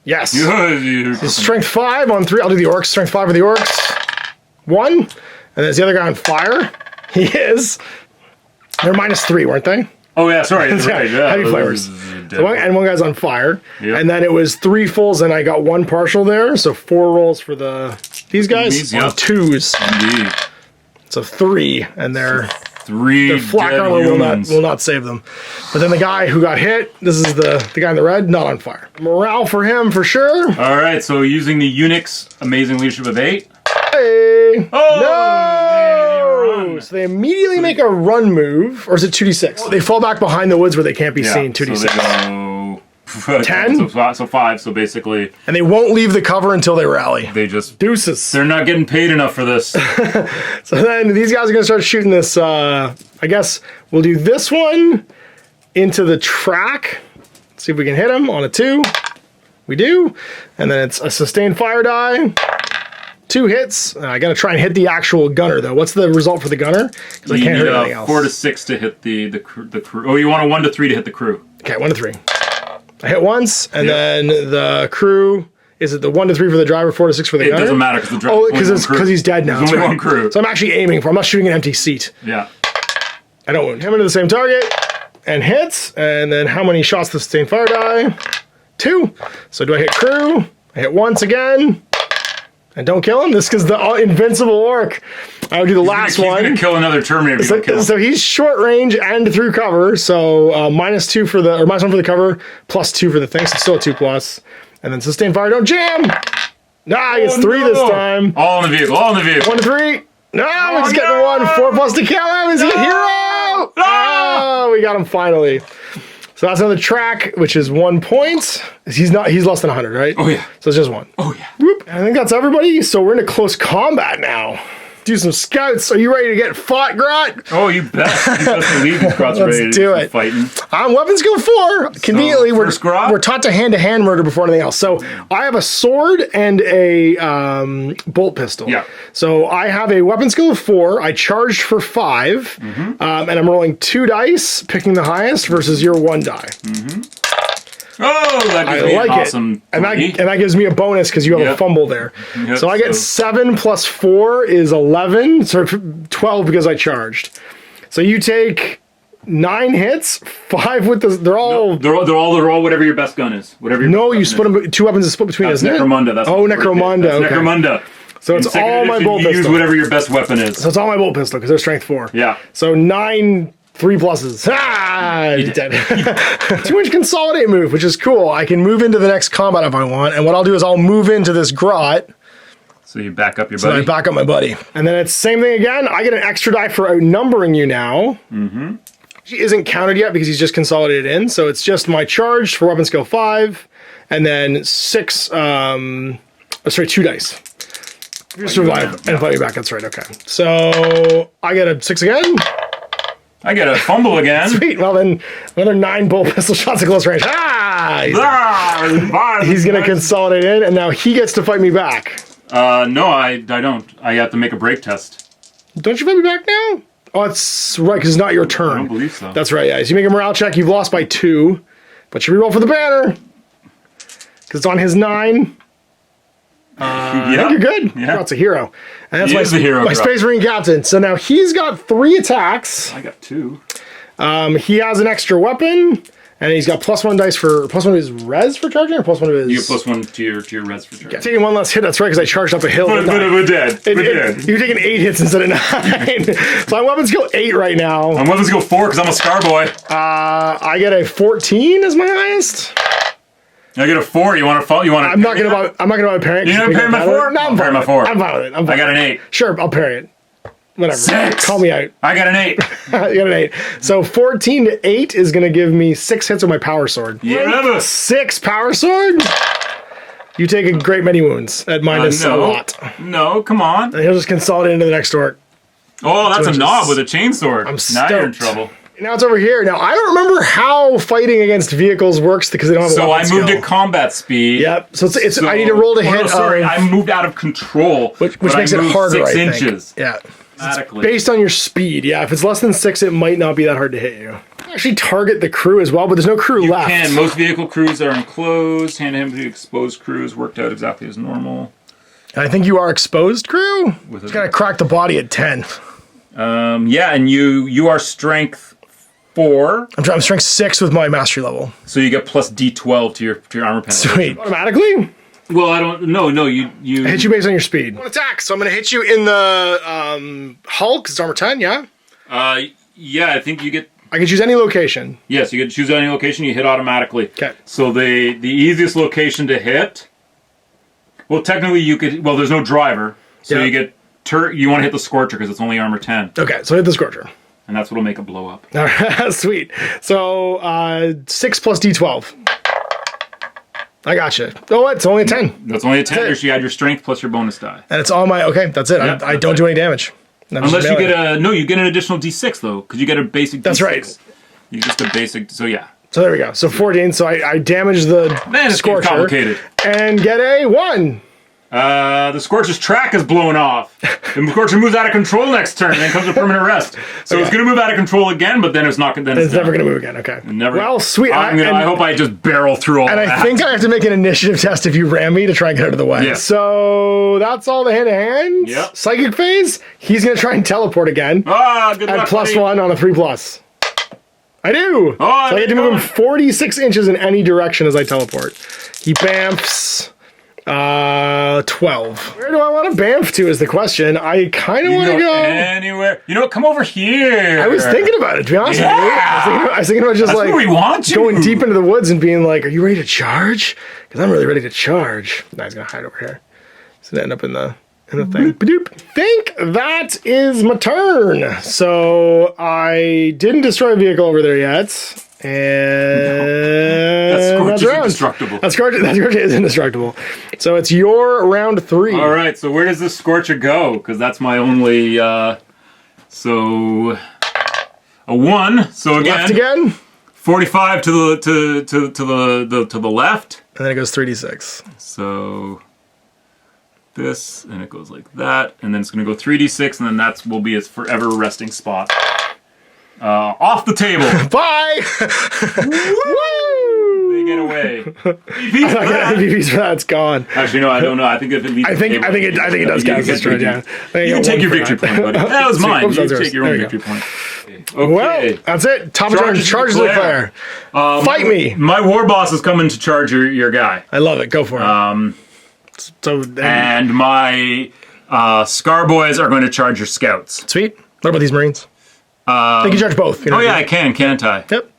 Yes. So strength 5 on 3. I'll do the orcs. Strength 5 for the orcs. 1. And there's the other guy on fire. He is. They're -3, weren't they? Oh yeah, sorry. That's right. Yeah. Heavy flares. So and 1 guy's on fire. Yep. And then it was 3 fulls, and I got 1 partial there. So 4 rolls for these guys. Yep. On 2s. Indeed. So 3, and their 3 flak armor will not save them. But then the guy who got hit, this is the guy in the red, not on fire. Morale for him for sure. All right, so using the Unix amazing leadership of 8. Hey! Oh! No! So they immediately make a run move, or is it 2d6? They fall back behind the woods where they can't be seen. 2d6. So they go 10? So 5, so basically... And they won't leave the cover until they rally. They just... Deuces. They're not getting paid enough for this. So then these guys are going to start shooting this, I guess we'll do this one into the track. See if we can hit him on a 2. We do. And then it's a sustained fire die. 2 hits. I got to try and hit the actual gunner, though. What's the result for the gunner? Because I can't hit anything else. 4 to 6 to hit the crew. Oh, you want a 1 to 3 to hit the crew. Okay, 1 to 3. I hit once, and then the crew, is it the 1 to 3 for the driver, 4 to 6 for the gunner? It doesn't matter because the driver. Oh, because he's dead now. There's only 1 crew. So I'm actually aiming for. I'm not shooting an empty seat. Yeah. I don't wound him into the same target, and hits. And then how many shots the sustained fire die? 2. So do I hit crew? I hit once again. And don't kill him. This is the invincible orc. I would do the last one. He's gonna kill another Terminator. If you don't kill him. So he's short range and through cover. So -2 for the, or -1 for the cover, +2 for the thing. So still a 2+. And then sustained fire. Don't jam. Nah, he gets 3 this time. All in the vehicle. All in the vehicle. 1 to 3. No, he's getting 1. 4+ to kill him. Is he a hero? Oh, we got him finally. So that's another track, which is 1 point. He's less than 100, right? Oh, yeah. So it's just 1. Oh, yeah. Whoop. I think that's everybody. So we're into close combat now. Do some scouts. Are you ready to get fought, Grot? Oh, you bet. You best believe these Grot's ready to do it. Fighting. I'm weapon skill 4. Conveniently, so we're taught to hand murder before anything else. So I have a sword and a bolt pistol. Yeah. So I have a weapon skill of 4. I charged for 5. And I'm rolling 2 dice, picking the highest versus your 1 die. Oh, that gives me an awesome and that gives me a bonus because you have a fumble there. Yep, so I get 7 plus 4 is 11, so 12 because I charged. So you take 9 hits, 5 with the. They're all. They're all whatever your best gun is. Whatever. Your No, best you gun split them. 2 weapons is split between us. Necromunda. That's Necromunda. That's Okay. Necromunda. So it's all my bolt you pistol. use whatever your best weapon is. So it's all my bolt pistol because they're strength 4. Yeah. So 9 3 pluses. Ah, dead. 2-inch consolidate move, which is cool. I can move into the next combat if I want, and what I'll do is I'll move into this grot. So you back up your So buddy. I back up my buddy. And then it's same thing again. I get an extra die for outnumbering you now. Mm-hmm. She isn't counted yet because he's just consolidated in. So it's just my charge for weapon skill 5, and then 2 dice. If you survive and fight me back, that's right. Okay. So I get a 6 again. I get a fumble again. Sweet. Well then, another 9 bolt pistol shots at close range. He's gonna consolidate in, and now he gets to fight me back. No, I don't. I have to make a break test. Don't you fight me back now? Oh, that's right, because it's not your turn. I don't believe so. That's right, yeah. So you make a morale check, you've lost by 2, but you reroll for the banner. Because it's on his 9. I think you're good. Yeah. That's a hero. And that's He is the hero, my bro. Space Marine captain. So now he's got 3 attacks. I got 2. He has an extra weapon, and he's got +1 dice for +1 of his res for charging, or +1 of his. You get +1 to your res for charge. Taking 1 less hit. That's right, because I charged up a hill. But we're dead. We're dead. You're taking 8 hits instead of 9. So my weapons go 8 right now. I'm willing to go 4 because I'm a scar boy. I get a 14 as my highest. I get a 4. You want to fall? You want to? I'm not gonna buy a parry. You gonna parry my 4? No, I'm I'll parry fine my with 4. it. I'm fine with it. I got an 8. Sure, I'll parry it. Whatever. 6. Call me out. I got an 8. You got an 8. So 14 to 8 is gonna give me 6 hits with my power sword. Yeah. 6 power sword. You take a great many wounds at minus a lot. No, come on. And he'll just consolidate into the next orc. Oh, that's So a knob with a chainsword. I'm Now you're in stoked. trouble. Now it's over here. Now I don't remember how fighting against vehicles works because they don't have a So I weapon moved skill. at combat speed. Yep. So it's I need to roll to hit. No, sorry, of- I moved out of control. which but makes I it moved harder. 6 I think. inches. Yeah. Automatically. Based on your speed, yeah. If it's less than 6, it might not be that hard to hit you. Actually, target the crew as well, but there's no crew left. And most vehicle crews are enclosed. Hand-to-hand exposed crews worked out exactly as normal. And I think you are exposed crew. With It's a- gonna crack the body at 10. Yeah, and you are strength 4, I'm strength 6 with my mastery level. so you get plus D12 to your armor penetration. Sweet. Automatically? Well, I don't. No, you. I hit you based on your speed. One attack, so I'm gonna hit you in the hull, 'cause it's armor 10, yeah? Yeah, I think you get. I can choose any location. Yes, you can choose any location. You hit automatically. Okay. So the easiest location to hit. Well, technically you could. Well, there's no driver, so Yeah. you get. You want to hit the Scorcher because it's only armor 10, Okay, so hit the Scorcher. and that's what'll make it blow up. All right, sweet. So 6 plus D12. I gotcha. Oh, what? It's only a 10. That's only a 10. That's it. You add your strength plus your bonus die. And it's all my, okay, that's it. Yeah, I don't do any damage. I'm just Unless you melee. get you get an additional D6 though, because you get a basic. That's D6. right. You just a basic. So yeah. So there we go. So 14. So I damage the Man, it's getting Scorcher complicated. and get a 1. The Scorcher's track is blown off. The Scorcher moves out of control next turn, and then comes to permanent rest. So it's going to move out of control again, but then it's not. Then It's never going to move again. Okay. Never. Well, sweet. I hope I just barrel through all And that. I think I have to make an initiative test if you ram me to try and get out of the way. Yeah. So that's all the hand-to-hand. Yep. Psychic phase. He's going to try and teleport again. Good At luck, plus buddy. 1 on a 3+. I do. Oh, So I get to there you move him go. 46 inches in any direction as I teleport. He bamfs 12. Where do I want to bamf to is the question. I kind of You want to can go. anywhere. You know what? Come over here. I was thinking about it, to be honest with you. I was thinking about just That's like where we want you. going deep into the woods and being like, are you ready to charge? Because I'm really ready to charge. Now he's going to hide over here. He's going to end up in the thing. Badoop. Think that is my turn. So I didn't destroy a vehicle over there yet. And That Scorch that's is round. indestructible. That Scorch is indestructible. So it's your round 3. All right. So where does this Scorcher go? Because that's my only. So a 1. So again, Left again. 45 to the left. And then it goes 3d6. So this, and it goes like that, and then it's going to go 3d6, and then that will be its forever resting spot. Off the table. Bye! Woo! They get away. I get MVPs for that. It's gone. Actually, no, I don't know. I think if it leaves I think the table, it does you count as get destroyed. Yeah. You can take your victory point, buddy. That was mine. Oops, You that's yours. take your There own you go. victory point. Okay. Well, that's it. Top of turn. Charges declare. Fight me. My war boss is coming to charge your guy. I love it. Go for it. And my Scar Boys are going to charge your scouts. Sweet. What about these Marines? They can charge both. Oh yeah, I can, can't I? Yep.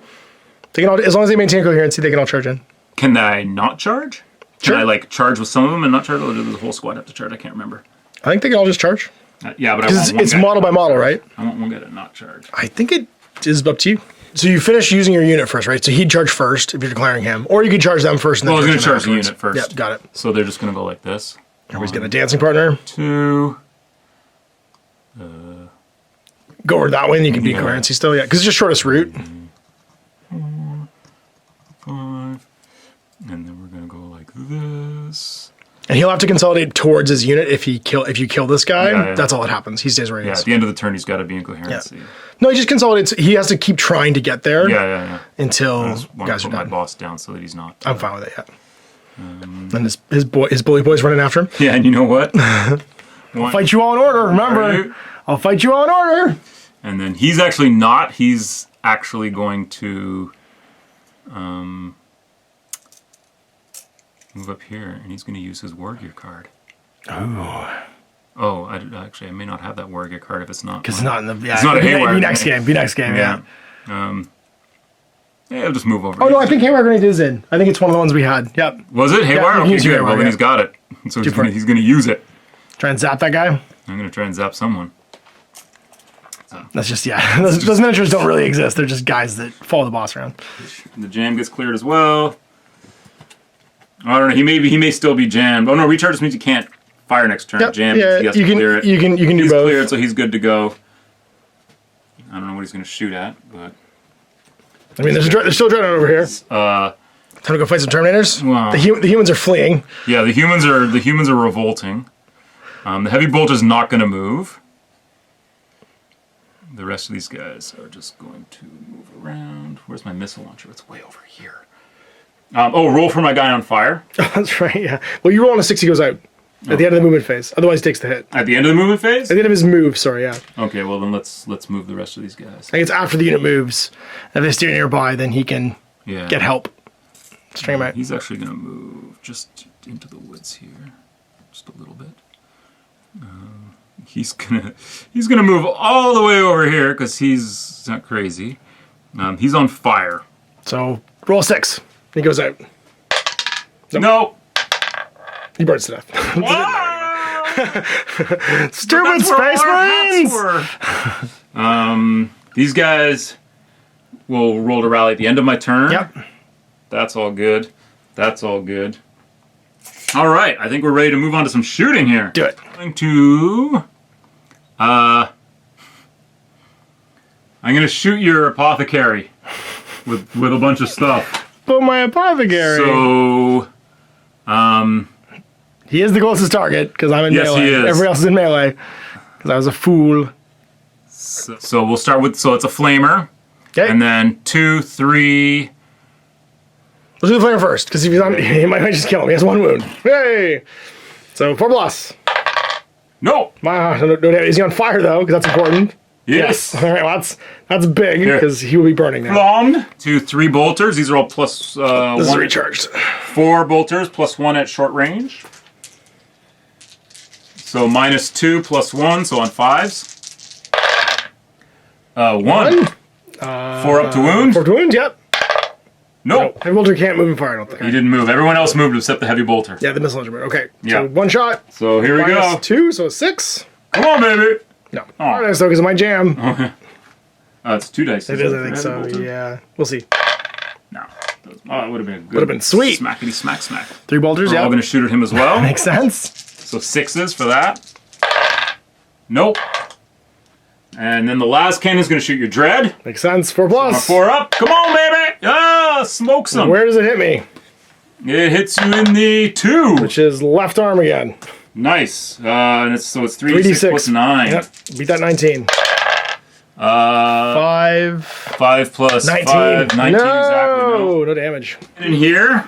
They can all, as long as they maintain coherency, they can all charge in. Can I not charge? Sure. Can I like charge with some of them and not charge? Or does the whole squad have to charge? I can't remember. I think they can all just charge. Yeah, but I want it's model by model, right? I want one guy to not charge. I think it is up to you. So you finish using your unit first, right? So he'd charge first if you're declaring him, or you could charge them first. And Well, I was going to to charge the unit first. Yep, got it. So they're just going to go like this. Everybody's getting a dancing partner. 2. Go over that way, and you can be coherency still, yeah, because it's just shortest route. 4, 5, and then we're going to go like this. And he'll have to consolidate towards his unit if you kill this guy. Yeah. That's all that happens. He stays where he Yeah, is. at the end of the turn, he's got to be in coherency. No, he just consolidates. He has to keep trying to get there. Yeah. Until I just want guys to are put my done. boss down so that he's not. I'm fine with it. Yeah. And his bully boy's running after him. Yeah, and you know what? I'll fight you all in order. Remember, I'll fight you all in order. And then he's actually not. He's actually going to move up here, and he's going to use his war gear card. Oh, I may not have that war gear card if it's not. Because it's not in the. Yeah, it's not a Haywire. Be next game. Yeah. Yeah, he'll just move over. Oh no, I think Haywire Grenade is in. I think it's one of the ones we had. Yep. Was it Haywire? Yeah, Okay, good. Haywire, Well, then yeah. he's got it. So he's going to use it. Try and zap that guy. I'm going to try and zap someone. That's just those miniatures don't really exist. They're just guys that follow the boss around. The jam gets cleared as well. I don't know. He may still be jammed. Oh no, recharge just means you can't fire next turn. Yep. Jam. Yeah, he has to clear it. You can do He's both. cleared, so he's good to go. I don't know what he's going to shoot at, but I mean, there's still a Dreadnought over here. uh, Time to go fight some Terminators. Wow. The humans are fleeing. yeah, the humans are revolting. The heavy bolter's not going to move. The rest of these guys are just going to move around. Where's my missile launcher? It's way over here. Roll for my guy on fire. That's right. Yeah. Well, you roll on a 6, he goes out at the end of the movement phase. Otherwise, he takes the hit. At the end of the movement phase? At the end of his move. Sorry. Yeah. Okay. Well, then let's move the rest of these guys. I think it's after the unit moves. If they stay nearby, then he can get help. String him out. He's actually going to move just into the woods here, just a little bit. He's gonna move all the way over here because he's not crazy. He's on fire. So roll 6. He goes out. No. He burns to death. Stupid That's where Space our Marines! These guys will roll to rally at the end of my turn. Yep. That's all good. That's all good. All right, I think we're ready to move on to some shooting here. Do it. I'm going to shoot your Apothecary with a bunch of stuff. But my Apothecary. So, he is the closest target because I'm in melee. He is. Everybody else is in melee because I was a fool. So we'll start with, so it's a flamer. Okay. And then 2, 3. Let's do the flamer first because if he's on, he might just kill him. He has 1 wound. Hey! So 4 plus. No! No damage. Is he on fire though? Because that's important. Yes. All right, well, that's big because he will be burning now. Bombed. 2, 3 bolters. These are all plus This 1. is recharged. 4 bolters plus 1 at short range. So -2 plus 1, so on 5s. 1. 4 up to wound. 4 up to wound, yep. Nope. Heavy bolter can't move in fire, I don't think. He didn't move. Everyone else moved except the heavy bolter. Yeah, the missile launcher moved. Okay. Yeah. So 1 shot. So here we go. -2, so 6. Come on, baby. No. Fire dice though, because of my jam. It's 2 dice. It is, I think so. Yeah. We'll see. No. Oh, it would have been a good. Would have been sweet. Smackety smack smack. 3 bolters, We're all yeah. going to shoot at him as well. Makes sense. So 6s for that. Nope. And then the last cannon's going to shoot your dread. Makes sense. 4 plus. 4 up. Come on, baby. Ah, smoke some. Where does it hit me? It hits you in the 2. Which is left arm again. Nice. And it's 3d6 plus 9. Yep. Beat that 19. 5 plus 19. 5. 19 no! exactly. No damage. In here.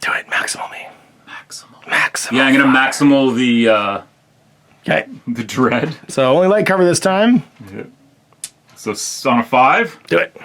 Do it. Maximal me. Maximal. Yeah, I'm going to maximal the Okay. the dread. So only light cover this time. Yeah. So it's on a 5. Do it.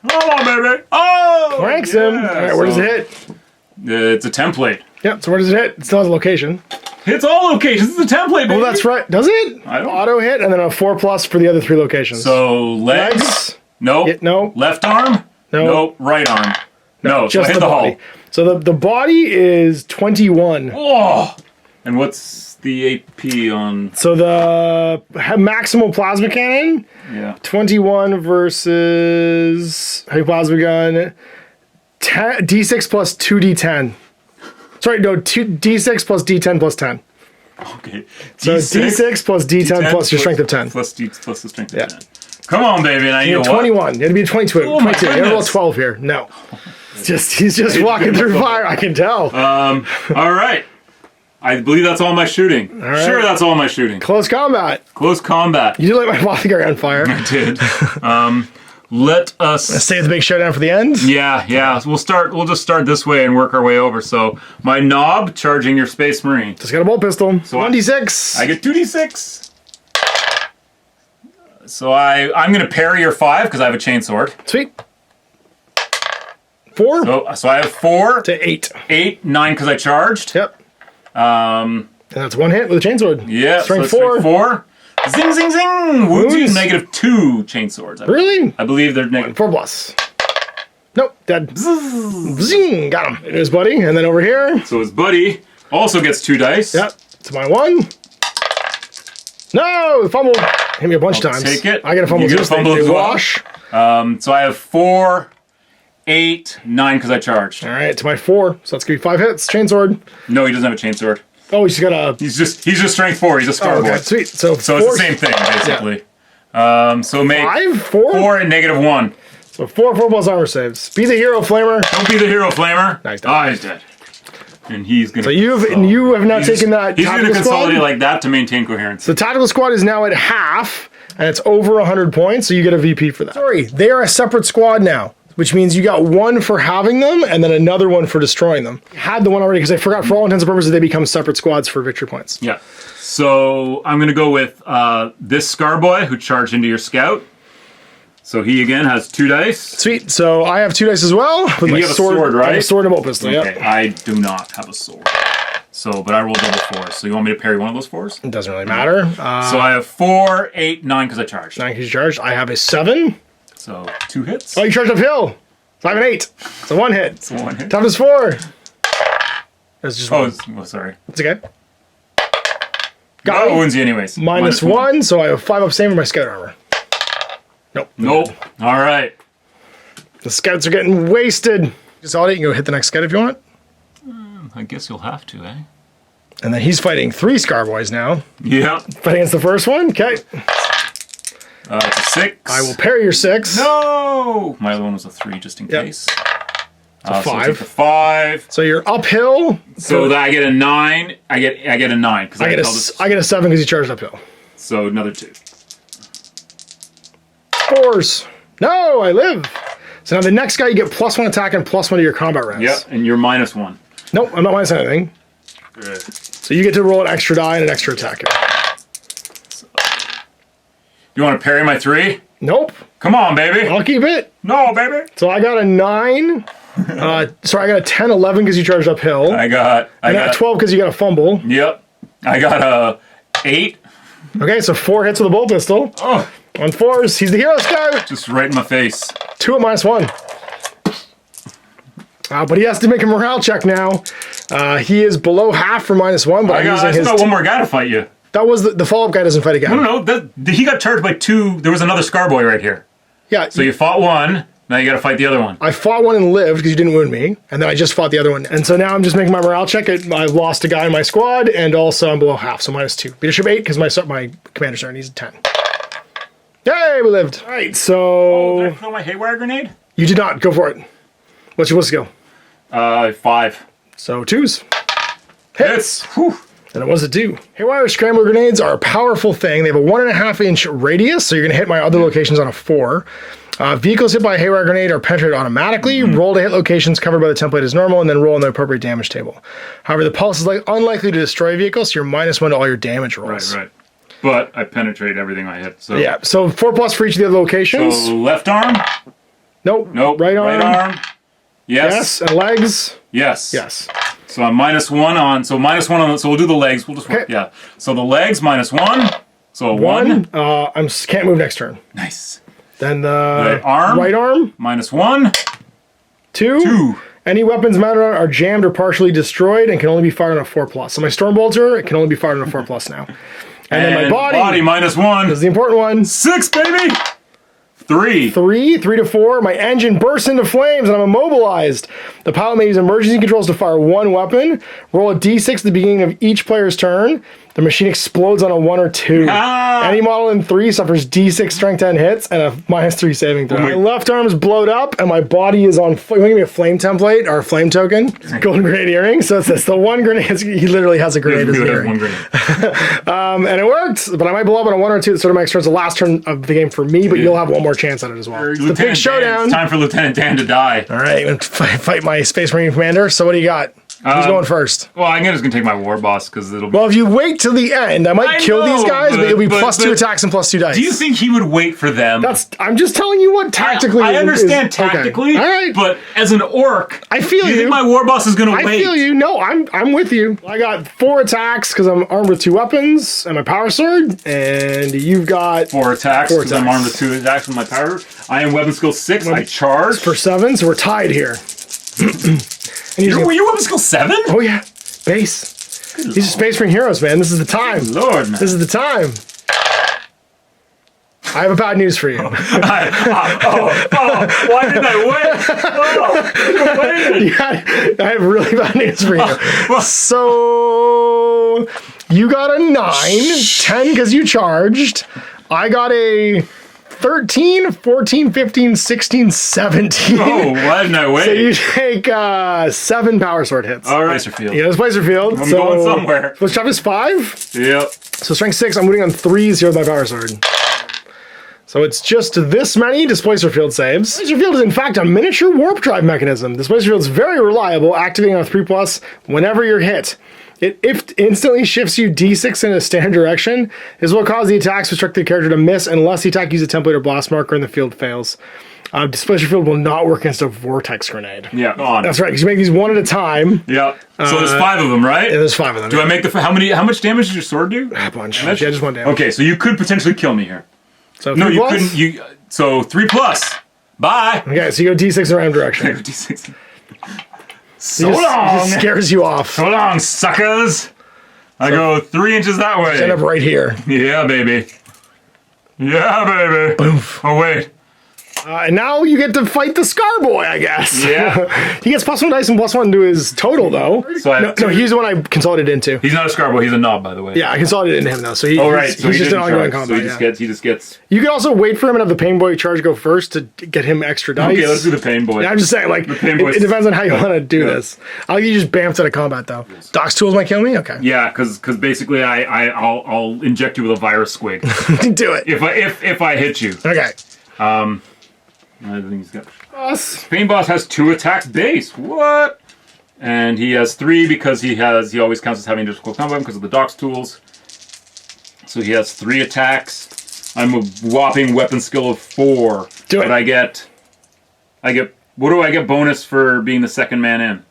Come on, baby. Oh! Ranks him. All right, where does it hit? It's a template. Yep, so where does it hit? It still has a location. Hits all locations. It's a template, baby. Oh, that's right. Does it? I don't... Auto hit, and then a 4+ for the other 3 locations. So legs? Nope. No. Left arm? No. Nope. Right arm? No. Just so I hit the the body. hull. So the body is 21. Oh! And what's the AP on? So the maximal plasma cannon, 21 versus heavy plasma gun, D6 plus 2D10. Sorry, no, D6 plus D10 plus 10. Okay. So D6 plus D10 plus your strength of 10. Plus the strength of 10. Come on, baby. And I need 21. You had to be 22. Oh my 22. You goodness. roll 12 here. No. He's just walking through fire. I can tell. All right. I believe that's all my shooting. right. Sure, that's all my shooting. Close combat. Close combat. You did light my Apothecary on fire. I did. Let us Save the big showdown for the end. Yeah. We'll just start this way and work our way over. So my knob charging your Space Marine. Just got a bolt pistol. So 1d6. I get 2d6. So I'm gonna parry your 5 because I have a chainsword. Sweet. 4. So I have 4 to 8. 8, 9 because I charged. Yep. And that's 1 hit with a chainsword. Yeah. Strength so 4. 4. Zing, zing, zing! Wounds you -2 chainswords. Really? I believe they're negative. 4+. Nope, dead. Zing, got him. There's buddy, and then over here. So his buddy also gets 2 dice. Yep, it's my 1. No, fumble. Hit me a bunch of times. Take it. I get a fumble. You get a fumble as well. Wash. So I have 4, 8, 9 because I charged. All right, it's my 4. So that's gonna be 5 hits. Chainsword. No, he doesn't have a chainsword. Oh, he's got a. He's just strength 4. He's a star boy. Okay, sweet. So it's the same thing basically. So make 5, 4, 4 and -1. So 4+ armor saves. Be the hero, flamer. Don't be the hero, flamer. Nice. He's dead. And he's gonna. So you have now taken that. He's gonna tactical consolidate squad. like that to maintain coherence. The tactical squad is now at half, and it's over 100 points, so you get a VP for that. Sorry, they are a separate squad now, which means you got 1 for having them, and then another 1 for destroying them. Had the 1 already, because I forgot, for all intents and purposes, they become separate squads for victory points. Yeah. So I'm gonna go with this Scarboy who charged into your scout. So he again has 2 dice. Sweet. So I have 2 dice as well. With And my you have a sword, right? I have a sword and a bolt pistol. Okay, Yeah. I do not have a sword. So, but I rolled double 4s. So you want me to parry one of those 4s? It doesn't really matter. So I have 4, 8, 9 because I charged. 9 because you charged. I have a 7. So 2 hits. Oh, you charged uphill. So I have an 8. So 1 hit. It's 1 hit. Toughness 4. That's just 1. Sorry. It's okay. Got wounds you anyways. Minus 1. So I have 5 up same for my scout armor. Nope. All right. The scouts are getting wasted. Consolidate and go hit the next scout if you want. I guess you'll have to, eh? And then he's fighting 3 Scarboys now. Yeah. Fighting against the first one. Okay. It's a 6. I will parry your 6. No! My other one was a 3 just in case. It's a 5. So take the 5. So you're uphill. So that I get a 9. I get a 9 because I get a 7 because you charged uphill. So another 2. 4s. No, I live. So now the next guy you get +1 attack and +1 to your combat rounds. Yep, and you're -1. Nope, I'm not minus anything. Good. So you get to roll an extra die and an extra attack. You want to parry my 3? Nope. Come on, baby. I'll keep it. No, baby. So I got a 9. Sorry, I got a 10, 11 because you charged uphill. I got a 12 because you got a fumble. Yep. I got a 8. Okay, so 4 hits with a bolt pistol. Oh, On 4s, he's the hero scout. just right in my face. 2 at -1. But he has to make a morale check now. He is below half for -1, but I still got one more guy to fight you. That was the follow-up guy doesn't fight again. No, he got charged by 2. There was another Scarboy right here. Yeah. So you fought one, now you got to fight the other one. I fought one and lived because you didn't wound me, and then I just fought the other one. And so now I'm just making my morale check. I've lost a guy in my squad, and also I'm below half, so -2. Leadership 8 because my commander center needs a 10. Yay, we lived. All right, so Did I throw my haywire grenade? you did not go for it. What's your skill? 5. So 2s. Hits. Whew. And it was a 2. Haywire scrambler grenades are a powerful thing. They have a 1.5-inch radius, so you're going to hit my other locations on a 4. Vehicles hit by a haywire grenade are penetrated automatically. Roll to hit locations covered by the template as normal, and then roll on the appropriate damage table. However, the pulse is unlikely to destroy vehicles, so you're -1 to all your damage rolls. Right. but I penetrate everything I hit. So Yeah, so 4+ for each of the other locations. So left arm? Nope. Nope. Right arm? Right arm? Yes. Yes. And legs? Yes. Yes. So I'm -1 on. So -1 on. So we'll do the legs. We'll just Okay. yeah. So the legs -1. So a 1. Can't move next turn. Nice. Then the arm? right arm? -1. 2. 2. Any weapons mounted on are jammed or partially destroyed and can only be fired on a 4+. So my Stormbolter, it can only be fired on a 4+ now. And then my body -1. is the important one. 6, baby. 3. 3 to 4. My engine bursts into flames and I'm immobilized. The pilot may use emergency controls to fire one weapon. Roll a d6 at the beginning of each player's turn. The machine explodes on a 1 or 2. Ah! Any model in 3 suffers d6 strength 10 hits and a -3 saving throw. My left arm is blowed up and my body is on. You want to give me a flame template or a flame token? Golden grenade earring. So it says the one grenade. He literally has a grenade as an earring. One grenade. And it worked, but I might blow up on a 1 or 2. Sort of my turn. The last turn of the game for me, but you'll have one more chance at it as well. It's the big showdown. It's time for Lieutenant Dan to die. All right, I'm gonna fight my Space Marine commander. So what do you got? Who's going first? Well, I'm just gonna take my war boss because it'll. Well, if you wait till the end, I might kill these guys, but it'll be +2 attacks and +2 dice. Do you think he would wait for them? I'm just telling you what tactically. I understand tactically, okay. All right. but as an orc, I feel you think my war boss is gonna wait? I feel you. No, I'm with you. I got 4 attacks because I'm armed with 2 weapons and my power sword, and you've got 4 attacks because I'm armed with 2 attacks with my power. I am weapon skill 6. I charge for 7, so we're tied here. Were you weapon skill 7? Oh yeah, base. These are Space Marine heroes, man. This is the time. Good Lord, man. This is the time. I have a bad news for you. Why didn't I win? Yeah, I have really bad news for you. So you got a 9, 10 because you charged. I got a 13, 14, 15, 16, 17. Oh, why didn't I wait? So you take 7 power sword hits. All right. Placerfield. Yeah, it's Placerfield. I'm going somewhere. What's tough is 5? Yep. So strength 6, I'm winning on 3s here with my power sword. So it's just this many Displacer Field saves. Displacer Field is in fact a miniature warp drive mechanism. Displacer Field is very reliable, activating on a 3+ whenever you're hit. It instantly shifts you d6 in a standard direction. This will cause the attacks restrict the character to miss unless the attack uses a template or blast marker and the field fails. Displacer Field will not work against a vortex grenade. Yeah, on. That's right, because you make these one at a time. Yeah. So there's 5 of them, right? Yeah, there's 5 of them. Do I make how much damage does your sword do? A bunch. Yeah, just 1 damage. Okay, so you could potentially kill me here. So no, you couldn't. So 3+. Bye. Okay, so you go d6 in a random direction. I go d6. So long. It just scares you off. So long, suckers. I go 3 inches that way. End up right here. Yeah, baby. Yeah, baby. Boof. Oh, wait. And now you get to fight the Scar Boy, I guess. Yeah. He gets +1 dice and +1 to his total, though. So no, he's the one I consolidated into. He's not a Scar Boy, he's a knob, by the way. Yeah, I consolidated into him, though. So he's So just an ongoing combat. So he just gets... You can also wait for him and have the Pain Boy charge go first to get him extra dice. Okay, let's do the Pain Boy. Yeah, I'm just saying, like, it depends on how you want to do this. I'll you just bamfed out of combat, though. Doc's tools might kill me? Okay. Yeah, because basically I'll inject you with a virus squig. Do it. If I hit you. Okay. I think he's got... Boss. Pain Boss has 2 attacks base. What? And he has 3 because he always counts as having difficult combat because of the Doc's tools. So he has 3 attacks. I'm a whopping weapon skill of 4. Do it. But I get... What do I get bonus for being the second man in?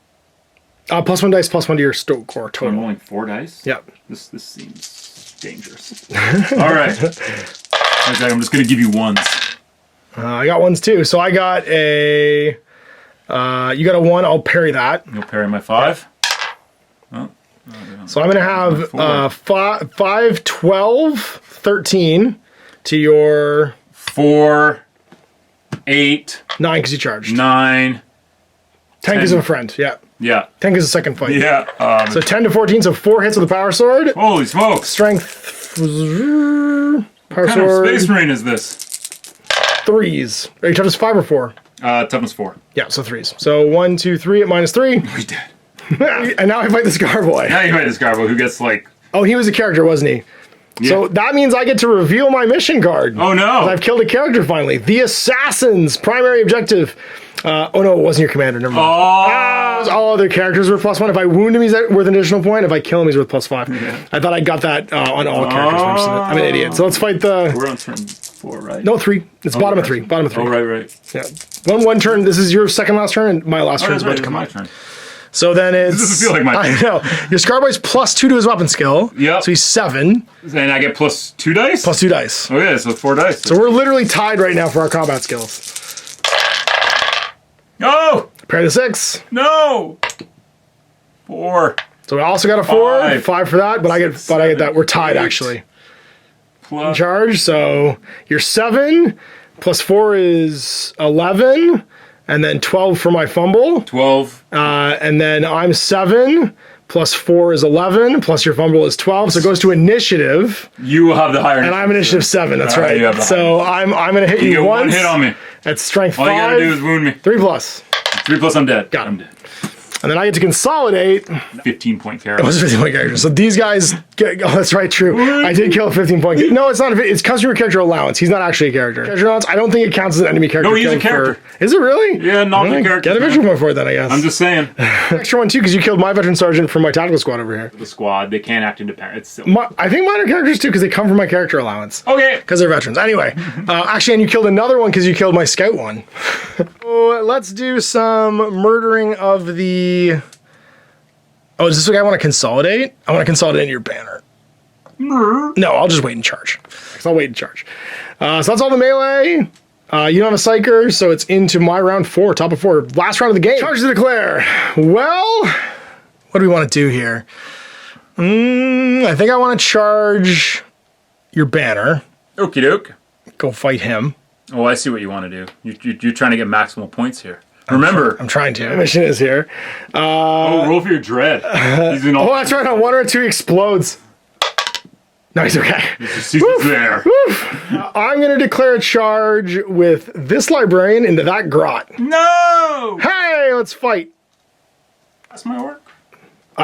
+1 dice, +1 to your core I'm total. rolling 4 dice? Yep. This seems dangerous. All right. Okay, I'm just going to give you 1s. I got 1s too. So I got a... you got a 1, I'll parry that. You'll parry my 5? Oh, so I'm going to have 5, 12, 13 to your... 4, 8... 9 because you charged. 9... 10 because of a friend, yeah. Yeah. 10 because of the second fight. Yeah. So 10 to 14, so 4 hits with the power sword. Holy smokes. Strength... Power What kind of sword... Space Marine is this? 3s. Are you toughness 5 or 4? Toughness 4. Yeah, so 3s. So 1, 2, 3 at -3. He's dead. And now I fight the Scar Boy. Now you fight this Garbo who gets like... Oh, he was a character, wasn't he? Yeah. So that means I get to reveal my mission card. Oh no! I've killed a character finally. The Assassins. Primary objective. Oh no, it wasn't your commander. Never mind. Oh! All other characters were +1. If I wound him, he's worth an additional point. If I kill him, he's worth +5. Yeah. I thought I got that on all characters. I'm an idiot. So let's fight the... We're on turn 4, right? No, 3. It's bottom of 3. Bottom of 3. Oh, right. Yeah. One turn. This is your second last turn, and my last turn is about to come out. Turn. So then it's... This doesn't feel like my turn. I know. Your Scarboy's +2 to his weapon skill. Yep. So he's 7. And I get +2 dice? +2 dice. Oh yeah, so 4 dice. So we're literally tied right now for our combat skills. No! Pair the 6. No! 4. So we also got a 4. 5. 5 for that, but I get that. We're tied 8. actually. Plus. Charge. So you're 7 plus 4 is 11, and then 12 for my fumble. 12. And then I'm 7 plus 4 is 11 plus your fumble is 12. So it goes to initiative. You will have the higher. And I'm initiative 7. That's All right, you have right. the So I'm gonna hit you get once. one hit on me. That's strength 5. All you gotta do is wound me. 3 plus. 3 plus, I'm dead. Got him. I'm dead. And then I get to consolidate. 15-point character. Those are 15-point characters. So these guys, that's right, true. I did kill a 15-point. No, it's not. It's customer character allowance. He's not actually a character. Character allowance, I don't think it counts as an enemy character. No, he's a character. Is it really? Yeah, not the character. Get a victory point for it then, I guess. I'm just saying. Extra one too, because you killed my veteran sergeant from my tactical squad over here. The squad, they can't act independent. It's still. I think mine are characters too, because they come from my character allowance. Okay. Because they're veterans. Anyway, actually, and you killed another one because you killed my scout one. So let's do some murdering of the... Oh, is this what I want to consolidate? I want to consolidate into your banner. No, I'll just wait and charge. I'll wait and charge. So that's all the melee. You don't have a psyker, so it's into my round 4, top of 4. Last round of the game. Charge to declare. Well, what do we want to do here? I think I want to charge your banner. Okie doke. Go fight him. Oh, I see what you want to do. You're trying to get maximal points here. Remember, I'm trying to. My mission is here. roll for your dread. He's in all. Oh, that's right. On 1 or 2 explodes. No, he's okay. He's there. I'm going to declare a charge with this librarian into that grot. No! Hey, let's fight. That's my work.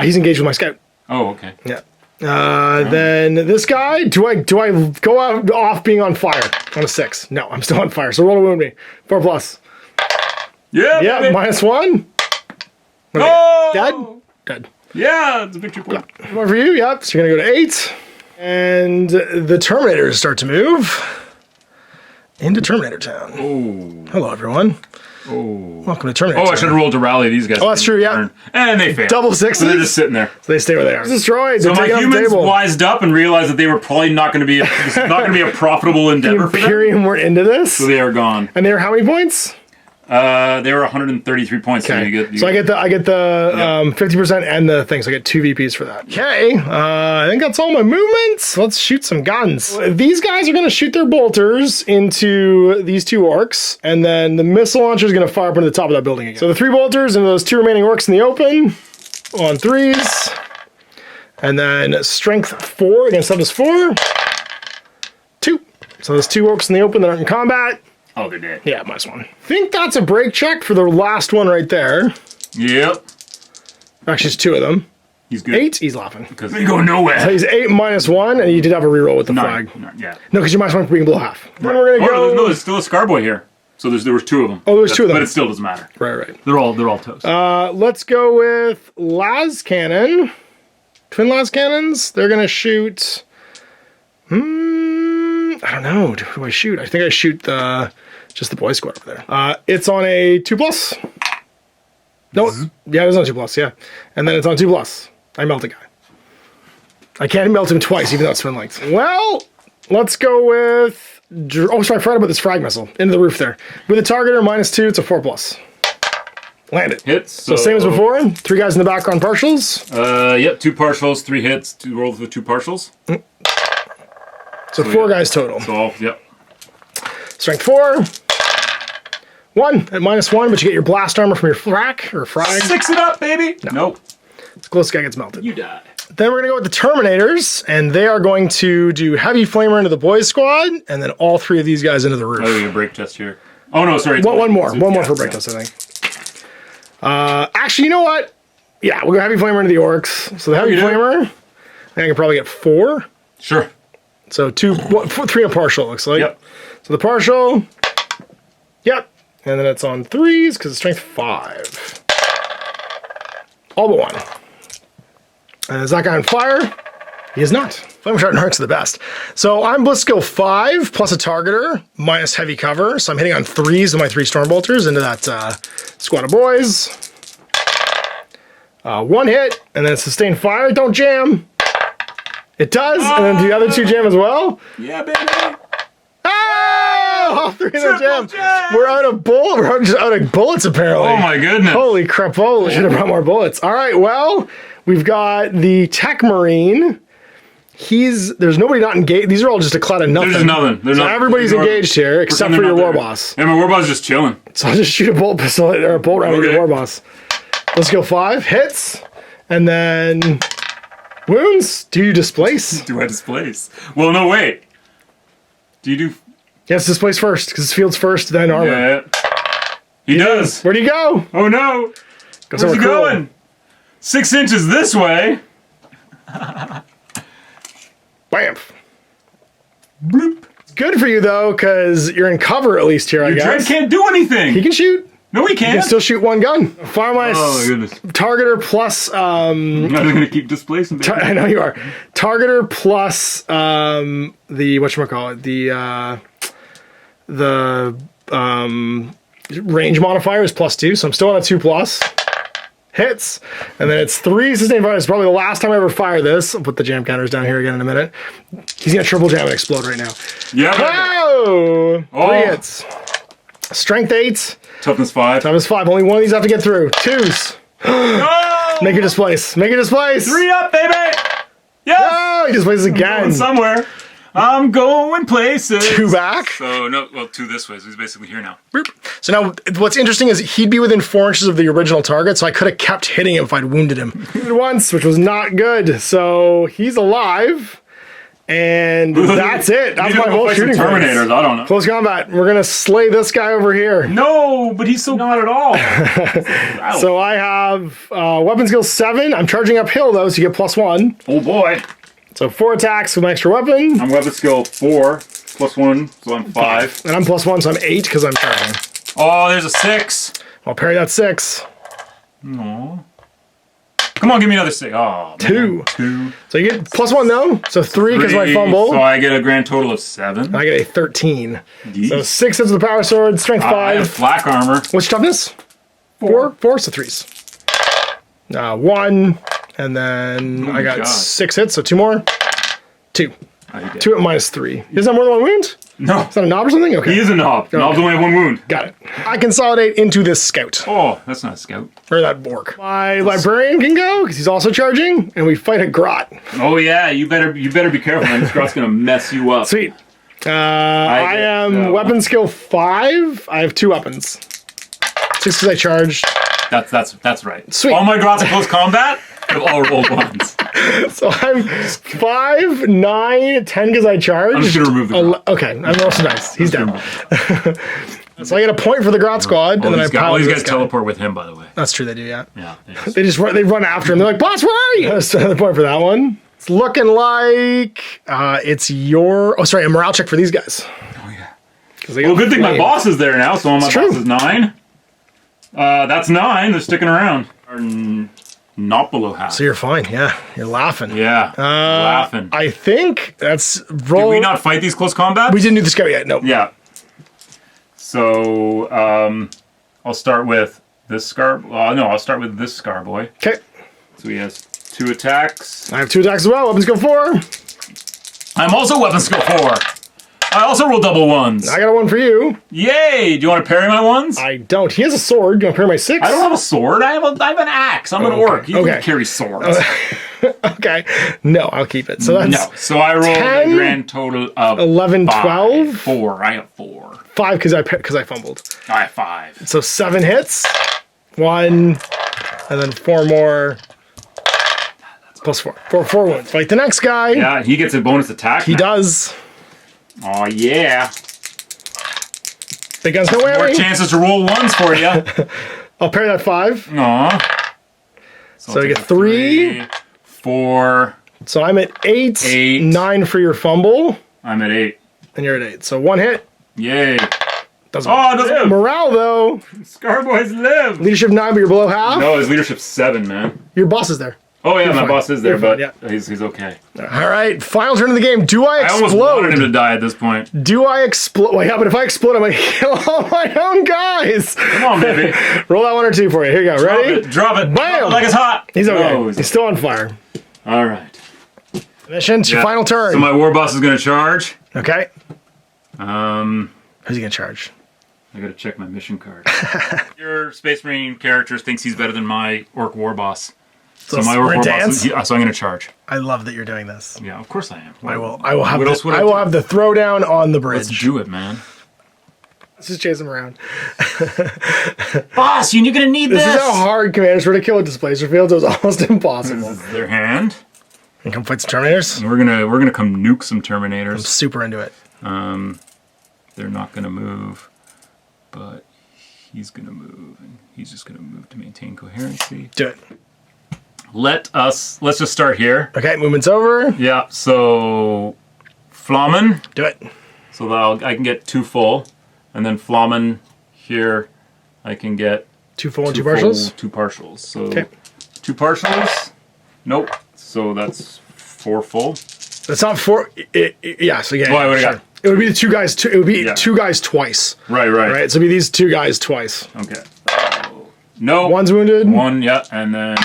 He's engaged with my scout. Oh, okay. Yeah. Then this guy, do I go out off being on fire on a 6? No, I'm still on fire. So roll to wound me. 4 plus. Yeah. Yeah, baby. -1. Oh! Dead? Dead. Yeah, it's a victory point. One for you, yep. So you're going to go to 8. And the Terminators start to move into Terminator Town. Oh. Hello, everyone. Oh. Welcome to Terminator Town. I should have rolled to rally these guys. Oh, that's true, yeah. And they failed. Double 6s. So they're just sitting there. So they stay where they are. Destroyed. So They're my taking off the humans table. wised up and realized that they were probably not going to be a profitable endeavor for them. Imperium weren't into this. So they are gone. And they were how many points? They were 133 points. Okay. So I get the 50% and the thing. So I get 2 VPs for that. Okay. I think that's all my movements. Let's shoot some guns. These guys are going to shoot their bolters into these 2 orcs, and then the missile launcher is going to fire up into the top of that building again. So the 3 bolters and those 2 remaining orcs in the open on 3s, and then strength 4 against toughness 4. 2. So there's 2 orcs in the open that aren't in combat. Oh, they're dead. Yeah, -1. I think that's a break check for the last one right there. Yep. Actually, it's 2 of them. He's good. 8, he's laughing. Because they go nowhere. So he's 8 -1, and you did have a reroll with the flag. Yeah. No, because you're -1 for being below half. Then we're gonna go. No, there's still a Scarboy here. So there was 2 of them. Oh, there's 2 of them. But it still doesn't matter. Right. They're all toast. Let's go with las cannon. Twin las cannons. They're gonna shoot. I don't know. Who do I shoot? I think I shoot just the boy squad over there. It's on a 2 plus. No, yeah, it was on 2 plus. Yeah, and then it's on 2 plus. I melt a guy. I can't melt him twice, even though it's twin length. Well, let's go with. Oh, sorry, I forgot about this frag missile into the roof there. With a targeter -2, it's a 4 plus. Land it. Hits. So same as before. 3 guys in the back on partials. Yep, 2 partials, 3 hits, 2 rolls with 2 partials. So 4 guys total. So, yep. Strength 4. 1 at -1, but you get your blast armor from your frack or frag. 6 it up, baby. Nope. The closest guy gets melted. You die. Then we're gonna go with the Terminators, and they are going to do heavy flamer into the boys squad, and then all 3 of these guys into the roof. Oh, you break test here. Oh no, sorry. One more for break test, I think. Actually, you know what? Yeah, we'll go heavy flamer into the orcs. So the heavy flamer, I think I can probably get 4. Sure. So 3 a partial, looks like. Yep. So the partial, yep, And then it's on 3s because it's strength 5. All but 1. And is that guy on fire? He is not. Flame Retardant Arcs are the best. So I'm Bliss skill 5 plus a targeter minus heavy cover. So I'm hitting on 3s with my 3 Stormbolters into that squad of boys. 1 hit, and then sustained fire. Don't jam. It does, and then the other 2 jam as well. Yeah, baby. Oh! All 3 of them jam. We're out of bullets. We're just out of bullets apparently. Oh my goodness. Holy crap! Oh, should have brought more bullets. All right, well, we've got the Tech Marine. There's nobody not engaged. These are all just a cloud of nothing. There's nothing. So everybody's engaged here except for your war boss. Yeah, my war boss is just chilling. So I'll just shoot a bolt pistol or a bolt round at your war boss. Let's go 5 hits, and then wounds. Do you displace? Do I displace? Well, no, wait. Do you do? Yes, displace first because it's fields first, then armor. Yeah. He does. Where'd he go? Oh no. Where's he going? 6 inches this way. Bam. Bloop. It's good for you though, because you're in cover at least here. I guess. Dread can't do anything. He can shoot. No, he can't. He can still shoot 1 gun. Fire my targeter plus. I'm gonna keep displacing. I know you are. Targeter plus the whatchamacallit, the range modifier is +2, so I'm still on a 2+. Hits, and then it's 3 sustained fire. It's probably the last time I ever fire this. I'll put the jam counters down here again in a minute. He's gonna triple jam and explode right now. Yeah. Oh! 3 hits. Strength 8. Toughness 5. Toughness 5. Only one of these have to get through. 2s. No! Make it displace. Make it displace. 3 up, baby! Yes! Oh, he displaces again. Going somewhere. I'm going places. 2 back. So, no, well, 2 this way. So he's basically here now. Boop. So now what's interesting is he'd be within 4 inches of the original target, so I could have kept hitting him if I'd wounded him. Once, which was not good. So he's alive. And that's it. That's my whole shooting Terminators, I don't know. Close combat. We're going to slay this guy over here. No, but he's so not at all. So I have weapon skill 7. I'm charging uphill though, so you get +1. Oh boy. So 4 attacks with my extra weapon. I'm weapon skill 4, +1, so I'm 5. And I'm +1, so I'm 8 because I'm charging. Oh, there's a 6. I'll parry that 6. No. Come on, give me another 6. Oh, 2. 2. So you get +1 though. So 3 because my fumble. So I get a grand total of 7. I get a 13. Yeesh. So 6 hits with the power sword, strength 5. I have flak armor. What's your toughness? 4. 4, so 3s. 1. And then I got 6 hits, so 2 more. 2. 2 at -3. He doesn't have more than 1 wound? No. Is that a knob or something? Okay. He is a knob. Okay. Knobs only have 1 wound. Got it. I consolidate into this scout. Oh, that's not a scout. Or that orc. My librarian can go, because he's also charging, and we fight a grot. Oh yeah, you better be careful, man. This grot's gonna mess you up. Sweet. I am weapon skill 5. I have 2 weapons. 6 because I charged. That's right. Sweet. All my grots in close combat have all rolled ones. So I'm 5, 9, 10 because I charged. I'm just gonna remove the grot. Okay, I'm also nice. He's down. So I get a point for the grot squad, and then I pile all these this guys guy. teleport with him, by the way. That's true, they do, yeah. Yeah. They run after him. They're like, boss, where are you? That's another point for that one. It's looking like it's your... Oh, sorry, a morale check for these guys. Oh, yeah. Well, good thing my boss is there now, so my boss is 9. That's 9. They're sticking around. Or not below half. So you're fine, yeah. You're laughing. Yeah, laughing. I think that's... Did we not fight these close combats? We didn't do the scout yet, no. Yeah. So, I'll start with this Scar... no, I'll start with this Scar boy. Okay. So he has 2 attacks. I have 2 attacks as well. Weapon skill 4. I'm also weapon skill 4. I also roll double 1s. I got a 1 for you. Yay! Do you want to parry my 1s? I don't. He has a sword. Do you want to parry my 6? I don't have a sword. I have an axe. I'm an orc. You can carry swords. Okay. No, I'll keep it. So that's... No. So I rolled 10, a grand total of 11, 5. 12. 4. I have 4. 5 because I fumbled. I have 5. So 7 hits. 1. And then 4 more. Plus 4. 4 wounds. Fight the next guy. Yeah, he gets a bonus attack. He does. Oh, yeah. Big guns, no More whammy. chances to roll 1s for you. I'll parry that 5. Aw. So I get 3. 4. So I'm at 8. 9 for your fumble. I'm at 8. And you're at 8. So 1 hit. Yay. Doesn't Oh, it doesn't. morale though. Scarboys live. Leadership 9, but you're below half. No, his leadership's 7, man. Your boss is there. Oh yeah, my fine. boss is there, You're but fine, yeah. he's okay. All right, final turn of the game. Do I I almost wanted him explode? to die at this point. Do I explode? Well, yeah, but if I explode, I'm gonna kill all my own guys. Come on, baby. Roll that 1 or 2 for you. Here you go. Ready? Drop it. Bam! Drop it like it's hot. He's okay. No, He's still on fire. all right. Mission. It's your final turn. So my war boss is gonna charge. Okay. Um, Who's he gonna charge? I gotta check my mission card. Your Space Marine character thinks he's better than my Orc war boss. So my Orc war boss. So I'm gonna charge. I love that you're doing this. Yeah, of course I am. I will have. What else would I will do? have the throwdown on the bridge. Let's do it, man. Let's just chase him around. Boss, you're gonna need this. This is how hard commanders were to kill with Displacer Fields. It was almost impossible. This is their hand. And come fight some Terminators. And we're gonna come nuke some Terminators. I'm super into it. They're not gonna move, but he's gonna move, and he's just gonna move to maintain coherency. Do it. Let's just start here. Okay, movement's over. Yeah. So, Flamen. Do it. So that I can get 2 full, and then Flamen here, I can get 2 full and 2 partials. 2 partials. So Okay. 2 partials. Nope. So that's 4 full. That's not 4. Yeah. So yeah. Well, I would've got- It would be the 2 guys. It would be Yeah. 2 guys twice. Right. Right. So it'd be these 2 guys twice. Okay. So, no. One's wounded. 1. Yeah, and then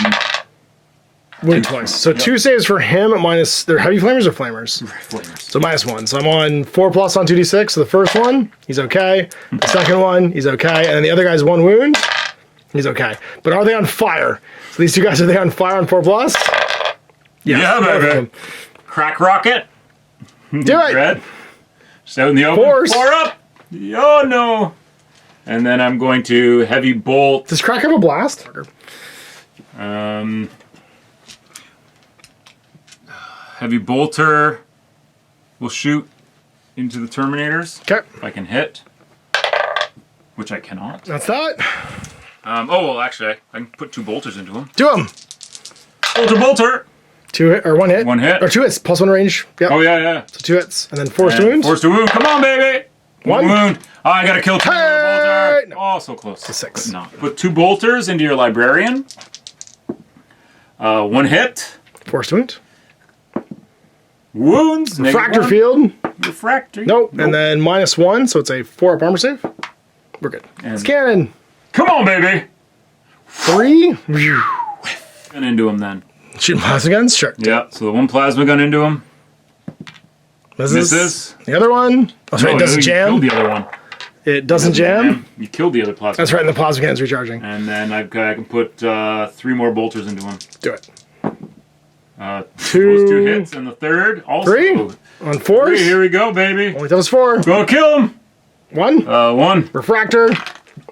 Wounded twice. So 2 saves for him minus. They're heavy flamers or flamers. flamers. So -1. So I'm on 4+ on 2d6. So the first one, he's okay. The second one, he's okay. And then the other guy's 1 wound. He's okay. But are they on fire? So these 2 guys, are they on fire on 4+? Yeah, both of baby. them. Crack rocket. Do it. Red. Just out in the open. Force. 4 up. Oh no. And then I'm going to heavy bolt. Does Crack have a blast? Heavy bolter will shoot into the Terminators. Okay. If I can hit, which I cannot. That's that. Oh well, actually, I can put 2 bolters into them. Do them. Bolter. 2 hit or 1 hit. 1 hit. Or 2 hits. +1 range. Yep. Oh yeah. So 2 hits. And then force And wound. Force to wound. Come on, baby. 1 wound. Oh, I gotta kill 2 with a bolter. No. Oh, so close. 6. But no. Put 2 bolters into your librarian. 1 hit. Force wound. Wounds. Fracture -1. field. Refractor. Nope. And then -1, so it's a 4 up armor save. We're good. It's cannon. Come on, baby. 3. And into him then. Shooting plasma guns? Sure. Yeah. So the 1 plasma gun into him. Misses. The other one. Oh, sorry, it doesn't You jam. killed the other one. It doesn't jam. You killed the other plasma. That's right, and the plasma cannon's recharging. And then I can put 3 more bolters into him. Do it. 2. Those 2 hits, and the third also. 3 on 4s. 3, here we go, baby. Only that was 4. Go kill him. 1. 1. Refractor.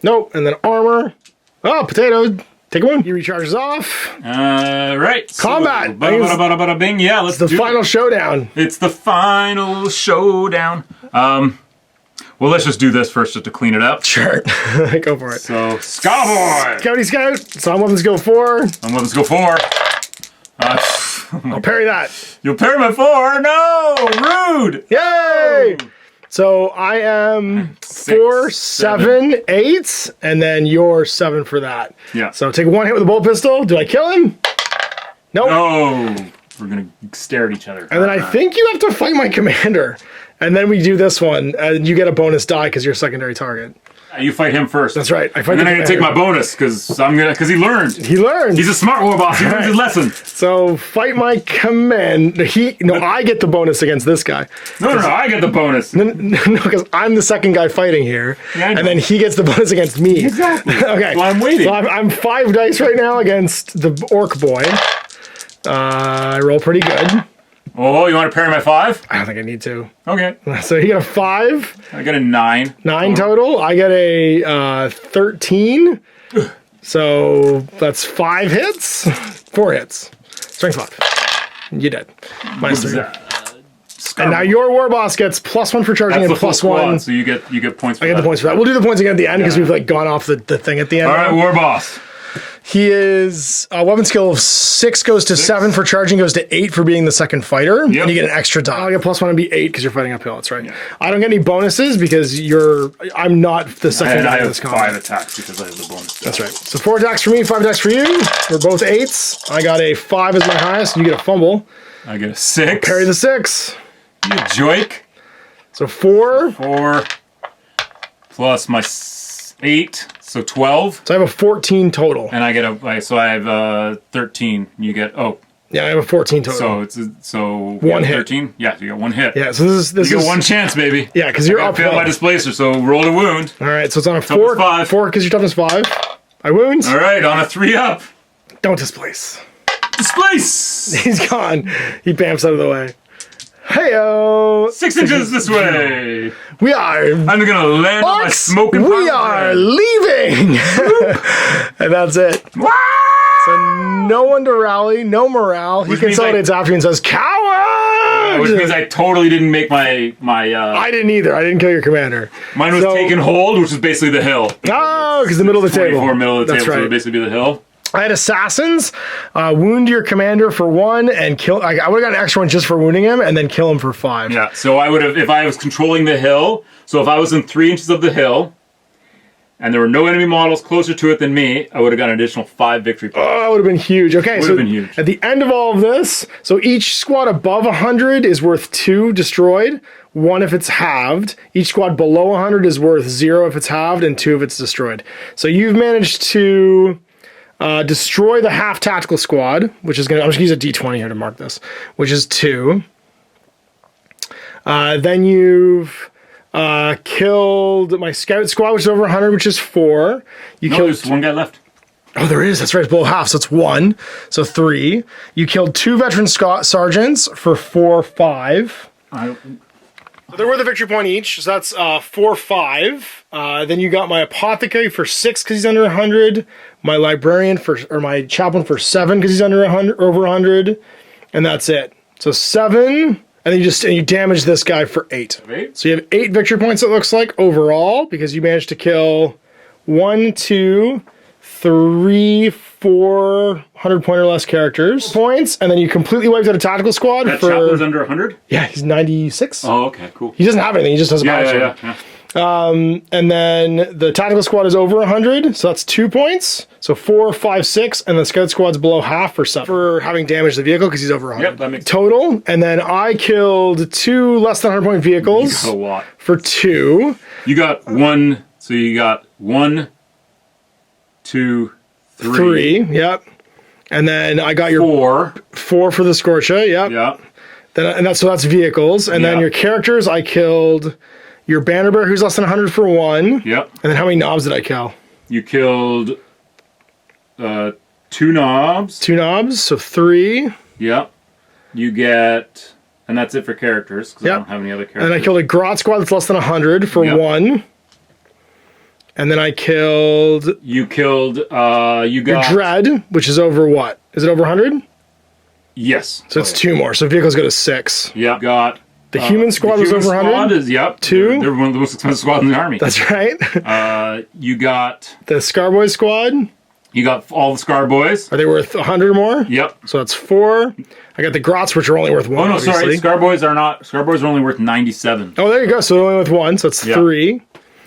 Nope. And then armor. Oh, potato. Take 1. He recharges off. Right. Combat. So, bada, bada, bada, bing. Yeah, let's The do final it. showdown. It's the final showdown. Well, let's just do this first just to clean it up. Sure. Go for it. So, Scoutboy. Scouty scout. Psalm weapons go 4. And let's go 4. I'll parry that. You'll parry my 4. No, rude. Yay! So I am 4, 7, 8, and then you're 7 for that. Yeah. So take 1 hit with a bolt pistol. Do I kill him? Nope. No. We're gonna stare at each other. And then I think you have to fight my commander. And then we do this one, and you get a bonus die because you're a secondary target. You fight him first. That's right. I fight And then the I'm gonna take my bonus because he learned. He learned. He's a smart war boss. He learned his lesson. So fight my command. I get the bonus against this guy. No, I get the bonus. No, because I'm the second guy fighting here, Yeah, I know. and then he gets the bonus against me. Exactly. Okay. Well, I'm waiting. So I'm 5 dice right now against the orc boy. I roll pretty good. Oh, you want to parry my 5? I don't think I need to. Okay. So he got a 5, I got a 9. 9 total. I get a 13. So that's 5 hits, 4 hits. Strength 5. You dead. -3. And now your war boss gets +1 for charging That's and the full squad, +1. so you get points for I that. get the points for that. We'll do the points again at the end because we've gone off the thing at the end. All right, war boss. He is weapon skill of 6 goes to 7 for charging, goes to 8 for being the second fighter. Yep. And you get an extra die. I get +1 and be 8 because you're fighting uphill. That's right. Yeah. I don't get any bonuses because I'm not the second guy I in have this combat. 5 attacks because I have the bonus. That's right. So 4 attacks for me, 5 attacks for you. We're both 8s. I got a 5 as my highest. You get a fumble. I get a 6. Parry the 6. You joik. So 4. 4 plus my 8, so 12. So I have a 14 total. And I get I have 13. You get Yeah, I have a 14 total. so one hit. 13. Yeah, you got 1 hit. Yeah, so this You is get 1 chance, baby. Yeah, because you're I up. failed my displacer, so roll a wound. All right, so it's on a Toughness 4. 5. 4 because your toughness 5. I wound. All right, on a 3 up. Don't displace. Displace. He's gone. He bamps out of the way. Heyo. 6 inches this way. We are. I'm gonna land on my smoking pile. We are leaving. And that's it. So no one to rally, no morale. He Which means consolidates after you and says, "Coward!" Which means I totally didn't make my I didn't either. I didn't kill your commander. mine was taken hold, which is basically the hill. Oh, because the middle of the table. 24 middle of the That's table, so it right. would basically be the hill. I had assassins, wound your commander for 1 and kill. I would have got an extra 1 just for wounding him, and then kill him for 5. Yeah, so I would have, if I was controlling the hill, so if I was in 3 inches of the hill, and there were no enemy models closer to it than me, I would have got an additional 5 victory points. Oh, that would have been huge. Okay, so been huge. at the end of all of this, so each squad above 100 is worth 2 destroyed, 1 if it's halved. Each squad below 100 is worth 0 if it's halved, and 2 if it's destroyed. So you've managed to destroy the half tactical squad, which is I'm just gonna use a D20 here to mark this, which is 2. Then you've killed my scout squad, which is over 100, which is 4. You killed. There's 1 guy left. Oh, there is. That's right. It's below half, so it's 1. So 3. You killed 2 veteran sergeants for 4, 5. So they're worth a victory point each. So that's 4, 5. Then you got my apothecary for 6 because he's under 100. My librarian or my chaplain for 7 because he's under 100, over 100, and that's it. So 7, and then you damage this guy for 8. 8? So you have 8 victory points. It looks like overall because you managed to kill 1, 2, 3, 4 100-point or less characters points, and then you completely wiped out a tactical squad That for. chaplain's under 100? Yeah, he's 96. Oh, okay, cool. He doesn't have anything. He just has a power sword. And then the tactical squad is over 100, so that's 2 points. So 4, 5, 6, and the scout squad's below half for 7 for having damaged the vehicle because he's over 100. Yep, that makes total. And then I killed 2 less than 100-point vehicles a lot. for 2. You got 1, so you got 1, 2, 3. Yep. And then I got your 4 for the Scorcha. Yep. Yeah. Then that's vehicles. And then Yeah. your characters, I killed your banner bearer who's less than 100 for 1. Yep. And then how many knobs did I kill? You killed 2 knobs. 2 knobs, so 3. Yep. You get, and that's it for characters, because I Yep. don't have any other characters. And then I killed a Grot squad that's less than 100 for Yep. 1. And then I killed You killed, you your got... Dread, which is over what? Is it over 100? Yes. So it's 2 more. So vehicles go to 6. Yep. Got... The human squad was over 100? Squad is, yep. 2? They're one of the most expensive squads in the army. That's right. You got... The Scarboy squad, You got all the Scar Boys. are they worth 100 more? Yep. So that's 4. I got the Grots, which are only worth 1, Oh, no, obviously. sorry. Scar Boys are not... Scar Boys are only worth 97. Oh, there you go. So they're only worth 1, so that's 3.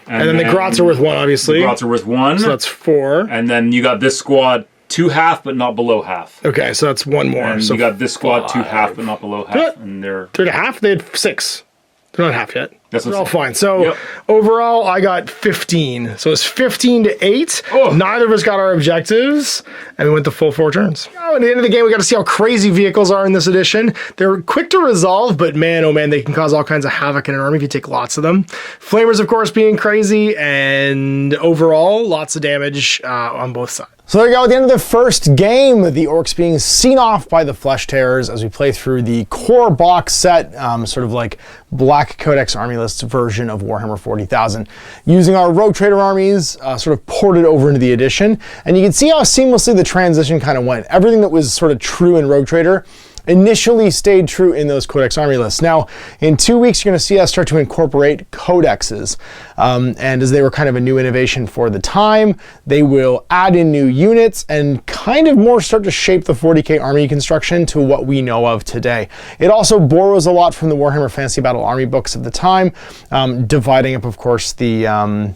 And then the Grots are worth 1, obviously. The Grots are worth 1. So that's 4. And then you got this squad 2 half, but not below half. Okay, so that's 1 more. And so you got this squad 2 5. half, but not below half. What? And they're... 3.5? They had 6. They're not half yet. That's They're what's- all fine. So Yep. overall, I got 15. So it's 15 to 8. Oh. Neither of us got our objectives, and we went the full 4 turns. Now, at the end of the game, we got to see how crazy vehicles are in this edition. They're quick to resolve, but man, oh man, they can cause all kinds of havoc in an army if you take lots of them. Flamers, of course, being crazy, and overall, lots of damage on both sides. So there you go, at the end of the first game, the orcs being seen off by the Flesh Tearers as we play through the core box set, sort of like Black Codex Armylists version of Warhammer 40,000, using our Rogue Trader Armies sort of ported over into the edition. And you can see how seamlessly the transition kind of went. Everything that was sort of true in Rogue Trader initially stayed true in those Codex army lists. Now, in 2 weeks, you're going to see us start to incorporate codexes. And as they were kind of a new innovation for the time, they will add in new units and kind of more start to shape the 40k army construction to what we know of today. It also borrows a lot from the Warhammer Fantasy Battle Army books of the time, dividing up, of course, the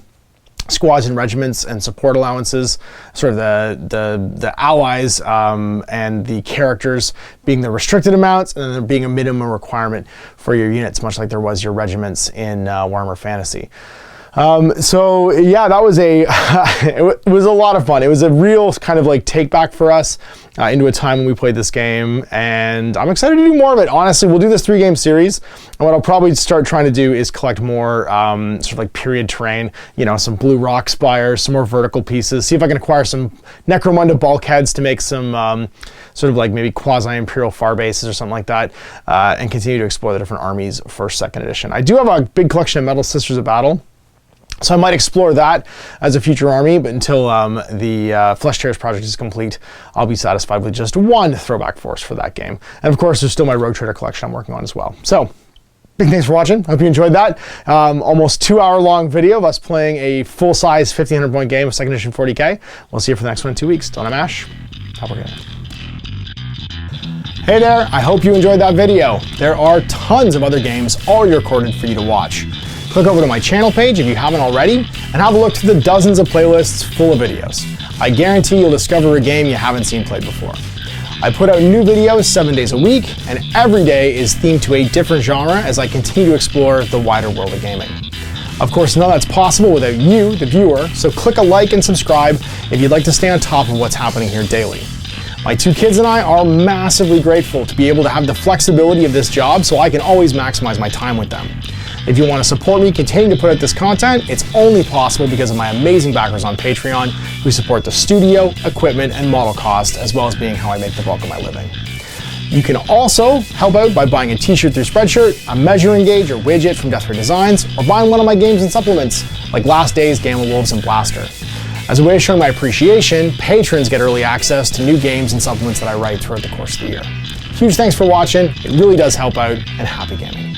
squads and regiments and support allowances, sort of the allies and the characters being the restricted amounts, and then there being a minimum requirement for your units, much like there was your regiments in Warhammer Fantasy. So yeah, that was it was a lot of fun. It was a real kind of like take back for us into a time when we played this game, and I'm excited to do more of it. Honestly, we'll do this 3-game series, and what I'll probably start trying to do is collect more sort of like period terrain, you know, some blue rock spires, some more vertical pieces, see if I can acquire some Necromunda bulkheads to make some sort of like maybe quasi-imperial far bases or something like that, and continue to explore the different armies for 2nd edition. I do have a big collection of Metal Sisters of Battle, so I might explore that as a future army, but until the Flesh Tears project is complete, I'll be satisfied with just one throwback force for that game. And of course, there's still my Rogue Trader collection I'm working on as well. So, big thanks for watching. Hope you enjoyed that. Almost 2-hour-long video of us playing a full-size 1500 point game of 2nd edition 40k. We'll see you for the next one in 2 weeks. Don't I'm Ash. Top Wargaming. Hey there, I hope you enjoyed that video. There are tons of other games already recorded for you to watch. Click over to my channel page if you haven't already, and have a look through the dozens of playlists full of videos. I guarantee you'll discover a game you haven't seen played before. I put out new videos 7 days a week, and every day is themed to a different genre as I continue to explore the wider world of gaming. Of course, none of that's possible without you, the viewer, so click a like and subscribe if you'd like to stay on top of what's happening here daily. My 2 kids and I are massively grateful to be able to have the flexibility of this job so I can always maximize my time with them. If you want to support me continue to put out this content, it's only possible because of my amazing backers on Patreon who support the studio, equipment, and model cost, as well as being how I make the bulk of my living. You can also help out by buying a t-shirt through Spreadshirt, a measuring gauge or widget from Death Ray Designs, or buying one of my games and supplements like Last Days, Gamma Wolves, and Blaster. As a way of showing my appreciation, patrons get early access to new games and supplements that I write throughout the course of the year. Huge thanks for watching, it really does help out, and happy gaming.